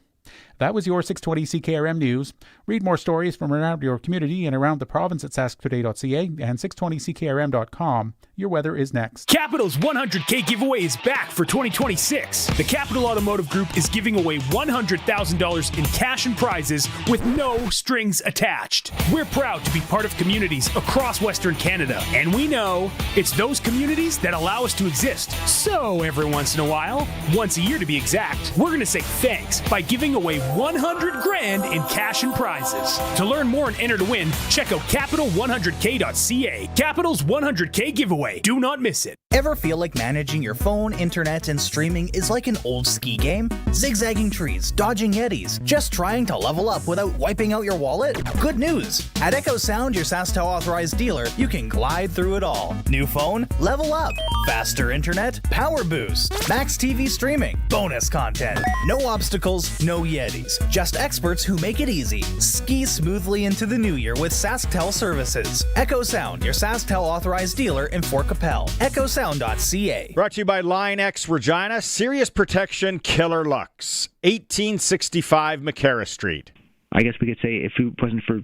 That was your 620 CKRM News. Read more stories from around your community and around the province at sasktoday.ca and 620ckrm.com. Your weather is next. Capital's 100K giveaway is back for 2026. The Capital Automotive Group is giving away $100,000 in cash and prizes with no strings attached. We're proud to be part of communities across Western Canada, and we know it's those communities that allow us to exist. So every once in a while, once a year to be exact, we're going to say thanks by giving away $100,000 in cash and prizes. To learn more and enter to win, check out capital100k.ca. Capital's 100K giveaway. Do not miss it. Ever feel like managing your phone, internet, and streaming is like an old ski game? Zigzagging trees, dodging yetis, just trying to level up without wiping out your wallet? Good news! At Echo Sound, your SaskTel authorized dealer, you can glide through it all. New phone? Level up. Faster internet? Power boost. Max TV streaming. Bonus content. No obstacles, no yetis. Just experts who make it easy. Ski smoothly into the new year with SaskTel services. Echo Sound, your SaskTel authorized dealer in Fort Capel. EchoSound.ca. Brought to you by Line X Regina, Serious Protection Killer Lux, 1865 McCarra Street. I guess we could say if it wasn't for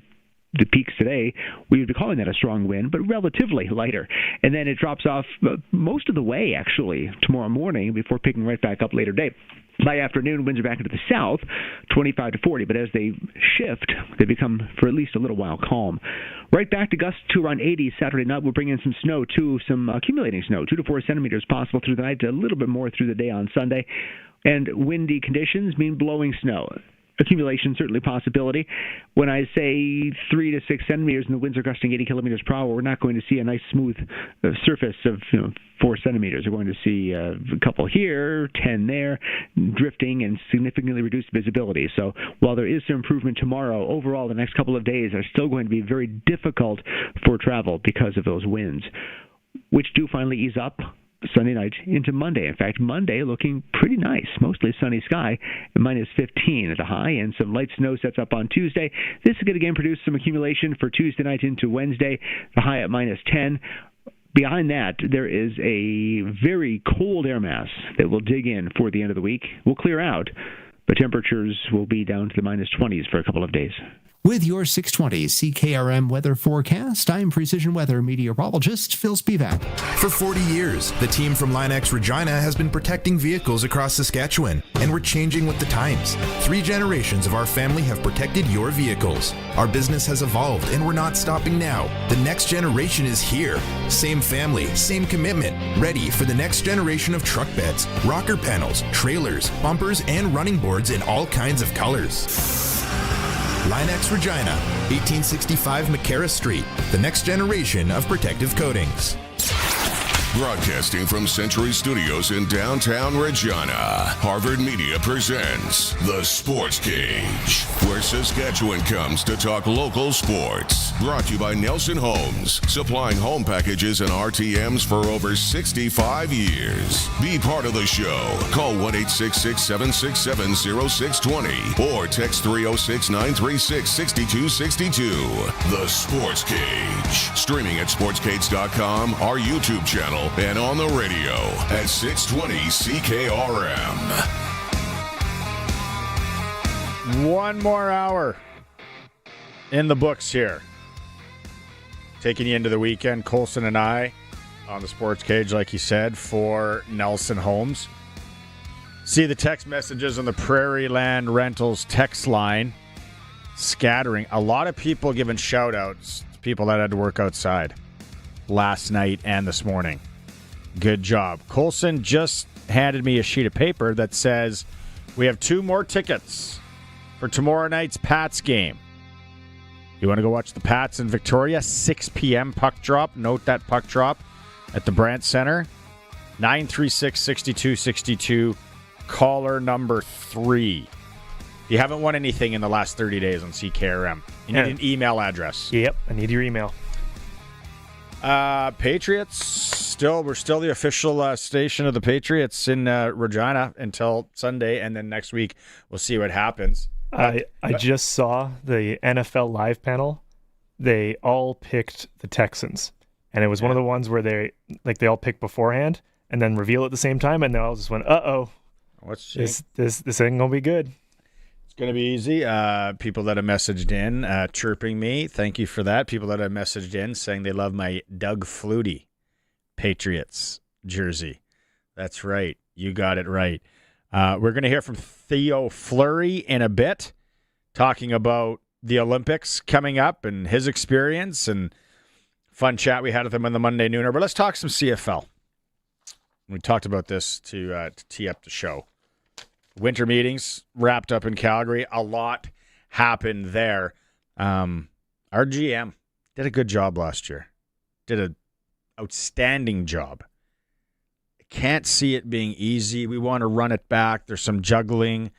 the peaks today, we would be calling that a strong wind, but relatively lighter. And then it drops off most of the way, actually, tomorrow morning before picking right back up later day. By afternoon, winds are back into the south, 25 to 40, but as they shift, they become, for at least a little while, calm. Right back to gusts to around 80 Saturday night. We'll bring in some snow, too, some accumulating snow, 2 to 4 centimeters possible through the night, a little bit more through the day on Sunday. And windy conditions mean blowing snow. Accumulation, certainly possibility. When I say 3 to 6 centimeters and the winds are gusting 80 kilometers per hour, we're not going to see a nice smooth surface of 4 centimeters. We're going to see a couple here, 10 there, drifting and significantly reduced visibility. So while there is some improvement tomorrow, overall the next couple of days are still going to be very difficult for travel because of those winds, which do finally ease up Sunday night into Monday. In fact, Monday looking pretty nice, mostly sunny sky, minus 15 at the high, and some light snow sets up on Tuesday. This is going to again produce some accumulation for Tuesday night into Wednesday, the high at minus 10. Behind that, there is a very cold air mass that will dig in for the end of the week. Will clear out, but temperatures will be down to the minus 20s for a couple of days. With your 620 CKRM weather forecast, I'm Precision Weather meteorologist Phil Spivak. For 40 years, the team from Linex Regina has been protecting vehicles across Saskatchewan, and we're changing with the times. 3 generations of our family have protected your vehicles. Our business has evolved, and we're not stopping now. The next generation is here. Same family, same commitment, ready for the next generation of truck beds, rocker panels, trailers, bumpers, and running boards in all kinds of colors. Linex Regina, 1865 McCarra Street, the next generation of protective coatings. Broadcasting from Century Studios in downtown Regina, Harvard Media presents The Sports Cage, where Saskatchewan comes to talk local sports. Brought to you by Nelson Homes, supplying home packages and RTMs for over 65 years. Be part of the show. Call 1-866-767-0620 or text 306-936-6262. The Sports Cage. Streaming at sportscage.com, our YouTube channel, and on the radio at 620 CKRM. One more hour in the books here. Taking you into the weekend, Colson and I on the Sports Cage, like he said, for Nelson Homes. See the text messages on the Prairie Land Rentals text line scattering. A lot of people giving shout-outs to people that had to work outside last night and this morning. Good job. Colson just handed me a sheet of paper that says we have 2 more tickets for tomorrow night's Pats game. You want to go watch the Pats in Victoria? 6 p.m. puck drop. Note that puck drop at the Brandt Center. 936-6262. Caller number 3. If you haven't won anything in the last 30 days on CKRM, you need an email address. Yep, I need your email. Patriots, we're still the official station of the Patriots in Regina until Sunday, and then next week we'll see what happens. I just saw the NFL live panel. They all picked the Texans, and it was one of the ones where they all pick beforehand and then reveal at the same time, and they all just went, "Uh-oh, this ain't gonna be good." It's going to be easy. People that have messaged in, chirping me, thank you for that. People that have messaged in saying they love my Doug Flutie Patriots jersey. That's right. You got it right. We're going to hear from Theo Fleury in a bit, talking about the Olympics coming up and his experience and fun chat we had with him on the Monday Nooner. But let's talk some CFL. We talked about this to tee up the show. Winter meetings wrapped up in Calgary. A lot happened there. Our GM did a good job last year. Did an outstanding job. Can't see it being easy. We want to run it back. There's some juggling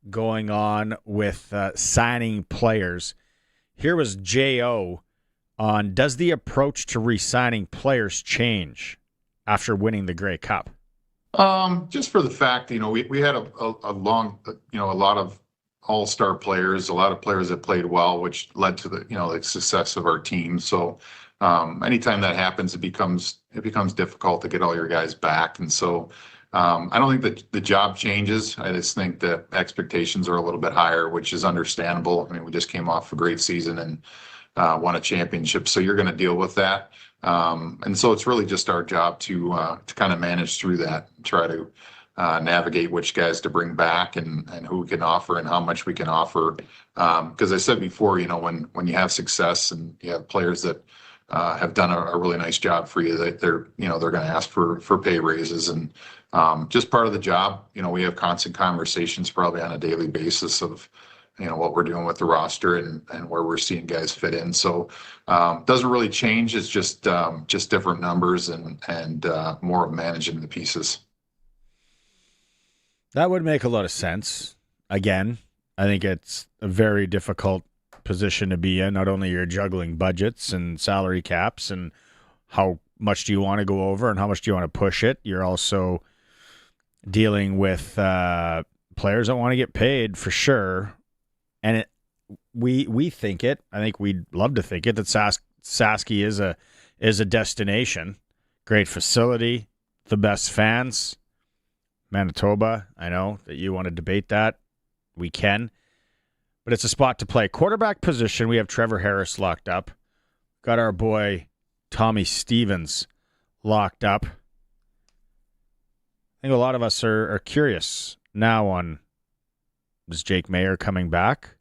going on with signing players. Here was J.O. on, does the approach to re-signing players change after winning the Grey Cup? Just for the fact, we had a long, a lot of all-star players, a lot of players that played well, which led to the success of our team. So, anytime that happens, it becomes difficult to get all your guys back. And so, I don't think that the job changes. I just think that expectations are a little bit higher, which is understandable. I mean, we just came off a great season and won a championship, so you're going to deal with that. And so it's really just our job to kind of manage through that, try to navigate which guys to bring back and who we can offer and how much we can offer. Because I said before, when you have success and you have players that have done a really nice job for you, that they're going to ask for pay raises and just part of the job. We have constant conversations probably on a daily basis of what we're doing with the roster and where we're seeing guys fit in. So doesn't really change. It's just different numbers and more of managing the pieces. That would make a lot of sense. Again, I think it's a very difficult position to be in. Not only you're juggling budgets and salary caps and how much do you want to go over and how much do you want to push it? You're also dealing with players that want to get paid for sure. And we think it. I think we'd love to think it that Sasky is a destination, great facility, the best fans. Manitoba, I know that you want to debate that. We can. But it's a spot to play. Quarterback position, we have Trevor Harris locked up. Got our boy Tommy Stevens locked up. I think a lot of us are curious now on, is Jake Maier coming back?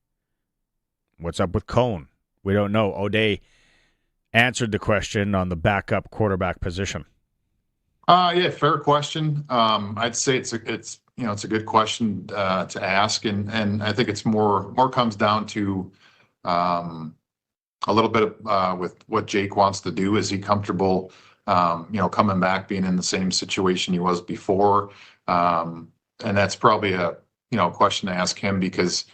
What's up with Cone? We don't know. O'Day answered the question on the backup quarterback position. Yeah, fair question. I'd say it's a good question to ask, and I think it's more comes down to a little bit with what Jake wants to do. Is he comfortable, coming back, being in the same situation he was before? And that's probably a question to ask him, because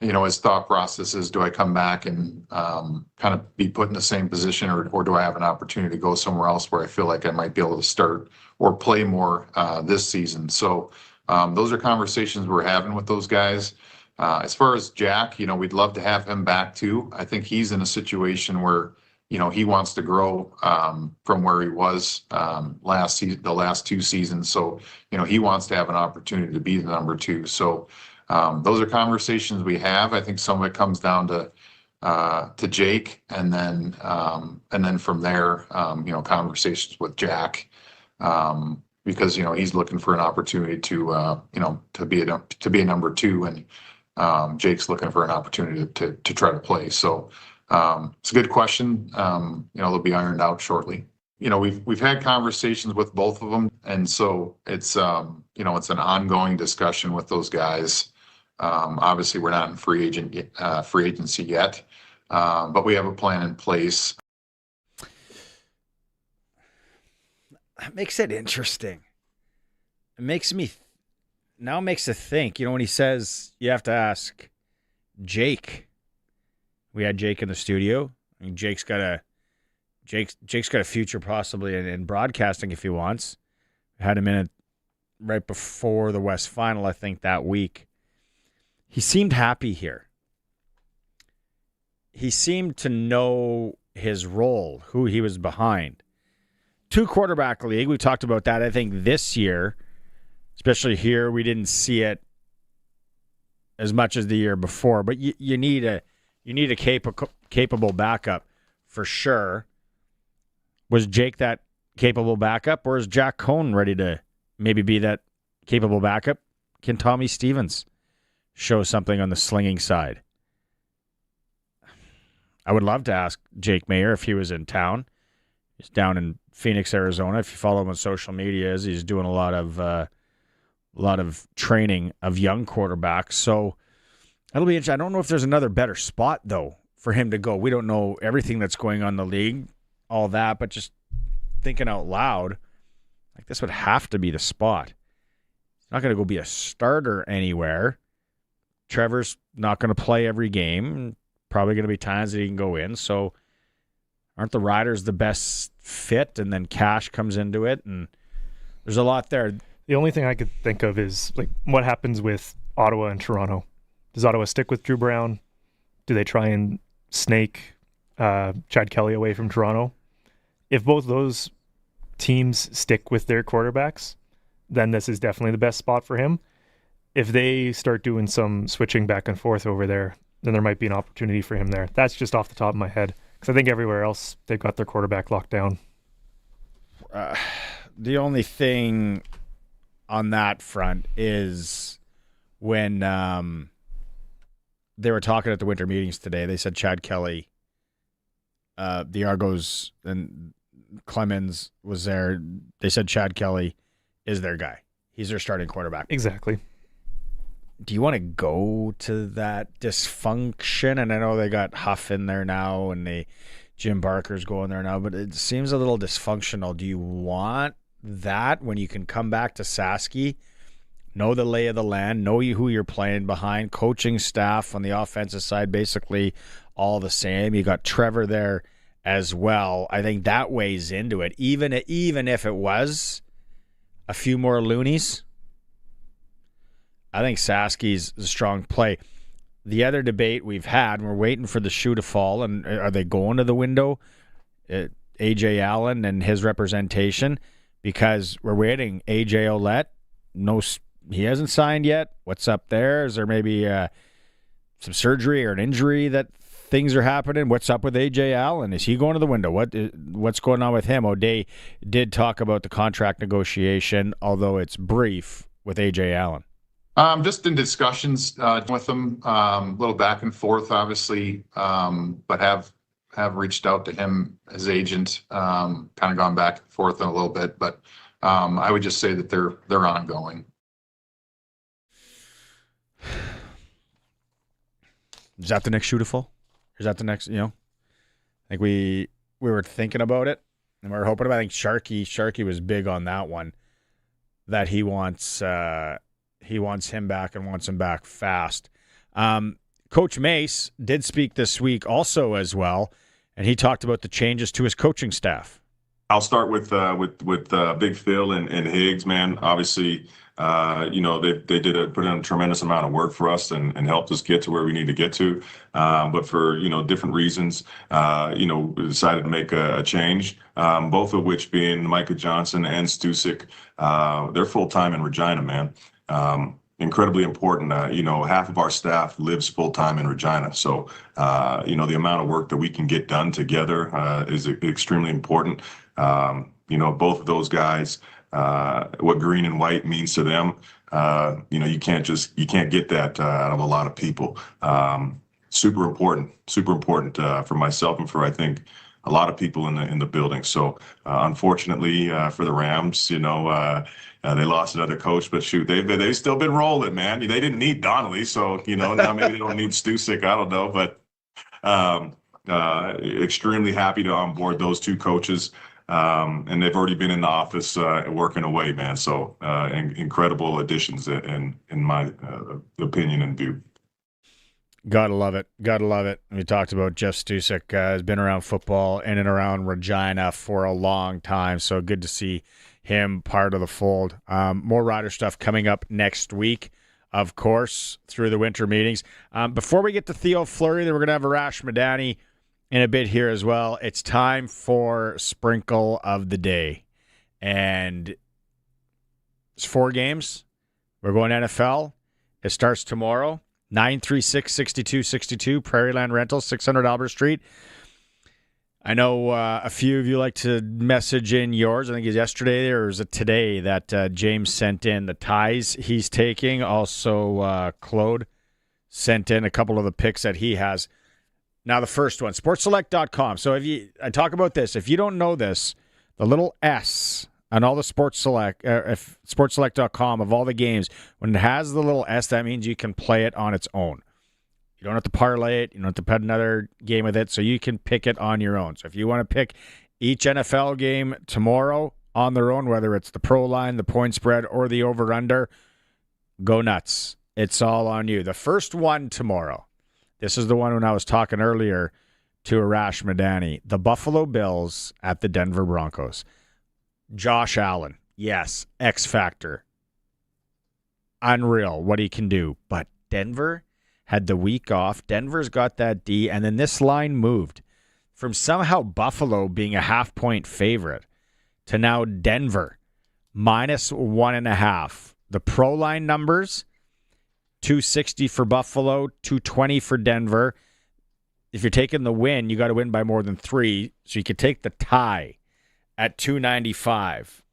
his thought process is, do I come back and kind of be put in the same position, or do I have an opportunity to go somewhere else where I feel like I might be able to start or play more this season? So those are conversations we're having with those guys. As far as Jack, we'd love to have him back too. I think he's in a situation where, he wants to grow from where he was the last 2 seasons. So, he wants to have an opportunity to be the number 2. So those are conversations we have. I think some of it comes down to Jake, and then from there, conversations with Jack, because he's looking for an opportunity to be a number 2, and Jake's looking for an opportunity to try to play. So it's a good question. They'll be ironed out shortly. We've had conversations with both of them, and so it's it's an ongoing discussion with those guys. Obviously, we're not in free agency yet, but we have a plan in place. That makes it interesting. It makes me think. When he says you have to ask Jake. We had Jake in the studio. I mean, Jake's got a future possibly in broadcasting if he wants. Had him in it right before the West Final, I think, that week. He seemed happy here. He seemed to know his role, who he was behind. 2-quarterback league, we talked about that. I think this year, especially here, we didn't see it as much as the year before. But you need a capable backup for sure. Was Jake that capable backup, or is Jack Cohn ready to maybe be that capable backup? Can Tommy Stevens show something on the slinging side? I would love to ask Jake Maier if he was in town. He's down in Phoenix, Arizona. If you follow him on social media, he's doing a lot of training of young quarterbacks. So that'll be interesting. I don't know if there's another better spot though for him to go. We don't know everything that's going on in the league, all that, but just thinking out loud, like this would have to be the spot. He's not going to go be a starter anywhere. Trevor's not going to play every game. Probably going to be times that he can go in. So aren't the Riders the best fit? And then Cash comes into it, and there's a lot there. The only thing I could think of is like what happens with Ottawa and Toronto. Does Ottawa stick with Drew Brown? Do they try and snake Chad Kelly away from Toronto? If both those teams stick with their quarterbacks, then this is definitely the best spot for him. If they start doing some switching back and forth over there, then there might be an opportunity for him there. That's just off the top of my head, because I think everywhere else they've got their quarterback locked down. The only thing on that front is when they were talking at the winter meetings today, they said Chad Kelly, the Argos and Clemens was there. They said Chad Kelly is their guy. He's their starting quarterback. Exactly. Do you want to go to that dysfunction? And I know they got Huff in there now, and Jim Barker's going there now, but it seems a little dysfunctional. Do you want that when you can come back to Sasky, know the lay of the land, know who you're playing behind, coaching staff on the offensive side, basically all the same. You got Trevor there as well. I think that weighs into it. Even if it was a few more loonies, I think Sasky's a strong play. The other debate we've had, we're waiting for the shoe to fall, and are they going to the window? A.J. Allen and his representation, because we're waiting. A.J. Ouellette, he hasn't signed yet. What's up there? Is there maybe some surgery or an injury that things are happening? What's up with A.J. Allen? Is he going to the window? What's going on with him? O'Day did talk about the contract negotiation, although it's brief, with A.J. Allen. Just in discussions with him, a little back and forth, obviously, but have reached out to him, his agent, kind of gone back and forth a little bit, but I would just say that they're ongoing. Is that the next shoe to fall? Is that the next, I think we were thinking about it, and we were hoping about, I think Sharky was big on that one, that he wants him back and wants him back fast. Coach Mace did speak this week also as well, and he talked about the changes to his coaching staff. I'll start with Big Phil and Higgs, man. Obviously, they put in a tremendous amount of work for us and helped us get to where we need to get to. But for different reasons, we decided to make a change. Both of which being Micah Johnson and Stusik. They're full time in Regina, man. Incredibly important. Half of our staff lives full time in Regina. So, the amount of work that we can get done together is extremely important. Both of those guys, what green and white means to them, you can't get that out of a lot of people. Super important for myself and for, I think, a lot of people in the building. So, unfortunately, for the Rams, they lost another coach, but shoot, they've still been rolling, man. They didn't need Donnelly, so now maybe they don't need Stusik. I don't know, but extremely happy to onboard those two coaches, and they've already been in the office working away, man. So incredible additions in my opinion and view. Gotta love it. We talked about Jeff Stusik, has been around football in and around Regina for a long time, so good to see him part of the fold. More Rider stuff coming up next week, of course, through the winter meetings. Before we get to Theo Fleury, then we're going to have Arash Madani in a bit here as well. It's time for Sprinkle of the Day. And it's 4 games. We're going NFL. It starts tomorrow. 936-6262, Prairieland Rentals, 600 Albert Street. I know a few of you like to message in yours. I think it's yesterday or was it today that James sent in the ties he's taking. Also, Claude sent in a couple of the picks that he has. Now, the first one, sportselect.com. So I talk about this. If you don't know this, the little S on all the sportselect.com of all the games, when it has the little S, that means you can play it on its own. You don't have to parlay it. You don't have to put another game with it, so you can pick it on your own. So if you want to pick each NFL game tomorrow on their own, whether it's the pro line, the point spread, or the over-under, go nuts. It's all on you. The first one tomorrow, this is the one when I was talking earlier to Arash Madani, the Buffalo Bills at the Denver Broncos. Josh Allen, yes, X Factor. Unreal what he can do. But Denver had the week off. Denver's got that D, and then this line moved from somehow Buffalo being a half-point favorite to now Denver -1.5. The pro line numbers, 260 for Buffalo, 220 for Denver. If you're taking the win, you got to win by more than 3, so you could take the tie at 295.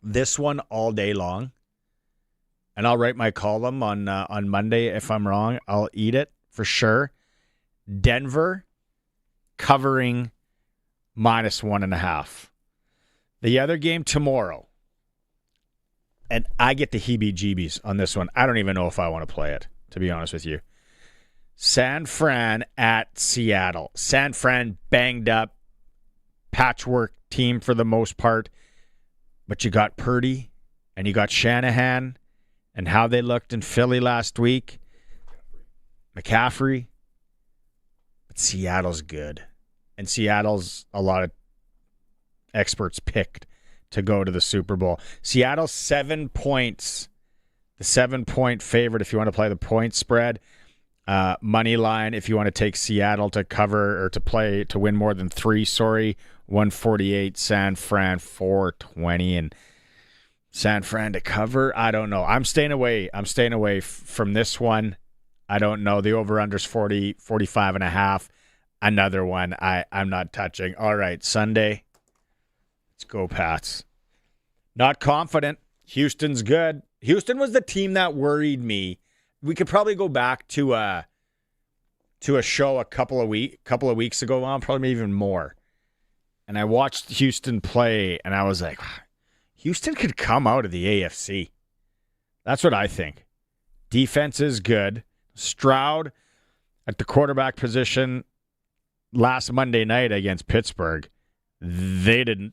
This one all day long. And I'll write my column on Monday. If I'm wrong, I'll eat it for sure. Denver covering -1.5. The other game tomorrow, and I get the heebie-jeebies on this one. I don't even know if I want to play it, to be honest with you. San Fran at Seattle. San Fran banged up, patchwork team for the most part, but you got Purdy and you got Shanahan and how they looked in Philly last week. McCaffrey. But Seattle's good. And Seattle's a lot of experts picked to go to the Super Bowl. Seattle's 7 points, the 7-point favorite if you want to play the point spread. Money line if you want to take Seattle to cover or to win more than 3, 148. San Fran 420 and San Fran to cover. I don't know. I'm staying away from this one. I don't know. The over-under's 45.5. Another one I'm not touching. All right, Sunday. Let's go, Pats. Not confident. Houston's good. Houston was the team that worried me. We could probably go back to a show a couple of weeks ago, well, probably even more. And I watched Houston play, and I was like, Houston could come out of the AFC. That's what I think. Defense is good. Stroud at the quarterback position last Monday night against Pittsburgh, they didn't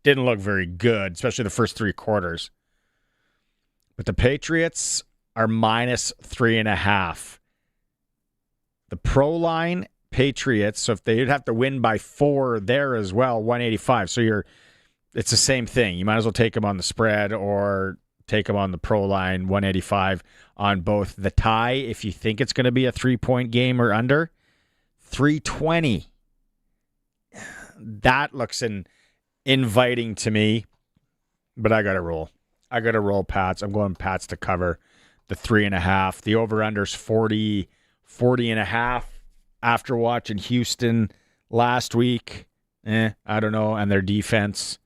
look very good, especially the first 3 quarters. But the Patriots are minus 3.5. The pro line Patriots, so if they'd have to win by 4 there as well, 185. So it's the same thing. You might as well take them on the spread or take them on the pro line, 185 on both. The tie, if you think it's going to be a 3-point game or under, 320. That looks inviting to me, but I got to roll. Pats. I'm going Pats to cover the 3.5. The over-under's 40.5 after watching Houston last week. I don't know. And their defense,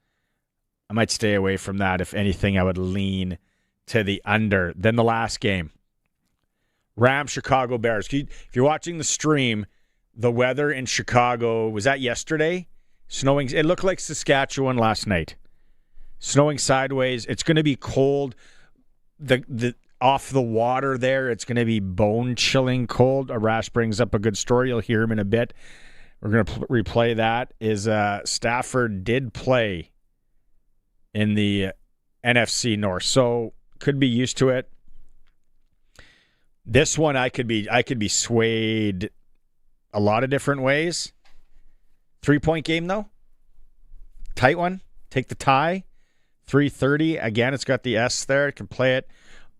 I might stay away from that. If anything, I would lean to the under. Then the last game, Rams, Chicago Bears. If you're watching the stream, the weather in Chicago, was that yesterday? Snowing. It looked like Saskatchewan last night. Snowing sideways. It's going to be cold. The off the water there, it's going to be bone-chilling cold. Arash brings up a good story. You'll hear him in a bit. We're going to replay that. Stafford did play in the NFC North, so could be used to it. This one I could be swayed a lot of different ways. 3-point game though. Tight one. Take the tie. 330. Again, it's got the S there. It can play it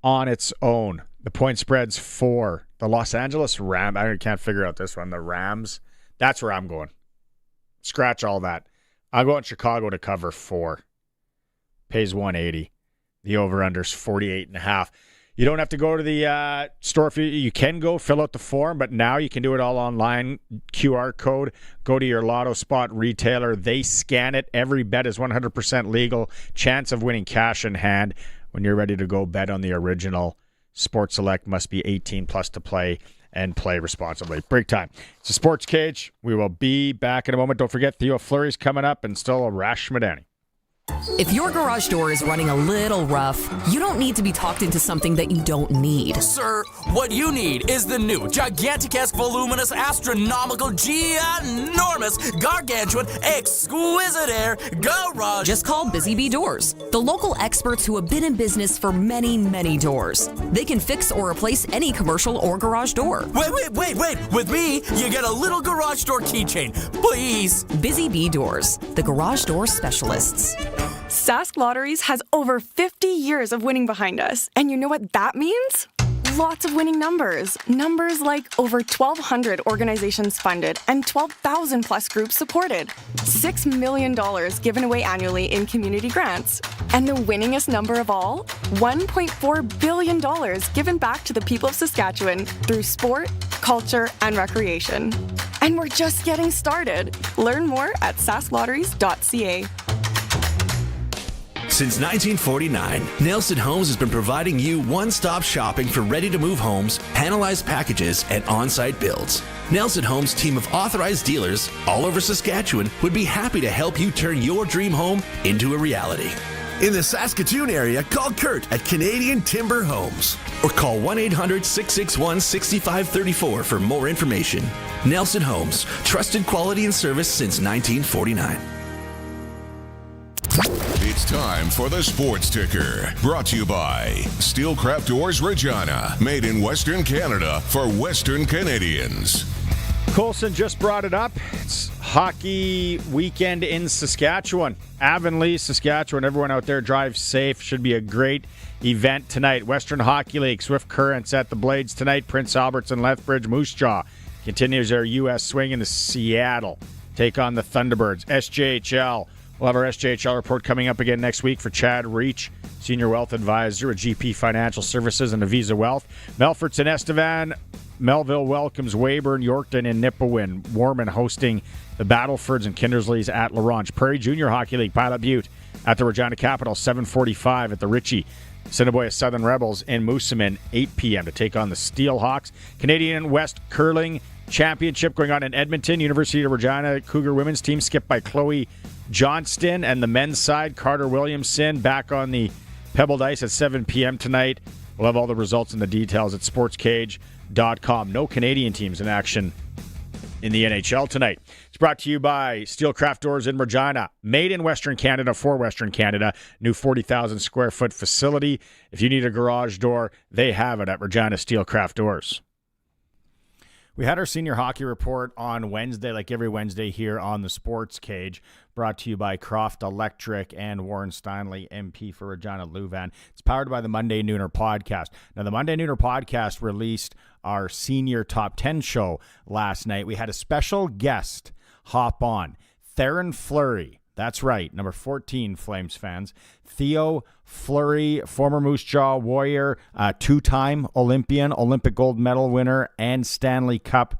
on its own. The point spread's 4. The Los Angeles Rams. I can't figure out this one. The Rams. That's where I'm going. Scratch all that. I'm going Chicago to cover 4. Pays 180. The over-under's 48.5. You don't have to go to the store. If you can go fill out the form, but now you can do it all online. QR code. Go to your Lotto Spot retailer. They scan it. Every bet is 100% legal. Chance of winning cash in hand. When you're ready to go bet on the original, Sports Select must be 18 plus to play and play responsibly. Break time. It's a Sports Cage. We will be back in a moment. Don't forget Theo Fleury's coming up and still Arash Madani. If your garage door is running a little rough, you don't need to be talked into something that you don't need. Sir, what you need is the new gigantic-esque, voluminous, astronomical, ginormous, gargantuan, exquisite air garage. Just call Busy Bee Doors, the local experts who have been in business for many, many doors. They can fix or replace any commercial or garage door. Wait. With me, you get a little garage door keychain, please. Busy Bee Doors, the garage door specialists. Sask Lotteries has over 50 years of winning behind us. And you know what that means? Lots of winning numbers. Numbers like over 1,200 organizations funded and 12,000 plus groups supported. $6 million given away annually in community grants. And the winningest number of all? $1.4 billion given back to the people of Saskatchewan through sport, culture, and recreation. And we're just getting started. Learn more at sasklotteries.ca. Since 1949, Nelson Homes has been providing you one-stop shopping for ready-to-move homes, panelized packages, and on-site builds. Nelson Homes' team of authorized dealers all over Saskatchewan would be happy to help you turn your dream home into a reality. In the Saskatoon area, call Kurt at Canadian Timber Homes. Or call 1-800-661-6534 for more information. Nelson Homes, trusted quality and service since 1949. It's time for the Sports Ticker, brought to you by Steelcraft Doors Regina, made in Western Canada for Western Canadians. Colson just brought it up. It's hockey weekend in Saskatchewan. Avonlea, Saskatchewan. Everyone out there, drive safe. Should be a great event tonight. Western Hockey League, Swift Currents at the Blades tonight. Prince Albert's and Lethbridge. Moose Jaw continues their U.S. swing into Seattle. Take on the Thunderbirds. SJHL. We'll have our SJHL report coming up again next week for Chad Reach, Senior Wealth Advisor at GP Financial Services and Avisa Wealth. Melfort's and Estevan. Melville welcomes Weyburn, Yorkton, and Nipawin. Warman hosting the Battlefords and Kindersleys at La Ronge. Prairie Junior Hockey League, Pilot Butte at the Regina Capitol, 7:45 at the Ritchie. Assiniboia Southern Rebels in Moosomin, 8 p.m. to take on the Steelhawks. Canadian West Curling Championship going on in Edmonton. University of Regina Cougar women's team skipped by Chloe Johnston. And the men's side, Carter Williamson, back on the pebbled ice at 7 p.m. tonight. We'll have all the results and the details at sportscage.com. No Canadian teams in action in the NHL tonight. It's brought to you by Steelcraft Doors in Regina. Made in Western Canada for Western Canada. New 40,000 square foot facility. If you need a garage door, they have it at Regina Steelcraft Doors. We had our senior hockey report on Wednesday, like every Wednesday here on the Sports Cage, brought to you by Croft Electric and Warren Steinley, MP for Regina Louvain. It's powered by the Monday Nooner Podcast. Now, the Monday Nooner Podcast released our senior top 10 show last night. We had a special guest hop on, Theron Fleury. That's right, number 14, Flames fans. Theo Fleury, former Moose Jaw Warrior, two-time Olympian, Olympic gold medal winner, and Stanley Cup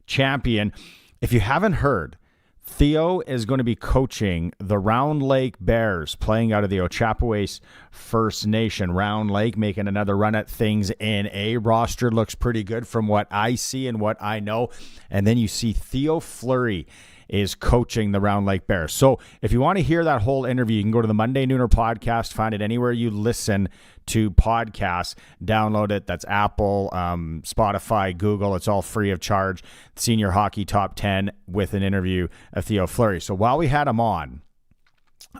champion. If you haven't heard, Theo is going to be coaching the Round Lake Bears, playing out of the Ochapowace First Nation. Round Lake making another run at things in a roster. Looks pretty good from what I see and what I know. And then you see Theo Fleury is coaching the Round Lake Bears. So if you want to hear that whole interview, you can go to the Monday Nooner Podcast, find it anywhere you listen to podcasts, download it. That's Apple, Spotify, Google. It's all free of charge. Senior Hockey Top 10 with an interview of Theo Fleury. So while we had him on,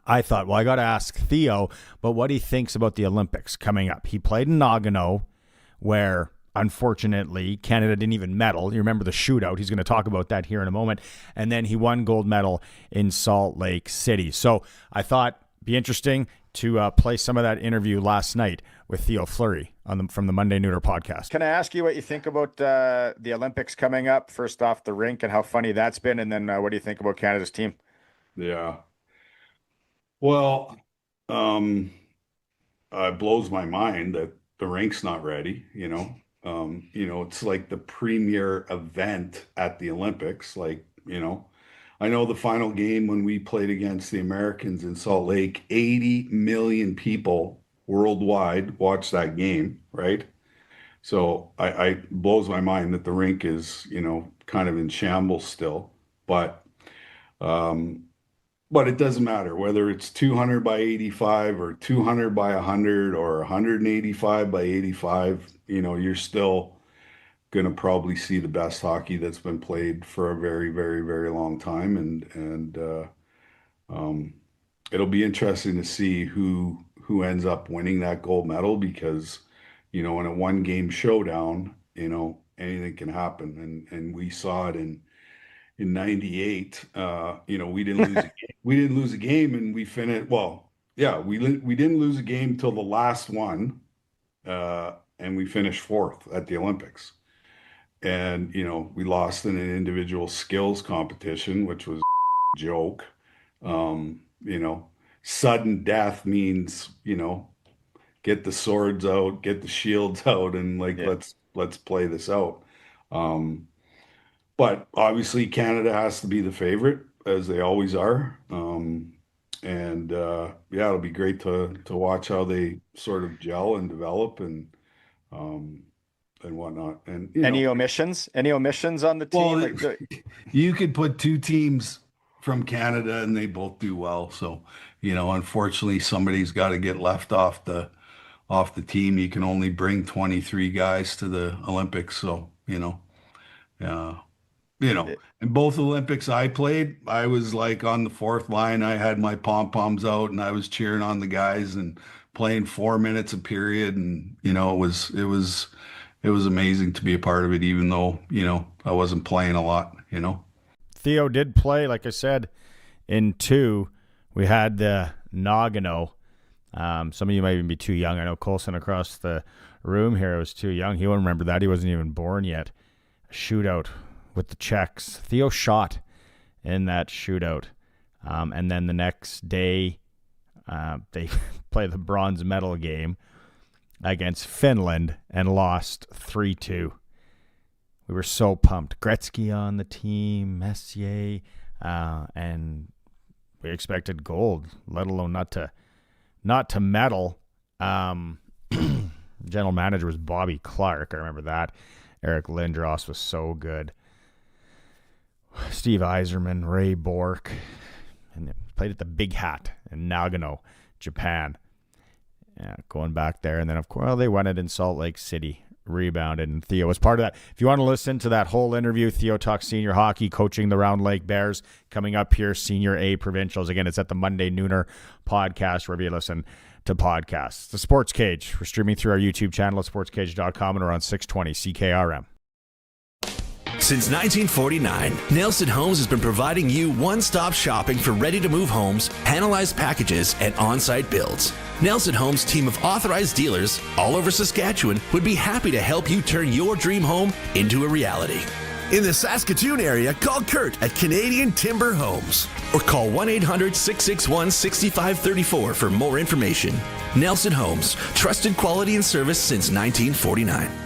I thought, well, I got to ask Theo about what he thinks about the Olympics coming up. He played in Nagano, where unfortunately, Canada didn't even medal. You remember the shootout. He's going to talk about that here in a moment. And then he won gold medal in Salt Lake City. So I thought it'd be interesting to play some of that interview last night with Theo Fleury from the Monday Nooner Podcast. Can I ask you what you think about the Olympics coming up? First off, the rink and how funny that's been. And then what do you think about Canada's team? Yeah. Well, it blows my mind that the rink's not ready, you know. It's like the premier event at the Olympics. Like, I know the final game when we played against the Americans in Salt Lake, 80 million people worldwide watched that game, right? So I blows my mind that the rink is, kind of in shambles still. But it doesn't matter whether it's 200 by 85 or 200 by 100 or 185 by 85. You're still going to probably see the best hockey that's been played for a very, very, very long time. And it'll be interesting to see who ends up winning that gold medal because, in a one-game showdown, anything can happen. And we saw it in 98. We didn't lose we didn't lose a game and we finished, we didn't lose a game till the last one. And we finished fourth at the Olympics. And, we lost in an individual skills competition, which was a joke. Sudden death means, get the swords out, get the shields out, and let's play this out. But obviously Canada has to be the favorite, as they always are. It'll be great to watch how they sort of gel and develop and whatnot. And any omissions on the team? Well, you could put two teams from Canada and they both do well. So, unfortunately somebody's got to get left off the team. You can only bring 23 guys to the Olympics. So, in both Olympics I played, I was like on the fourth line. I had my pom-poms out and I was cheering on the guys and playing 4 minutes a period. And, it it was amazing to be a part of it, even though, I wasn't playing a lot, Theo did play, like I said, in 2. We had the Nagano. Some of you might even be too young. I know Colson across the room here was too young. He won't remember that. He wasn't even born yet. A shootout with the Czechs. Theo shot in that shootout. And then the next day, they played the bronze medal game against Finland and lost 3-2. We were so pumped. Gretzky on the team, Messier, and we expected gold, let alone not to medal. General manager was Bobby Clark. I remember that. Eric Lindros was so good. Steve Yzerman, Ray Bork, and played at the Big Hat in Nagano, Japan. Yeah, going back there. And then, of course, they won it in Salt Lake City, rebounded, and Theo was part of that. If you want to listen to that whole interview, Theo talks senior hockey, coaching the Round Lake Bears, coming up here, Senior A Provincials. Again, it's at the Monday Nooner podcast, wherever you listen to podcasts. The Sports Cage. We're streaming through our YouTube channel at sportscage.com, and we're on 620 CKRM. Since 1949, Nelson Homes has been providing you one-stop shopping for ready-to-move homes, panelized packages, and on-site builds. Nelson Homes' team of authorized dealers all over Saskatchewan would be happy to help you turn your dream home into a reality. In the Saskatoon area, call Kurt at Canadian Timber Homes. Or call 1-800-661-6534 for more information. Nelson Homes, trusted quality and service since 1949.